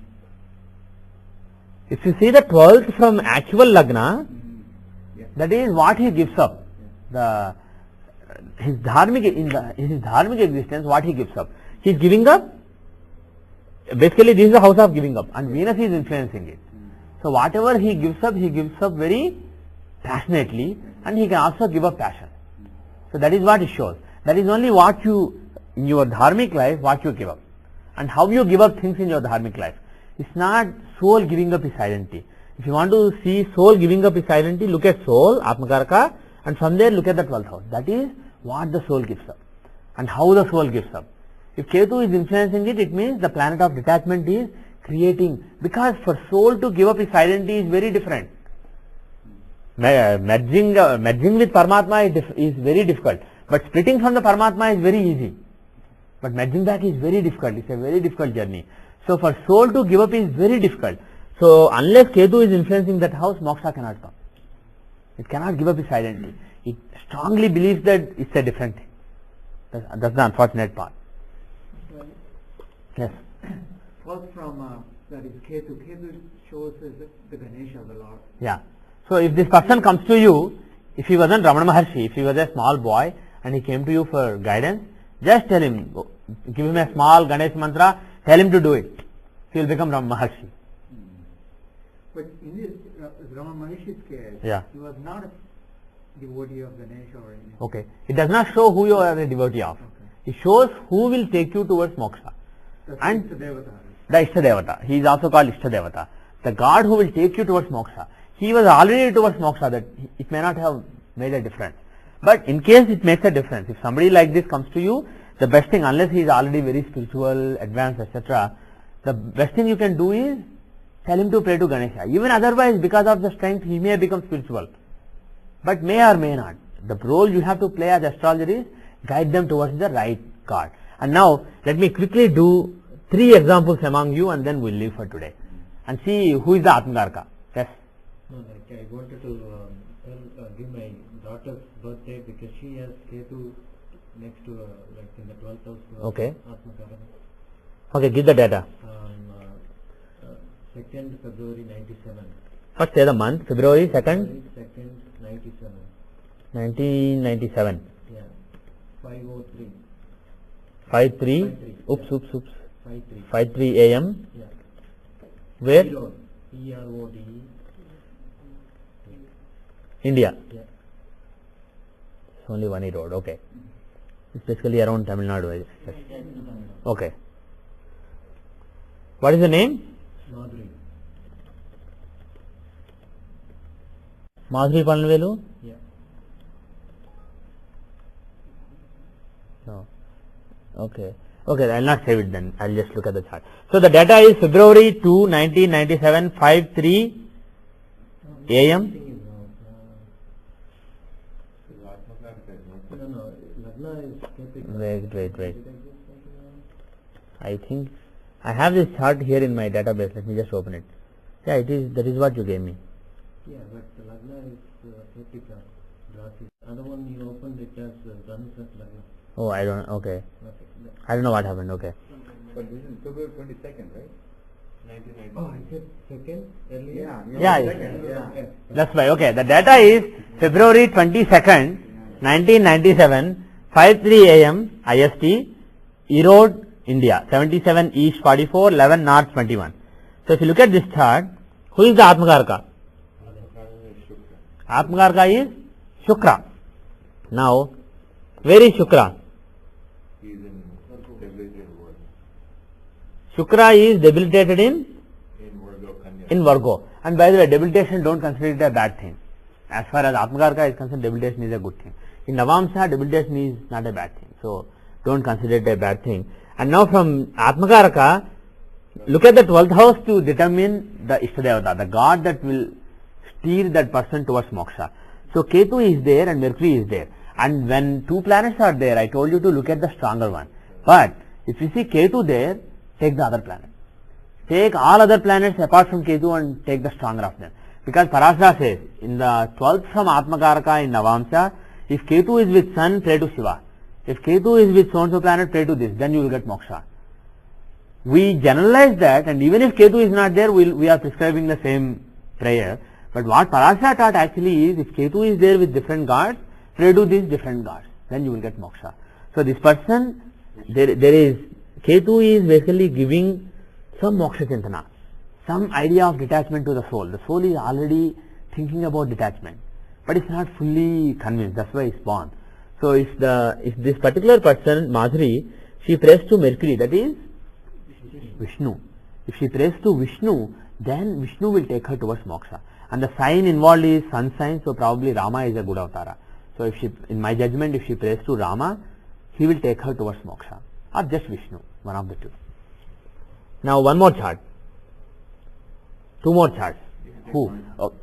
If you see the 12th from actual Lagna, Yeah. that is what he gives up. The his dharmic in his dharmic existence, what he gives up. He is giving up. Basically, this is the house of giving up, and Venus is influencing it. So whatever he gives up very passionately, and he can also give up passion. So that is what it shows. That is only what you, in your dharmic life, what you give up. And how you give up things in your dharmic life. It's not soul giving up his identity. If you want to see soul giving up his identity, look at soul, Atmakaraka, and from there look at the 12th house. That is what the soul gives up. And how the soul gives up. If Ketu is influencing it, it means the planet of detachment is creating. Because for soul to give up its identity is very different. Merging with Paramatma is very difficult. But splitting from the Paramatma is very easy. But merging back is very difficult. It's a very difficult journey. So for soul to give up is very difficult. So unless Ketu is influencing that house, moksha cannot come. It cannot give up its identity. It strongly believes that it's a different thing. That's the unfortunate part. Yes. First from that is Ketu. Ketu shows as the Ganesha of the Lord. Yeah. So if this person comes to you, if he wasn't Ramana Maharshi, if he was a small boy and he came to you for guidance, just tell him, give him a small Ganesh mantra, tell him to do it. He will become Ramana Maharshi. But in this Ramana Maharshi's case, Yeah. he was not a devotee of Ganesha or anything. Okay. It does not show who you are a devotee of. Okay. It shows who will take you towards moksha. That's And the Devata. the Ishtadevata. He is also called Ishtadevata. The God who will take you towards moksha. He was already towards moksha, that it may not have made a difference. But in case it makes a difference, if somebody like this comes to you, the best thing, unless he is already very spiritual, advanced, etc., the best thing you can do is tell him to pray to Ganesha. Even otherwise, because of the strength, he may become spiritual. But may or may not. The role you have to play as astrologer is guide them towards the right God. And now, let me quickly do 3 examples among you and then we'll leave for today. And see who is the Atmakaraka. Yes? No, like I wanted to give my daughter's birthday because she has Ketu next to like in the 12th house. Okay. Atmakaraka. Okay, give the data. 2nd February 97. First say the month, February 2nd, February 2nd, 97. 1997. Yeah. 503. 53, oops. 53. 53 AM. Yeah. Where? Erode. ERODE. India. Yeah. It's only one road, okay. It's basically around Tamil Nadu. Yes. Okay. What is the name? Madhuri. Madhuri Panvelu? Yeah. No. Okay. Okay, I'll not save it then. I'll just look at the chart. So the data is February 2, 1997, 5:03 AM. No. Lagna is Ketu. Wait. I think I have this chart here in my database. Let me just open it. Yeah, it is. That is what you gave me. Yeah, but Lagna is Ketika. Rasi. Other one you opened it as Dhanus as Lagna. Oh, I don't. Okay. Okay. I don't know what happened. Okay. But this is February 22nd, right? 1990. Oh, I said second earlier. Yeah. Second, yeah. That's why. Okay. The data is February 22nd, 1997, 5:03 AM IST, Erode, India, 77 East 44, 11 North 21. So if you look at this chart, who is the Atmakaraka? Atmakaraka is Shukra. Now, where is Shukra? He is in debilitated world. Shukra is debilitated in Virgo, Kanya. Virgo. And by the way, debilitation, don't consider it a bad thing. As far as Atmakaraka is concerned, debilitation is a good thing. In Navamsa, debilitation is not a bad thing. So, don't consider it a bad thing. And now from Atmakaraka, look at the 12th house to determine the Ishtadevata, the God that will steer that person towards moksha. So, Ketu is there and Mercury is there. And when 2 planets are there, I told you to look at the stronger one. But if you see Ketu there, take the other planet. Take all other planets apart from Ketu and take the stronger of them. Because Parashara says, in the 12th from Atmakaraka in Navamsa, if Ketu is with Sun, pray to Shiva. If Ketu is with so-and-so planet, pray to this, then you will get moksha. we generalize that, and even if Ketu is not there, we are prescribing the same prayer. But what Parashara taught actually is, if Ketu is there with different gods, pray to these different gods, then you will get moksha. So this person, there is, Ketu is basically giving some moksha chintana, some idea of detachment to the soul. The soul is already thinking about detachment, but it's not fully convinced. That's why it's born. So if this particular person, Madhuri, she prays to Mercury, that is Vishnu. If she prays to Vishnu, then Vishnu will take her towards moksha. And the sign involved is sun sign, so probably Rama is a good avatara. So if she, in my judgment, if she prays to Rama, he will take her towards moksha, or just Vishnu, one of the two. Now one more chart. Two more charts. Who? Oh,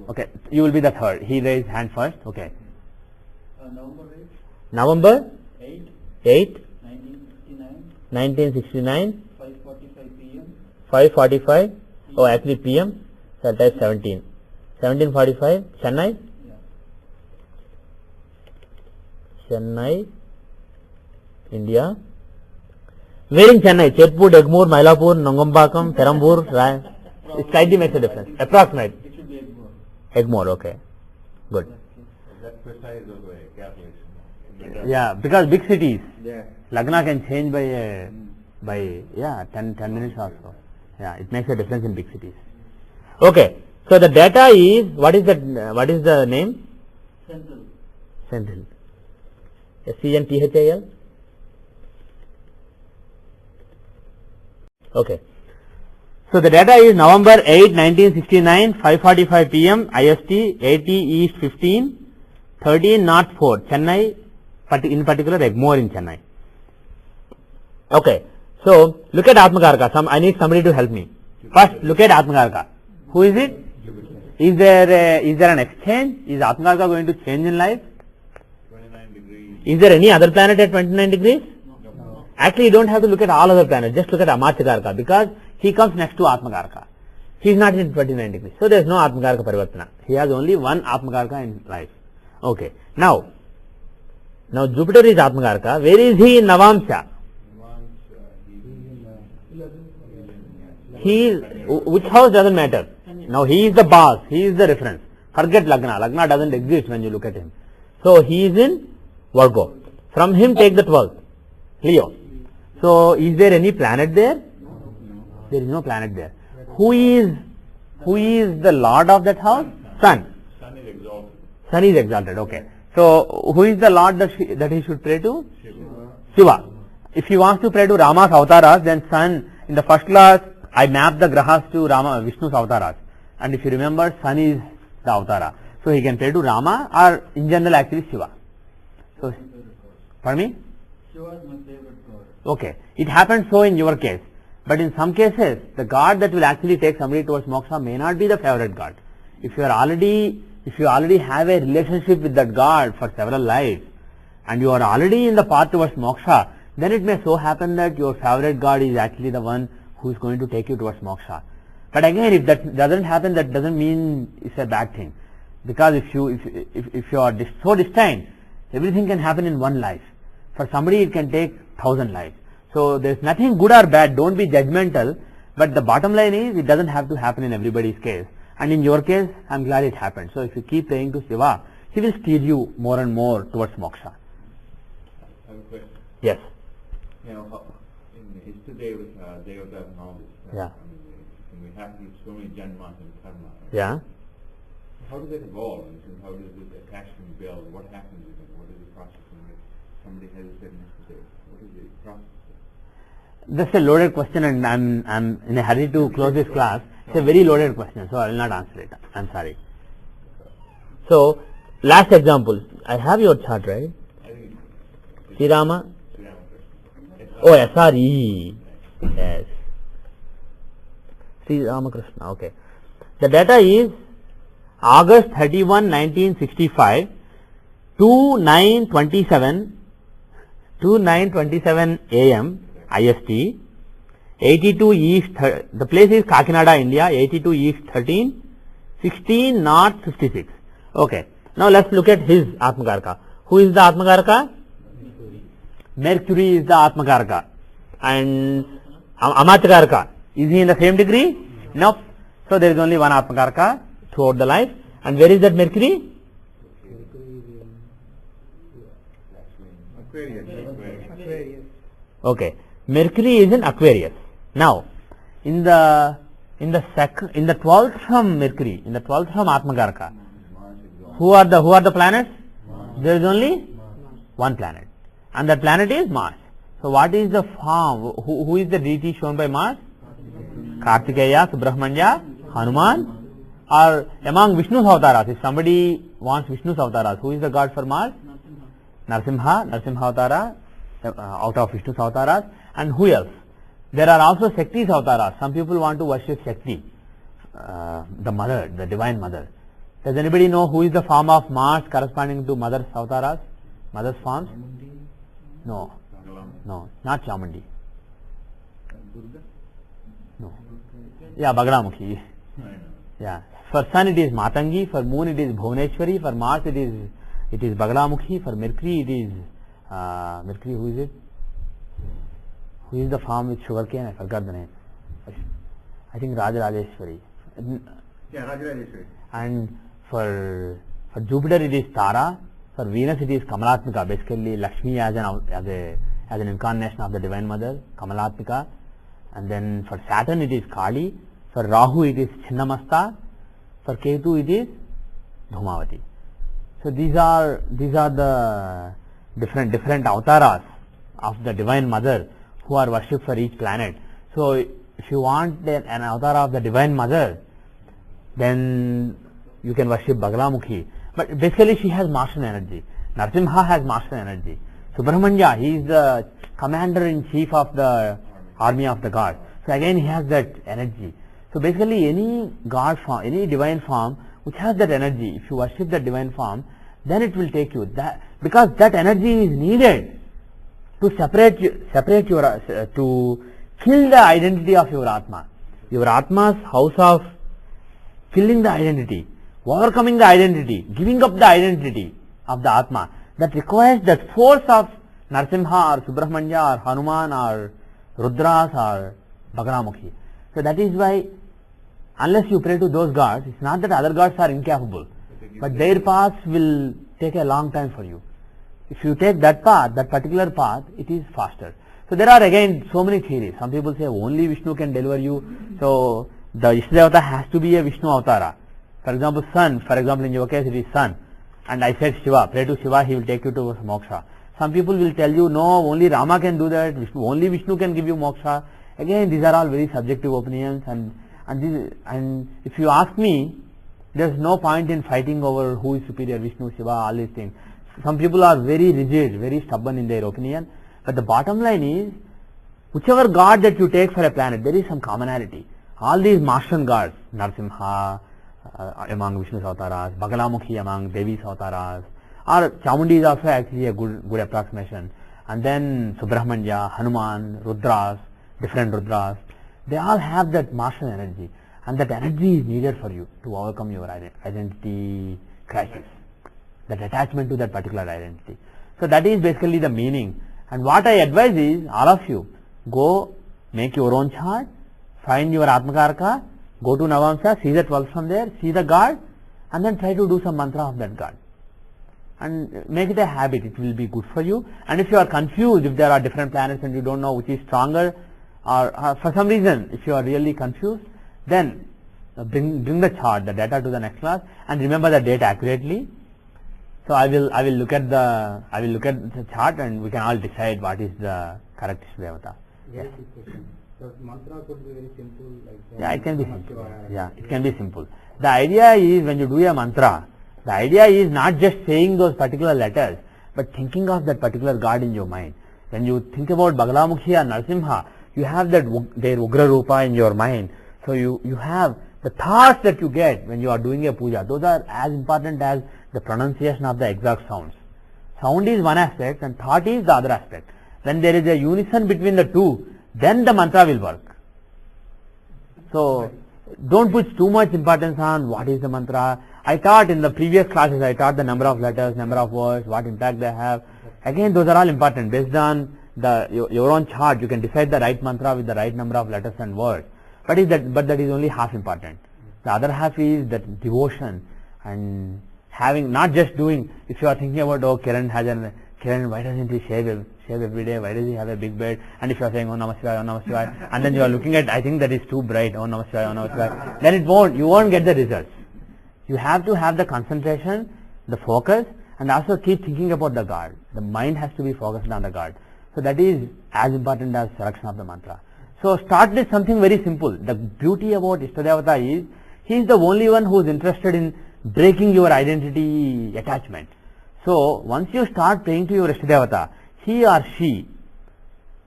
okay, you will be the third. He raised hand first. Okay. November November 8, 8, 1969, 1969, 5:45 p.m. 5:45. Oh, actually PM. So type 17. 17:45. Chennai. Yeah. Chennai, India. Where in Chennai? Cherpur, Egmore, Mylapore, Nongambakam, Perambur, Rai. It slightly makes a difference. Approximate. It should be Egmore. Egmore, okay. Good. That precise of a calculation. Yeah, because big cities, Yeah. Lagna can change by 10 minutes or so. Yeah, it makes a difference in big cities. Okay, so the data is, what is the name? Central. Central. SCNTHAL. Okay. So the data is November 8, 1969, 5:45 p.m. IST, 80 East 15, 13 North 4, Chennai, in particular Egmore in Chennai. Okay. So look at Atmakarka. I need somebody to help me. First, look at Atmakarka. Who is it? Is there an exchange? Is Atmakarka going to change in life? 29 degrees. Is there any other planet at 29 degrees? No. Actually, you don't have to look at all other planets. Just look at Amartyakarka, because he comes next to Atmakarka. He is not in 29 degrees. So there is no Atmakarka Parivartana. He has only one Atmakarka in life. Okay. Now Jupiter is Atmakarka. Where is he in Navamsha? Which house doesn't matter. Now he is the boss. He is the reference. Forget Lagna. Lagna doesn't exist when you look at him. So he is in Virgo. From him take the 12th. Leo. So is there any planet there? There is no planet there. Who is the lord of that house? Sun. Sun is exalted. Sun is exalted. Okay. So who is the lord that he should pray to? Shiva. Shiva. If he wants to pray to Rama's avataras, then Sun, in the first class, I mapped the grahas to Vishnu's avataras. And if you remember, Sun is the avatara. So he can pray to Rama, or in general actually Shiva. So, pardon me? Shiva is my favorite god. Okay. It happens so in your case. But in some cases, the god that will actually take somebody towards moksha may not be the favorite god. If you already have a relationship with that god for several lives, and you are already in the path towards moksha, then it may so happen that your favorite god is actually the one who is going to take you towards moksha. But again, if that doesn't happen, that doesn't mean it's a bad thing. Because if you are so distant, everything can happen in one life. For somebody it can take 1,000 lives. So there's nothing good or bad, don't be judgmental, but the bottom line is it doesn't have to happen in everybody's case. And in your case, I'm glad it happened. So if you keep praying to Shiva, he will steer you more and more towards moksha. I have a question. Yes. You know, in Istadevas, Devatas and all this, Yeah. and we have so many janmas and karma. Right? Yeah. How does it evolve? And how does this attachment build? What happens with it? What is the process when somebody has a certain Istadeva? What is the process? That's a loaded question, and I'm in a hurry to close this class. It's a very loaded question, so I will not answer it. I'm sorry. So, last example. I have your chart, right? I think Sri Rama. it's Oh, SRE. Yes. Sri Ramakrishna. Okay. The data is August 31, 1965, 2:9:27 a.m. IST, 82 East, the place is Kakinada, India, 82 East 13, 16 North 56. Okay. Now let's look at his Atmakarka. Who is the Atmakarka? Mercury is the Atmakarka. And Amatyakaraka. Is he in the same degree? No. So there is only one Atmakaraka throughout the life. And where is that Mercury? Aquarius. Okay. Mercury is in Aquarius. Now, in the 12th from Mercury, in the 12th from Atmakaraka, who are the planets? There is only one planet, and that planet is Mars. So what is the form? Who is the deity shown by Mars? Kartikeya, Subramanya, Hanuman. Or among Vishnu's avatars, if somebody wants Vishnu's avatars, who is the god for Mars? Narasimha avatara, out of Vishnu's avatars. And who else? There are also Shakti's avatars. Some people want to worship Shakti, the mother, the divine mother. Does anybody know who is the form of Mars corresponding to mother's avatars? Mother's forms? No. No, not Chamundi. No. Yeah, Baglamukhi. Yeah. For sun it is Matangi, for moon it is Bhuvaneshwari, for Mars it is Baglamukhi, for Mercury it is Mercury, who is it? Who is the farm with sugarcane? I forgot the name. I think Rajarajeshwari. Yeah, Rajarajeshwari. And for Jupiter it is Tara, for Venus it is Kamalatmika, basically Lakshmi as an incarnation of the Divine Mother, Kamalatmika. And then for Saturn it is Kali, for Rahu it is Chinnamasta, for Ketu it is Dhumavati. So these are the different avatars of the Divine Mother who are worshipped for each planet. So if you want an avatar of the Divine Mother, then you can worship Baglamukhi. But basically she has Martian energy. Narasimha has Martian energy. Subramanya, he is the commander-in-chief of the army of the gods. So again he has that energy. So basically any god form, any divine form which has that energy, if you worship that divine form, then it will take you. Because that energy is needed to separate your, to kill the identity of your Atma. Your Atma's house of killing the identity, overcoming the identity, giving up the identity of the Atma, that requires that force of Narasimha or Subramanya or Hanuman or Rudras or Baglamukhi. So that is why unless you pray to those gods, it's not that other gods are incapable, but their paths will take a long time for you. If you take that path, that particular path, it is faster. So there are again so many theories. Some people say only Vishnu can deliver you. So the Ishtadevata has to be a Vishnu avatara. For example, sun. For example, in your case it is sun. And I said Shiva. Pray to Shiva, he will take you to moksha. Some people will tell you, no, only Rama can do that. Only Vishnu can give you moksha. Again, these are all very subjective opinions. And if you ask me, there is no point in fighting over who is superior, Vishnu, Shiva, all these things. Some people are very rigid, very stubborn in their opinion. But the bottom line is, whichever god that you take for a planet, there is some commonality. All these Martian gods, Narasimha among Vishnu's avatars, Baglamukhi among Devi's avatars, or Chamundi is also actually a good approximation. And then Subramanya, Hanuman, Rudras, different Rudras, they all have that Martian energy. And that energy is needed for you to overcome your identity crisis, that attachment to that particular identity. So that is basically the meaning. And what I advise is, all of you, go make your own chart, find your Atmakaraka, go to Navamsha, see the 12 from there, see the god, and then try to do some mantra of that god. And make it a habit, it will be good for you. And if you are confused, if there are different planets and you don't know which is stronger, or for some reason, if you are really confused, then bring the chart, the data to the next class, and remember the date accurately. So I will look at the chart, and we can all decide what is the correct Devata. Very good question. The mantra could be very simple, like yeah, it can be simple. Yeah, it can be simple. The idea is, when you do a mantra, the idea is not just saying those particular letters, but thinking of that particular god in your mind. When you think about Baglamukhi or Narasimha, you have that their Ugra Rupa in your mind. So you have the thoughts that you get when you are doing a puja. Those are as important as the pronunciation of the exact sounds. Sound is one aspect and thought is the other aspect. When there is a unison between the two, then the mantra will work. So don't put too much importance on what is the mantra. I taught in the previous classes, I taught the number of letters, number of words, what impact they have. Again, those are all important based on your own chart, you can decide the right mantra with the right number of letters and words. But that is only half important. The other half is that devotion and having, not just doing. If you are thinking about, oh, Kiran, why doesn't he shave every day? Why does he have a big bed? And if you are saying, oh Namah Shivaya, oh Namah Shivaya, and then you are looking at, I think that is too bright, oh Namah Shivaya, oh Namah Shivaya, then you won't get the results. You have to have the concentration, the focus, and also keep thinking about the God. The mind has to be focused on the God. So that is as important as selection of the mantra. So start with something very simple. The beauty about Ishtadevata is, he is the only one who is interested in breaking your identity attachment. So once you start praying to your Ishtadevata, he or she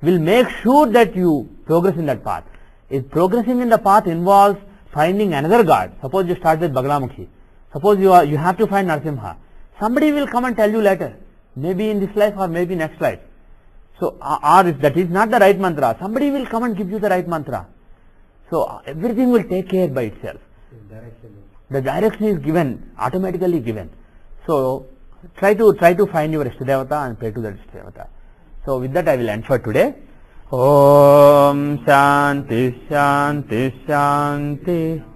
will make sure that you progress in that path. If progressing in the path involves finding another God, suppose you start with Bagalamukhi, suppose you have to find Narasimha, somebody will come and tell you later, maybe in this life or maybe next life. So, or if that is not the right mantra, somebody will come and give you the right mantra. So everything will take care by itself. The direction is given, automatically given. So try to find your Ishtadevata and pray to that Ishtadevata. So with that I will end for today. Om Shanti Shanti Shanti.